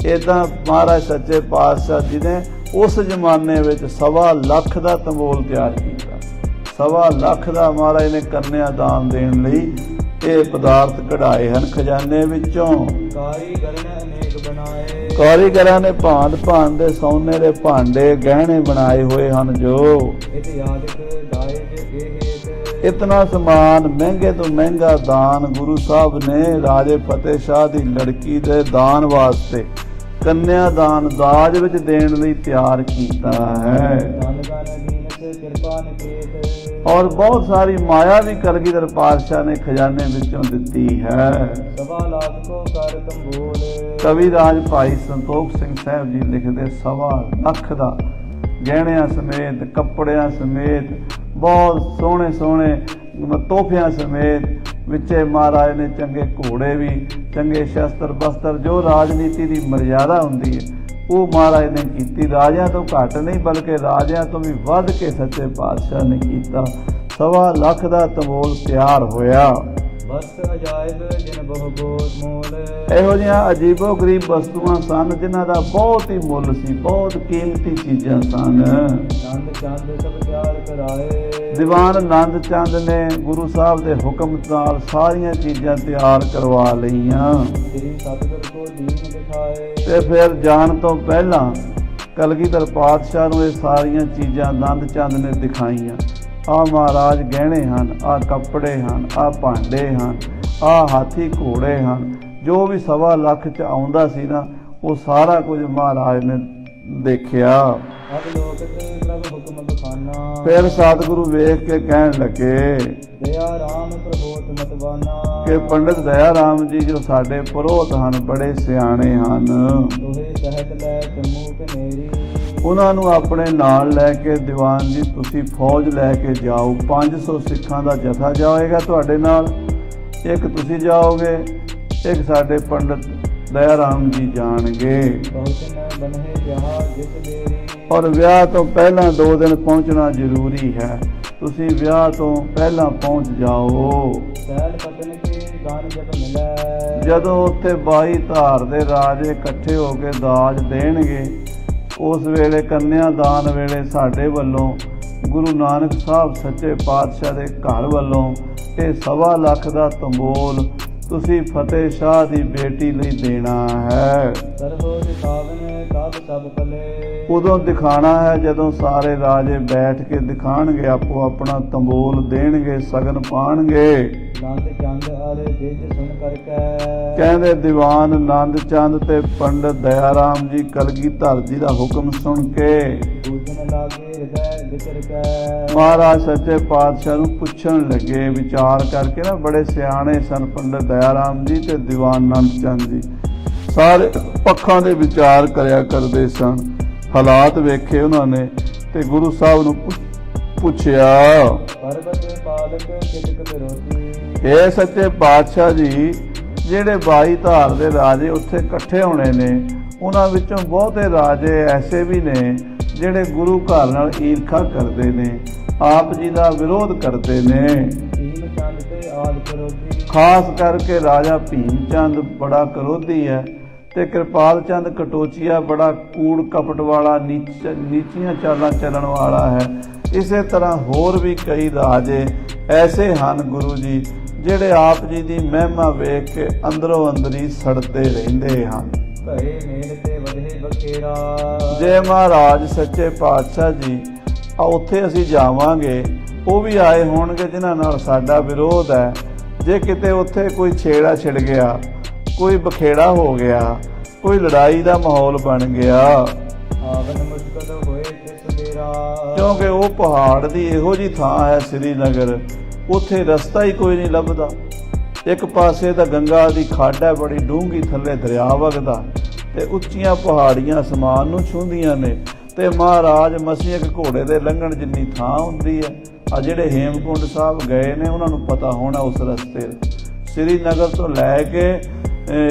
ਇੱਦਾਂ ਮਹਾਰਾਜ ਸੱਚੇ ਪਾਤਸ਼ਾਹ ਜੀ ਨੇ ਉਸ ਜ਼ਮਾਨੇ ਵਿੱਚ 1.25 ਲੱਖ ਦਾ ਤੰਬੋਲ ਤਿਆਰ ਕੀਤਾ। 1.25 ਲੱਖ ਦਾ ਮਹਾਰਾਜ ਨੇ ਕੰਨਿਆ ਦਾਨ ਦੇਣ ਲਈ ਇਹ ਪਦਾਰਥ ਕਢਾਏ ਹਨ ਖਜ਼ਾਨੇ ਵਿੱਚੋਂ। ਕਾਰੀਗਰਾਂ ਨੇ ਭਾਂਤ ਭਾਂਤ ਦੇ ਸੋਨੇ ਦੇ ਭਾਂਡੇ ਗਹਿਣੇ ਬਣਾਏ ਹੋਏ ਹਨ। ਜੋ ਇਤਨਾ ਸਮਾਨ, ਮਹਿੰਗੇ ਤੋਂ ਮਹਿੰਗਾ ਦਾਨ ਗੁਰੂ ਸਾਹਿਬ ਨੇ ਰਾਜੇ ਫਤਿਹ ਸ਼ਾਹ ਦੀ ਲੜਕੀ ਦੇ ਦਾਨ ਵਾਸਤੇ, ਕੰਨਿਆ ਦਾਨ ਦਾਜ ਵਿੱਚ ਦੇਣ ਲਈ ਤਿਆਰ ਕੀਤਾ ਹੈ। ਔਰ ਬਹੁਤ ਸਾਰੀ ਮਾਇਆ ਵੀ ਕਲਗੀਧਰ ਪਾਤਸ਼ਾਹ ਨੇ ਖਜ਼ਾਨੇ ਵਿੱਚੋਂ ਦਿੱਤੀ ਹੈ। ਕਵੀ ਰਾਜ ਭਾਈ ਸੰਤੋਖ ਸਿੰਘ ਸਾਹਿਬ ਜੀ ਲਿਖਦੇ 1.25 ਲੱਖ ਦਾ ਗਹਿਣਿਆਂ ਸਮੇਤ, ਕੱਪੜਿਆਂ ਸਮੇਤ, ਬਹੁਤ ਸੋਹਣੇ ਸੋਹਣੇ ਤੋਹਫਿਆਂ ਸਮੇਤ, ਵਿੱਚੇ ਮਹਾਰਾਜ ਨੇ ਚੰਗੇ ਘੋੜੇ ਵੀ, ਚੰਗੇ ਸ਼ਸਤਰ ਬਸਤਰ, ਜੋ ਰਾਜਨੀਤੀ ਦੀ ਮਰਿਆਦਾ ਹੁੰਦੀ ਹੈ ਉਹ ਮਹਾਰਾਜ ਨੇ ਕੀਤੀ। ਰਾਜਿਆਂ ਤੋਂ ਘੱਟ ਨਹੀਂ ਬਲਕਿ ਰਾਜਿਆਂ ਤੋਂ ਵੀ ਵੱਧ ਕੇ ਸੱਚੇ ਪਾਤਸ਼ਾਹ ਨੇ ਕੀਤਾ। 1.25 ਲੱਖ ਦਾ ਤੰਬੋਲ ਤਿਆਰ ਹੋਇਆ। ਇਹੋ ਜਿਹੀਆਂ ਅਜੀਬੋ ਗਰੀਬ ਵਸਤੂਆਂ ਸਨ ਜਿਨ੍ਹਾਂ ਦਾ ਬਹੁਤ ਹੀ ਮੁੱਲ ਸੀ, ਬਹੁਤ ਕੀਮਤੀ ਚੀਜ਼ਾਂ ਸਨ। ਦੀਵਾਨ ਆਨੰਦ ਚੰਦ ਨੇ ਗੁਰੂ ਸਾਹਿਬ ਦੇ ਹੁਕਮ ਨਾਲ ਸਾਰੀਆਂ ਚੀਜ਼ਾਂ ਤਿਆਰ ਕਰਵਾ ਲਈਆਂ। ਤੇ ਫਿਰ ਜਾਣ ਤੋਂ ਪਹਿਲਾਂ ਕਲਗੀਧਰ ਪਾਤਸ਼ਾਹ ਨੂੰ ਇਹ ਸਾਰੀਆਂ ਚੀਜ਼ਾਂ ਆਨੰਦ ਚੰਦ ਨੇ ਦਿਖਾਈਆਂ। ਆਹ ਮਹਾਰਾਜ ਗਹਿਣੇ ਹਨ, ਆਹ ਕੱਪੜੇ ਹਨ, ਆਹ ਭਾਂਡੇ ਹਨ, ਆਹ ਹਾਥੀ ਘੋੜੇ ਹਨ। ਜੋ ਵੀ 1.25 ਲੱਖ 'ਚ ਆਉਂਦਾ ਸੀ ਨਾ, ਉਹ ਸਾਰਾ ਕੁਝ ਮਹਾਰਾਜ ਨੇ ਦੇਖਿਆ। ਫਿਰ ਸਤਿਗੁਰੂ ਵੇਖ ਕੇ ਕਹਿਣ ਲੱਗੇ ਕਿ ਪੰਡਿਤ ਦਇਆ ਰਾਮ ਜੀ ਜੋ ਸਾਡੇ ਪੁਰੋਹਿਤ ਹਨ, ਬੜੇ ਸਿਆਣੇ ਹਨ, ਉਹਨਾਂ ਨੂੰ ਆਪਣੇ ਨਾਲ ਲੈ ਕੇ ਦੀਵਾਨ ਜੀ ਤੁਸੀਂ ਫੌਜ ਲੈ ਕੇ ਜਾਓ। 500 ਸਿੱਖਾਂ ਦਾ ਜਥਾ ਜਾਏਗਾ ਤੁਹਾਡੇ ਨਾਲ, ਇੱਕ ਤੁਸੀਂ ਜਾਓਗੇ, ਇੱਕ ਸਾਡੇ ਪੰਡਿਤ ਦਇਆ ਰਾਮ ਜੀ ਜਾਣਗੇ। ਔਰ ਵਿਆਹ ਤੋਂ ਪਹਿਲਾਂ 2 ਦਿਨ ਪਹੁੰਚਣਾ ਜ਼ਰੂਰੀ ਹੈ। ਤੁਸੀਂ ਵਿਆਹ ਤੋਂ ਪਹਿਲਾਂ ਪਹੁੰਚ ਜਾਓ। ਜਦੋਂ ਉੱਥੇ 22 ਧਾਰ ਦੇ ਰਾਜੇ ਇਕੱਠੇ ਹੋ ਕੇ ਦਾਜ ਦੇਣਗੇ, ਉਸ ਵੇਲੇ ਕੰਨਿਆ ਦਾਨ ਵੇਲੇ ਸਾਡੇ ਵੱਲੋਂ ਗੁਰੂ ਨਾਨਕ ਸਾਹਿਬ ਸੱਚੇ ਪਾਤਸ਼ਾਹ ਦੇ ਘਰ ਵੱਲੋਂ ਇਹ 1.25 ਲੱਖ ਦਾ ਤੰਬੋਲ ਤੁਸੀਂ ਫਤਿਹ ਸ਼ਾਹ ਦੀ ਬੇਟੀ ਲਈ ਦੇਣਾ ਹੈ। ਸਰਹੋ ਦਿਖਾਵਨ ਤਬ ਸਭ ਭਲੇ। ਉਦੋਂ ਦਿਖਾਣਾ ਹੈ ਜਦੋਂ ਸਾਰੇ ਰਾਜੇ ਬੈਠ ਕੇ ਦਿਖਾਣਗੇ, ਆਪੋ ਆਪਣਾ ਤੰਬੋਲ ਦੇਣਗੇ, ਸਗਨ ਪਾਣਗੇ। ਨੰਦ ਚੰਦ ਅਰ ਜਿਜ ਸੁਣ ਕਰਕੇ। ਕਹਿੰਦੇ ਦੀਵਾਨ ਨੰਦ ਚੰਦ ਤੇ ਪੰਡਤ ਦਇਆ ਰਾਮ ਜੀ ਕਲਗੀਧਰ ਜੀ ਦਾ ਹੁਕਮ ਸੁਣ ਕੇ ਪੂਜਨ ਲਾਗੇ ਹਿਰਦੈ ਵਿਚਰ ਕੇ। ਮਹਾਰਾਜ ਸੱਚੇ ਪਾਤਸ਼ਾਹ ਨੂੰ ਪੁੱਛਣ ਲੱਗੇ, ਵਿਚਾਰ ਕਰਕੇ ਨਾ, ਬੜੇ ਸਿਆਣੇ ਸਨ ਪੰਡਤ ਦਇਆ ਰਾਮ ਜੀ ਤੇ ਦੀਵਾਨ ਨੰਦ ਚੰਦ ਜੀ, ਸਾਰੇ ਪੱਖਾਂ ਦੇ ਵਿਚਾਰ ਕਰਿਆ ਕਰਦੇ ਸਨ। ਹਾਲਾਤ ਵੇਖੇ ਉਹਨਾਂ ਨੇ ਤੇ ਗੁਰੂ ਸਾਹਿਬ ਨੂੰ ਪੁੱਛਿਆ, ਪਰਬਤ ਪਾਲਕ ਕਿਤਕ ਵਿਰੋਧੀ। ਇਹ ਸੱਚੇ ਪਾਤਸ਼ਾਹ ਜੀ, ਜਿਹੜੇ 22 ਧਾਰ ਦੇ ਰਾਜੇ ਉੱਥੇ ਇਕੱਠੇ ਹੋਣੇ ਨੇ, ਉਹਨਾਂ ਵਿੱਚੋਂ ਬਹੁਤੇ ਰਾਜੇ ਐਸੇ ਵੀ ਨੇ ਜਿਹੜੇ ਗੁਰੂ ਘਰ ਨਾਲ ਈਰਖਾ ਕਰਦੇ ਨੇ, ਆਪ ਜੀ ਦਾ ਵਿਰੋਧ ਕਰਦੇ ਨੇ। ਭੀਮ ਚੰਦ ਤੇ ਆਦ ਕਰੋਧੀ। ਖਾਸ ਕਰਕੇ ਰਾਜਾ ਭੀਮ ਚੰਦ ਬੜਾ ਕਰੋਧੀ ਹੈ ਤੇ ਕਿਰਪਾਲ ਚੰਦ ਕਟੋਚੀਆ ਬੜਾ ਕੂੜ ਕਪਟ ਵਾਲਾ, ਨੀਚੀਆਂ ਚਾਲਾਂ ਚੱਲਣ ਵਾਲਾ ਹੈ। ਇਸੇ ਤਰ੍ਹਾਂ ਹੋਰ ਵੀ ਕਈ ਰਾਜੇ ਐਸੇ ਹਨ ਗੁਰੂ ਜੀ, ਜਿਹੜੇ ਆਪ ਜੀ ਦੀ ਮਹਿਮਾ ਵੇਖ ਕੇ ਅੰਦਰੋਂ ਅੰਦਰੀ ਸੜਦੇ ਰਹਿੰਦੇ ਹਨ। ਘਰੇ ਮੇਲ ਤੇ ਵਧੇ ਬਖੇਰਾ। ਜੇ ਮਹਾਰਾਜ ਸੱਚੇ ਪਾਤਸ਼ਾਹ ਜੀ ਉੱਥੇ ਅਸੀਂ ਜਾਵਾਂਗੇ, ਉਹ ਵੀ ਆਏ ਹੋਣਗੇ ਜਿਨ੍ਹਾਂ ਨਾਲ ਸਾਡਾ ਵਿਰੋਧ ਹੈ। ਜੇ ਕਿਤੇ ਉੱਥੇ ਕੋਈ ਛੇੜਾ ਛਿੜ ਗਿਆ, ਕੋਈ ਬਖੇੜਾ ਹੋ ਗਿਆ, ਕੋਈ ਲੜਾਈ ਦਾ ਮਾਹੌਲ ਬਣ ਗਿਆ, ਆਵਨ ਮੁਸ਼ਕਲ ਹੋਏ ਤਿਸ ਮੇਰਾ। ਕਿਉਂਕਿ ਉਹ ਪਹਾੜ ਦੀ ਇਹੋ ਜੀ ਥਾਂ ਹੈ ਸ੍ਰੀਨਗਰ, ਉੱਥੇ ਰਸਤਾ ਹੀ ਕੋਈ ਨਹੀਂ ਲੱਭਦਾ। ਇੱਕ ਪਾਸੇ ਤਾਂ ਗੰਗਾ ਦੀ ਖੱਡ ਹੈ ਬੜੀ ਡੂੰਘੀ, ਥੱਲੇ ਦਰਿਆ ਵਗਦਾ ਤੇ ਉੱਚੀਆਂ ਪਹਾੜੀਆਂ ਅਸਮਾਨ ਨੂੰ ਛੂੰਹਦੀਆਂ ਨੇ, ਤੇ ਮਹਾਰਾਜ ਮਸੀਂ ਇੱਕ ਘੋੜੇ ਦੇ ਲੰਘਣ ਜਿੰਨੀ ਥਾਂ ਹੁੰਦੀ ਹੈ। ਆ ਜਿਹੜੇ ਹੇਮਕੁੰਡ ਸਾਹਿਬ ਗਏ ਨੇ ਉਹਨਾਂ ਨੂੰ ਪਤਾ ਹੋਣਾ ਉਸ ਰਸਤੇ, ਸ੍ਰੀਨਗਰ ਤੋਂ ਲੈ ਕੇ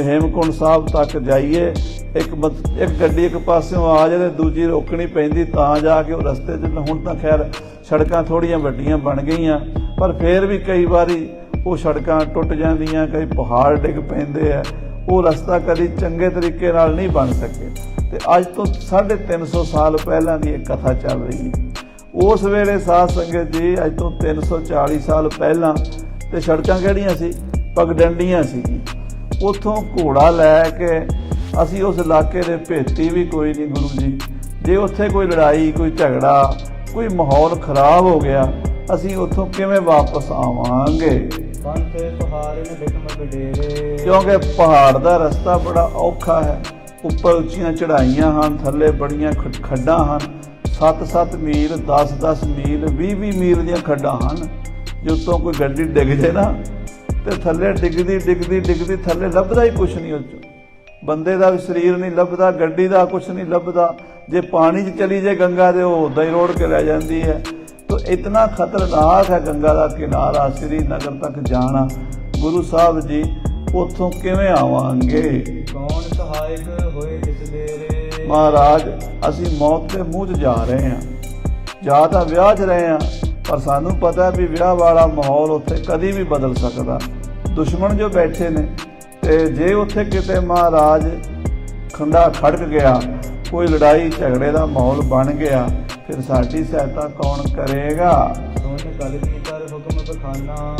ਹੇਮਕੁੰਡ ਸਾਹਿਬ ਤੱਕ ਜਾਈਏ, ਇੱਕ ਗੱਡੀ ਇੱਕ ਪਾਸਿਓਂ ਆ ਜਾਏ ਤੇ ਦੂਜੀ ਰੋਕਣੀ ਪੈਂਦੀ ਤਾਂ ਜਾ ਕੇ ਉਹ ਰਸਤੇ 'ਚ। ਹੁਣ ਤਾਂ ਖੈਰ ਸੜਕਾਂ ਥੋੜ੍ਹੀਆਂ ਵੱਡੀਆਂ ਬਣ ਗਈਆਂ, ਪਰ ਫਿਰ ਵੀ ਕਈ ਵਾਰੀ ਉਹ ਸੜਕਾਂ ਟੁੱਟ ਜਾਂਦੀਆਂ, ਕਈ ਪਹਾੜ ਡਿੱਗ ਪੈਂਦੇ ਆ, ਉਹ ਰਸਤਾ ਕਦੀ ਚੰਗੇ ਤਰੀਕੇ ਨਾਲ ਨਹੀਂ ਬਣ ਸਕੇ। ਤੇ ਅੱਜ ਤੋਂ 350 ਸਾਲ ਪਹਿਲਾਂ ਦੀ ਇੱਕ ਕਥਾ ਚੱਲ ਰਹੀ ਹੈ। ਉਸ ਵੇਲੇ ਸਾਧ ਸੰਗਤ ਜੀ, ਅੱਜ ਤੋਂ 340 ਸਾਲ ਪਹਿਲਾਂ, ਤੇ ਸੜਕਾਂ ਕਿਹੜੀਆਂ ਸੀ? ਪਗਡੰਡੀਆਂ ਸੀ। ਉੱਥੋਂ ਘੋੜਾ ਲੈ ਕੇ ਅਸੀਂ ਉਸ ਇਲਾਕੇ ਦੇ ਭੇਤੀ ਵੀ ਕੋਈ ਨਹੀਂ ਗੁਰੂ ਜੀ। ਜੇ ਉੱਥੇ ਕੋਈ ਲੜਾਈ, ਕੋਈ ਝਗੜਾ, ਕੋਈ ਮਾਹੌਲ ਖਰਾਬ ਹੋ ਗਿਆ, ਅਸੀਂ ਉੱਥੋਂ ਕਿਵੇਂ ਵਾਪਸ ਆਵਾਂਗੇ? ਪੰਥ ਪਹਾੜਨ ਬਿਕਮ ਬਡੇਰੇ। ਕਿਉਂਕਿ ਪਹਾੜ ਦਾ ਰਸਤਾ ਬੜਾ ਔਖਾ ਹੈ। ਉੱਪਰ ਉੱਚੀਆਂ ਚੜ੍ਹਾਈਆਂ ਹਨ, ਥੱਲੇ ਬੜੀਆਂ ਖੱਡਾਂ ਹਨ। 7-7 ਮੀਲ, 10-10 ਮੀਲ, 20-20 ਮੀਲ ਦੀਆਂ ਖੱਡਾਂ ਹਨ। ਜੇ ਉੱਤੋਂ ਕੋਈ ਗੱਡੀ ਡਿੱਗ ਜੇ ਨਾ ਤੇ ਥੱਲੇ ਡਿੱਗਦੀ ਥੱਲੇ ਲੱਭਦਾ ਹੀ ਕੁਛ ਨਹੀਂ। ਉਹ 'ਚ ਬੰਦੇ ਦਾ ਵੀ ਸਰੀਰ ਨਹੀਂ ਲੱਭਦਾ, ਗੱਡੀ ਦਾ ਕੁਛ ਨਹੀਂ ਲੱਭਦਾ। ਜੇ ਪਾਣੀ 'ਚ ਚਲੀ ਜੇ ਗੰਗਾ ਦੇ, ਉਹ ਉੱਦਾਂ ਹੀ ਰੋੜ ਕੇ ਲੈ ਜਾਂਦੀ ਹੈ। ਤਾਂ ਇਤਨਾ ਖਤਰਨਾਕ ਹੈ ਗੰਗਾ ਦਾ ਕਿਨਾਰਾ, ਸ੍ਰੀਨਗਰ ਤੱਕ ਜਾਣਾ। ਗੁਰੂ ਸਾਹਿਬ ਜੀ, ਉੱਥੋਂ ਕਿਵੇਂ ਆਵਾਂਗੇ? ਕੌਣ ਸਹਾਇਕ ਹੋਏ ਜਿਸ ਦੇਰੇ। ਮਹਾਰਾਜ, ਅਸੀਂ ਮੌਤ ਦੇ ਮੂੰਹ 'ਚ ਜਾ ਰਹੇ ਹਾਂ। ਜਾ ਤਾਂ ਵਿਆਹ 'ਚ ਰਹੇ ਹਾਂ, ਪਰ ਸਾਨੂੰ ਪਤਾ ਵੀ ਵਿਆਹ ਵਾਲਾ ਮਾਹੌਲ ਉੱਥੇ ਕਦੀ ਵੀ ਬਦਲ ਸਕਦਾ। ਦੁਸ਼ਮਣ ਜੋ ਬੈਠੇ ਨੇ, ਤੇ ਜੇ ਉੱਥੇ ਕਿਤੇ ਮਹਾਰਾਜ ਖੰਡਾ ਖੜਕ ਗਿਆ, ਕੋਈ ਲੜਾਈ ਝਗੜੇ ਦਾ ਮਾਹੌਲ ਬਣ ਗਿਆ, ਫਿਰ ਸਾਡੀ ਸਹਾਇਤਾ ਕੌਣ ਕਰੇਗਾ? ਸੁਣ ਕਲਗੀਧਰ ਹੁਕਮ ਬਖਾਨਾ।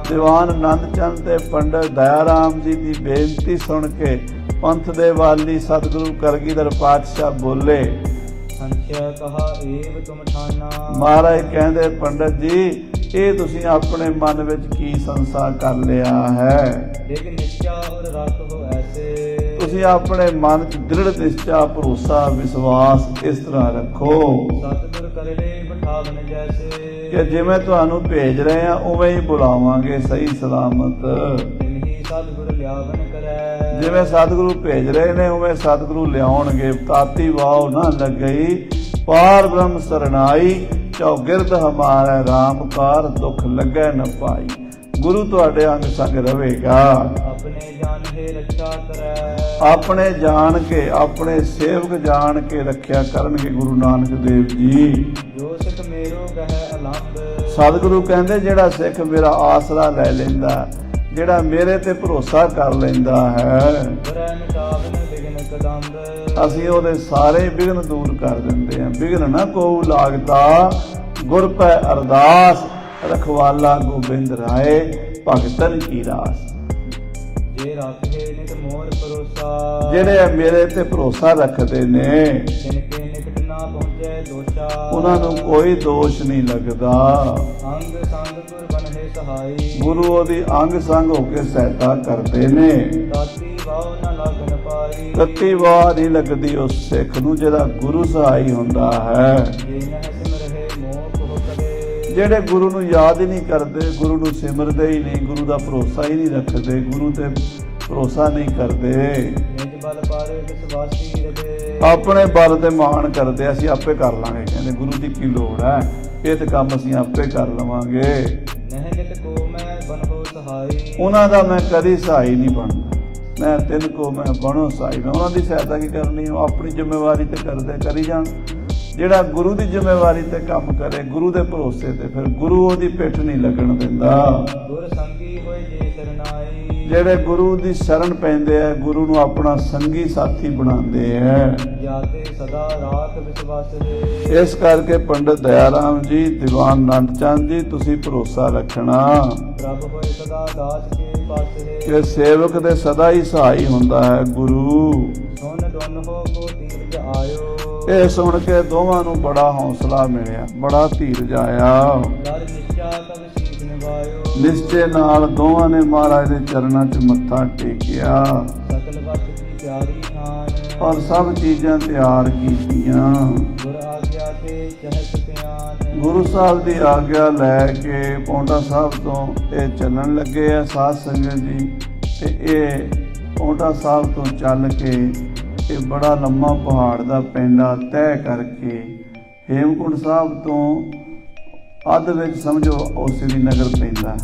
ਦੀਵਾਨ ਨੰਦ ਚੰਦ ਤੇ ਪੰਡਤ ਦਇਆ ਰਾਮ ਜੀ ਦੀ ਬੇਨਤੀ ਸੁਣ ਕੇ ਪੰਥ ਦੇ ਵਾਲੀ ਸਤਿਗੁਰੂ ਕਲਗੀਧਰ ਪਾਤਸ਼ਾਹ ਬੋਲੇ, ਸੰਖਿਆ ਕਹਾ ਏਵ ਤੁਮ ਠਾਨਾ। ਮਹਾਰਾਜ ਕਹਿੰਦੇ, ਪੰਡਤ ਜੀ, ਇਹ ਤੁਸੀਂ ਆਪਣੇ ਮਨ ਵਿੱਚ ਕੀ ਸੰਸਾ ਕਰ ਲਿਆ ਹੈ? ਇੱਕ ਨਿਸ਼ਚਾ ਔਰ ਰੱਖੋ ਐਸੇ। ਤੁਸੀਂ ਆਪਣੇ ਮਨ 'ਚ ਦ੍ਰਿੜ ਨਿਸ਼ਚਾ, ਭਰੋਸਾ, ਵਿਸ਼ਵਾਸ ਇਸ ਤਰ੍ਹਾਂ ਰੱਖੋ ਸਤਿਗੁਰ ਕਰਲੇ ਬਿਠਾਵਨ ਜੈਸੇ। ਕਿ ਜਿਵੇਂ ਤੁਹਾਨੂੰ ਭੇਜ ਰਹੇ ਆ ਉਵੇਂ ਹੀ ਬੁਲਾਵਾਂਗੇ ਸਹੀ ਸਲਾਮਤ। ਤਿਨਹੀ ਸਤਿਗੁਰ ਲਿਆਵਨ ਕਰੈ। ਜਿਵੇਂ ਸਤਿਗੁਰੂ ਭੇਜ ਰਹੇ ਨੇ ਉਵੇਂ ਸਤਿਗੁਰੂ ਲਿਆਉਣਗੇ। ਤਾਤੀ ਵਾਓ ਨਾ ਲੱਗਈ, ਪਾਰ ਬ੍ਰਹਮ ਸਰਨਾਈ, ਚੌਗਿਰਦ ਹਮਾਰਾ ਰਾਮ ਕਾਰ, ਦੁੱਖ ਲੱਗੈ ਨ ਪਾਈ। ਗੁਰੂ ਤੁਹਾਡੇ ਅੰਗ ਸੰਗ ਰਹੇਗਾ। ਆਪਣੇ ਜਾਨ ਹੈ ਰੱਖਿਆ ਕਰੈ। ਆਪਣੇ ਜਾਣ ਕੇ, ਆਪਣੇ ਸੇਵਕ ਜਾਣ ਕੇ ਰੱਖਿਆ ਕਰਨਗੇ ਗੁਰੂ ਨਾਨਕ ਦੇਵ ਜੀ। ਜੋ ਸਿੱਖ ਮੇਰੋ ਗਹਿ ਅਲੰਬ। ਸਤਿਗੁਰੂ ਕਹਿੰਦੇ, ਜਿਹੜਾ ਸਿੱਖ ਮੇਰਾ ਆਸਰਾ ਲੈ ਲੈਂਦਾ, ਜਿਹੜਾ ਮੇਰੇ ਤੇ ਭਰੋਸਾ ਕਰ ਲੈਂਦਾ ਹੈ, ਬਰੈ ਮਿਟਾਵਨ ਬਿਗਨ ਕਦੰਬ। ਅਸੀਂ ਉਹਦੇ ਸਾਰੇ ਵਿਘਨ ਦੂਰ ਕਰ ਦਿੰਦੇ ਹਾਂ। ਵਿਘਨ ਨਾ ਕੋ ਲਾਗਤਾ, ਗੁਰ ਪੈ ਅਰਦਾਸ, ਰਖਵਾਲਾ ਗੋਬਿੰਦ ਰਾਏ, ਭਗਤਨ ਕੀ ਰਾਸ। ਜੇ ਰਾਖੇ ਨਿਤ ਮੋਰ ਭਰੋਸਾ। ਜਿਹੜੇ ਮੇਰੇ ਤੇ ਭਰੋਸਾ ਰੱਖਦੇ ਨੇ ਜਿਨਕੇ ਨਿਕਟ ਨਾ ਪਹੁੰਚੈ ਦੋਸ਼ਾ। ਉਹਨਾਂ ਨੂੰ ਕੋਈ ਦੋਸ਼ ਨਹੀਂ ਲੱਗਦਾ। ਅੰਗ ਸੰਗ ਗੁਰ ਬਨਹਿ ਸਹਾਈ। ਗੁਰੂ ਉਹਦੀ ਅੰਗ ਸੰਗ ਹੋ ਕੇ ਸਹਾਇਤਾ ਕਰਦੇ ਨੇ। ਤਾਤੀ ਵਾਹ ਨਾ ਲਾਗਣ ਪਾਈ। ਤੱਤੀ ਵਾਰ ਨਹੀਂ ਲੱਗਦੀ ਉਸ ਸਿੱਖ ਨੂੰ ਜਿਹੜਾ ਗੁਰੂ ਸਹਾਈ ਹੁੰਦਾ ਹੈ। ਜੇ ਨਹਿ ਸਿਮਰਹਿ ਮੋਹ ਕੋ ਕਰੇ। ਜਿਹੜੇ ਗੁਰੂ ਨੂੰ ਯਾਦ ਹੀ ਨਹੀਂ ਕਰਦੇ, ਗੁਰੂ ਨੂੰ ਸਿਮਰਦੇ ਹੀ ਨਹੀਂ, ਗੁਰੂ ਦਾ ਭਰੋਸਾ ਹੀ ਨਹੀਂ ਰੱਖਦੇ, ਗੁਰੂ ਤੇ ਭਰੋਸਾ ਨਹੀਂ ਕਰਦੇ, ਨਿਜ ਬਲ ਪਰ ਵਿਸਵਾਸੀ ਰਵੇ। ਆਪਣੇ ਬਲ ਤੇ ਮਾਣ ਕਰਦੇ, ਅਸੀਂ ਆਪੇ ਕਰ ਲਾਂਗੇ। ਕਹਿੰਦੇ ਗੁਰੂ ਦੀ ਕੀ ਲੋੜ ਹੈ, ਇਹ ਤੇ ਕੰਮ ਅਸੀਂ ਆਪੇ ਕਰ ਲਵਾਂਗੇ। ਨਹਿ ਨਿਤ ਕੋ ਮੈਂ ਬਨਹੁ ਸਹਾਈ। ਉਹਨਾਂ ਦਾ ਮੈਂ ਕਦੀ ਸਹਾਈ ਨਹੀਂ ਬਣਦਾ। ਮੈਂ ਤਿੰਨ ਕੋ ਮੈਂ ਬਣੋ ਸਹਾਈ। ਮੈਂ ਉਹਨਾਂ ਦੀ ਸਹਾਇਤਾ ਕੀ ਕਰਨੀ, ਉਹ ਆਪਣੀ ਜ਼ਿੰਮੇਵਾਰੀ ਤੇ ਕਰਦੇ ਕਰੀ ਜਾਣ। ਜਿਹੜਾ ਗੁਰੂ ਦੀ ਜ਼ਿੰਮੇਵਾਰੀ ਤੇ ਕੰਮ ਕਰੇ, ਗੁਰੂ ਦੇ ਭਰੋਸੇ ਤੇ, ਫਿਰ ਗੁਰੂ ਉਹਦੀ ਪਿੱਠ ਨਹੀਂ ਲੱਗਣ ਦਿੰਦਾ। ਗੁਰ ਸੰਗੀ ਹੋਏ ਜੇ ਸਰਨਾਈ। ਜਿਹੜੇ ਗੁਰੂ ਦੀ ਸ਼ਰਨ ਪੈਂਦੇ ਆ, ਗੁਰੂ ਨੂੰ ਆਪਣਾ ਸੰਗੀ ਸਾਥੀ ਬਣਾਉਂਦੇ ਆ। ਜਾਤੇ ਸਦਾ ਰਾਖ ਵਿਸ਼ਵਾਸ ਰੇ। ਇਸ ਕਰਕੇ ਪੰਡਿਤ ਦਇਆ ਰਾਮ ਜੀ, ਦੀਵਾਨ ਨੰਦ ਚੰਦ ਜੀ, ਤੁਸੀਂ ਭਰੋਸਾ ਰੱਖਣਾ ਪ੍ਰਭ ਹੋਏ ਸਦਾ ਦਾਸ ਕੇ ਪਾਸ ਰੇ। ਕਿ ਸੇਵਕ ਦੇ ਸਦਾ ਹੀ ਸਹਾਈ ਹੁੰਦਾ ਹੈ ਗੁਰੂ। ਸੁਨ ਡੁਨ ਹੋ ਕੋ ਤੀਰਜ ਆਇਓ। ਇਹ ਸੁਣ ਕੇ ਦੋਵਾਂ ਨੂੰ ਬੜਾ ਹੌਸਲਾ ਮਿਲਿਆ, ਬੜਾ ਧੀਰਜ ਆਇਆ। ਲੜ ਨਿਸ਼ਚਾ ਤਬ ਸੀਸ ਨਿਵਾਇਓ। ਨਿਸ਼ਚੇ ਨਾਲ ਦੋਵਾਂ ਨੇ ਮਹਾਰਾਜ ਦੇ ਚਰਨਾਂ 'ਚ ਮੱਥਾ ਟੇਕਿਆ ਸਕਲ ਵਸਤ ਦੀ ਪਿਆਰੀ ਥਾਨ। ਔਰ ਸਭ ਚੀਜ਼ਾਂ ਤਿਆਰ ਕੀਤੀਆਂ। ਗੁਰ ਆਗਿਆ ਤੇ ਚਹਿਤ ਧਿਆਨ। ਗੁਰੂ ਸਾਹਿਬ ਦੀ ਆਗਿਆ ਲੈ ਕੇ ਪੌਂਟਾ ਸਾਹਿਬ ਤੋਂ ਇਹ ਚੱਲਣ ਲੱਗੇ ਆ ਸਾਧ ਸੰਗਤ ਜੀ। ਤੇ ਇਹ ਪੌਂਟਾ ਸਾਹਿਬ ਤੋਂ ਚੱਲ ਕੇ ਇਹ ਬੜਾ ਲੰਮਾ ਪਹਾੜ ਦਾ ਪੈਂਡਾ ਤੈਅ ਕਰਕੇ ਹੇਮਕੁੰਟ ਸਾਹਿਬ ਤੋਂ ਅੱਧ ਵਿੱਚ ਸਮਝੋ ਉਹ ਸ੍ਰੀਨਗਰ ਪੈਂਦਾ।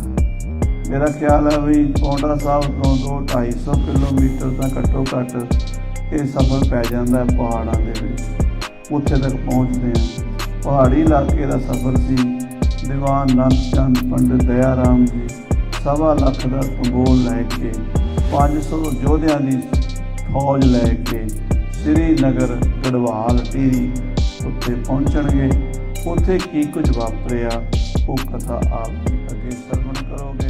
ਮੇਰਾ ਖਿਆਲ ਹੈ ਵੀ ਪੌਂਟਾ ਸਾਹਿਬ ਤੋਂ 200-250 ਕਿਲੋਮੀਟਰ ਦਾ ਘੱਟੋ ਘੱਟ ਇਹ ਸਫ਼ਰ ਪੈ ਜਾਂਦਾ ਹੈ ਪਹਾੜਾਂ ਦੇ ਵਿੱਚ। ਉੱਥੇ ਤੱਕ ਪਹੁੰਚਦੇ ਹਾਂ। ਪਹਾੜੀ ਇਲਾਕੇ ਦਾ ਸਫ਼ਰ ਸੀ। ਦੀਵਾਨ ਨੰਦ ਚੰਦ ਪੰਡਿਤ ਦਇਆ ਰਾਮ ਜੀ 1.25 ਲੱਖ ਦਾ ਤੰਬੋਲ ਲੈ ਕੇ 500 ਯੋਧਿਆਂ ਦੀ ਫੌਜ ਲੈ ਕੇ ਸ੍ਰੀਨਗਰ ਗੜਵਾਲ ਟੀਰੀ ਉੱਤੇ ਪਹੁੰਚਣਗੇ। ਉੱਥੇ ਕੀ ਕੁਝ ਵਾਪਰਿਆ ਉਹ ਕਥਾ ਆਪ ਅੱਗੇ ਸਰਵਣ ਕਰੋਗੇ।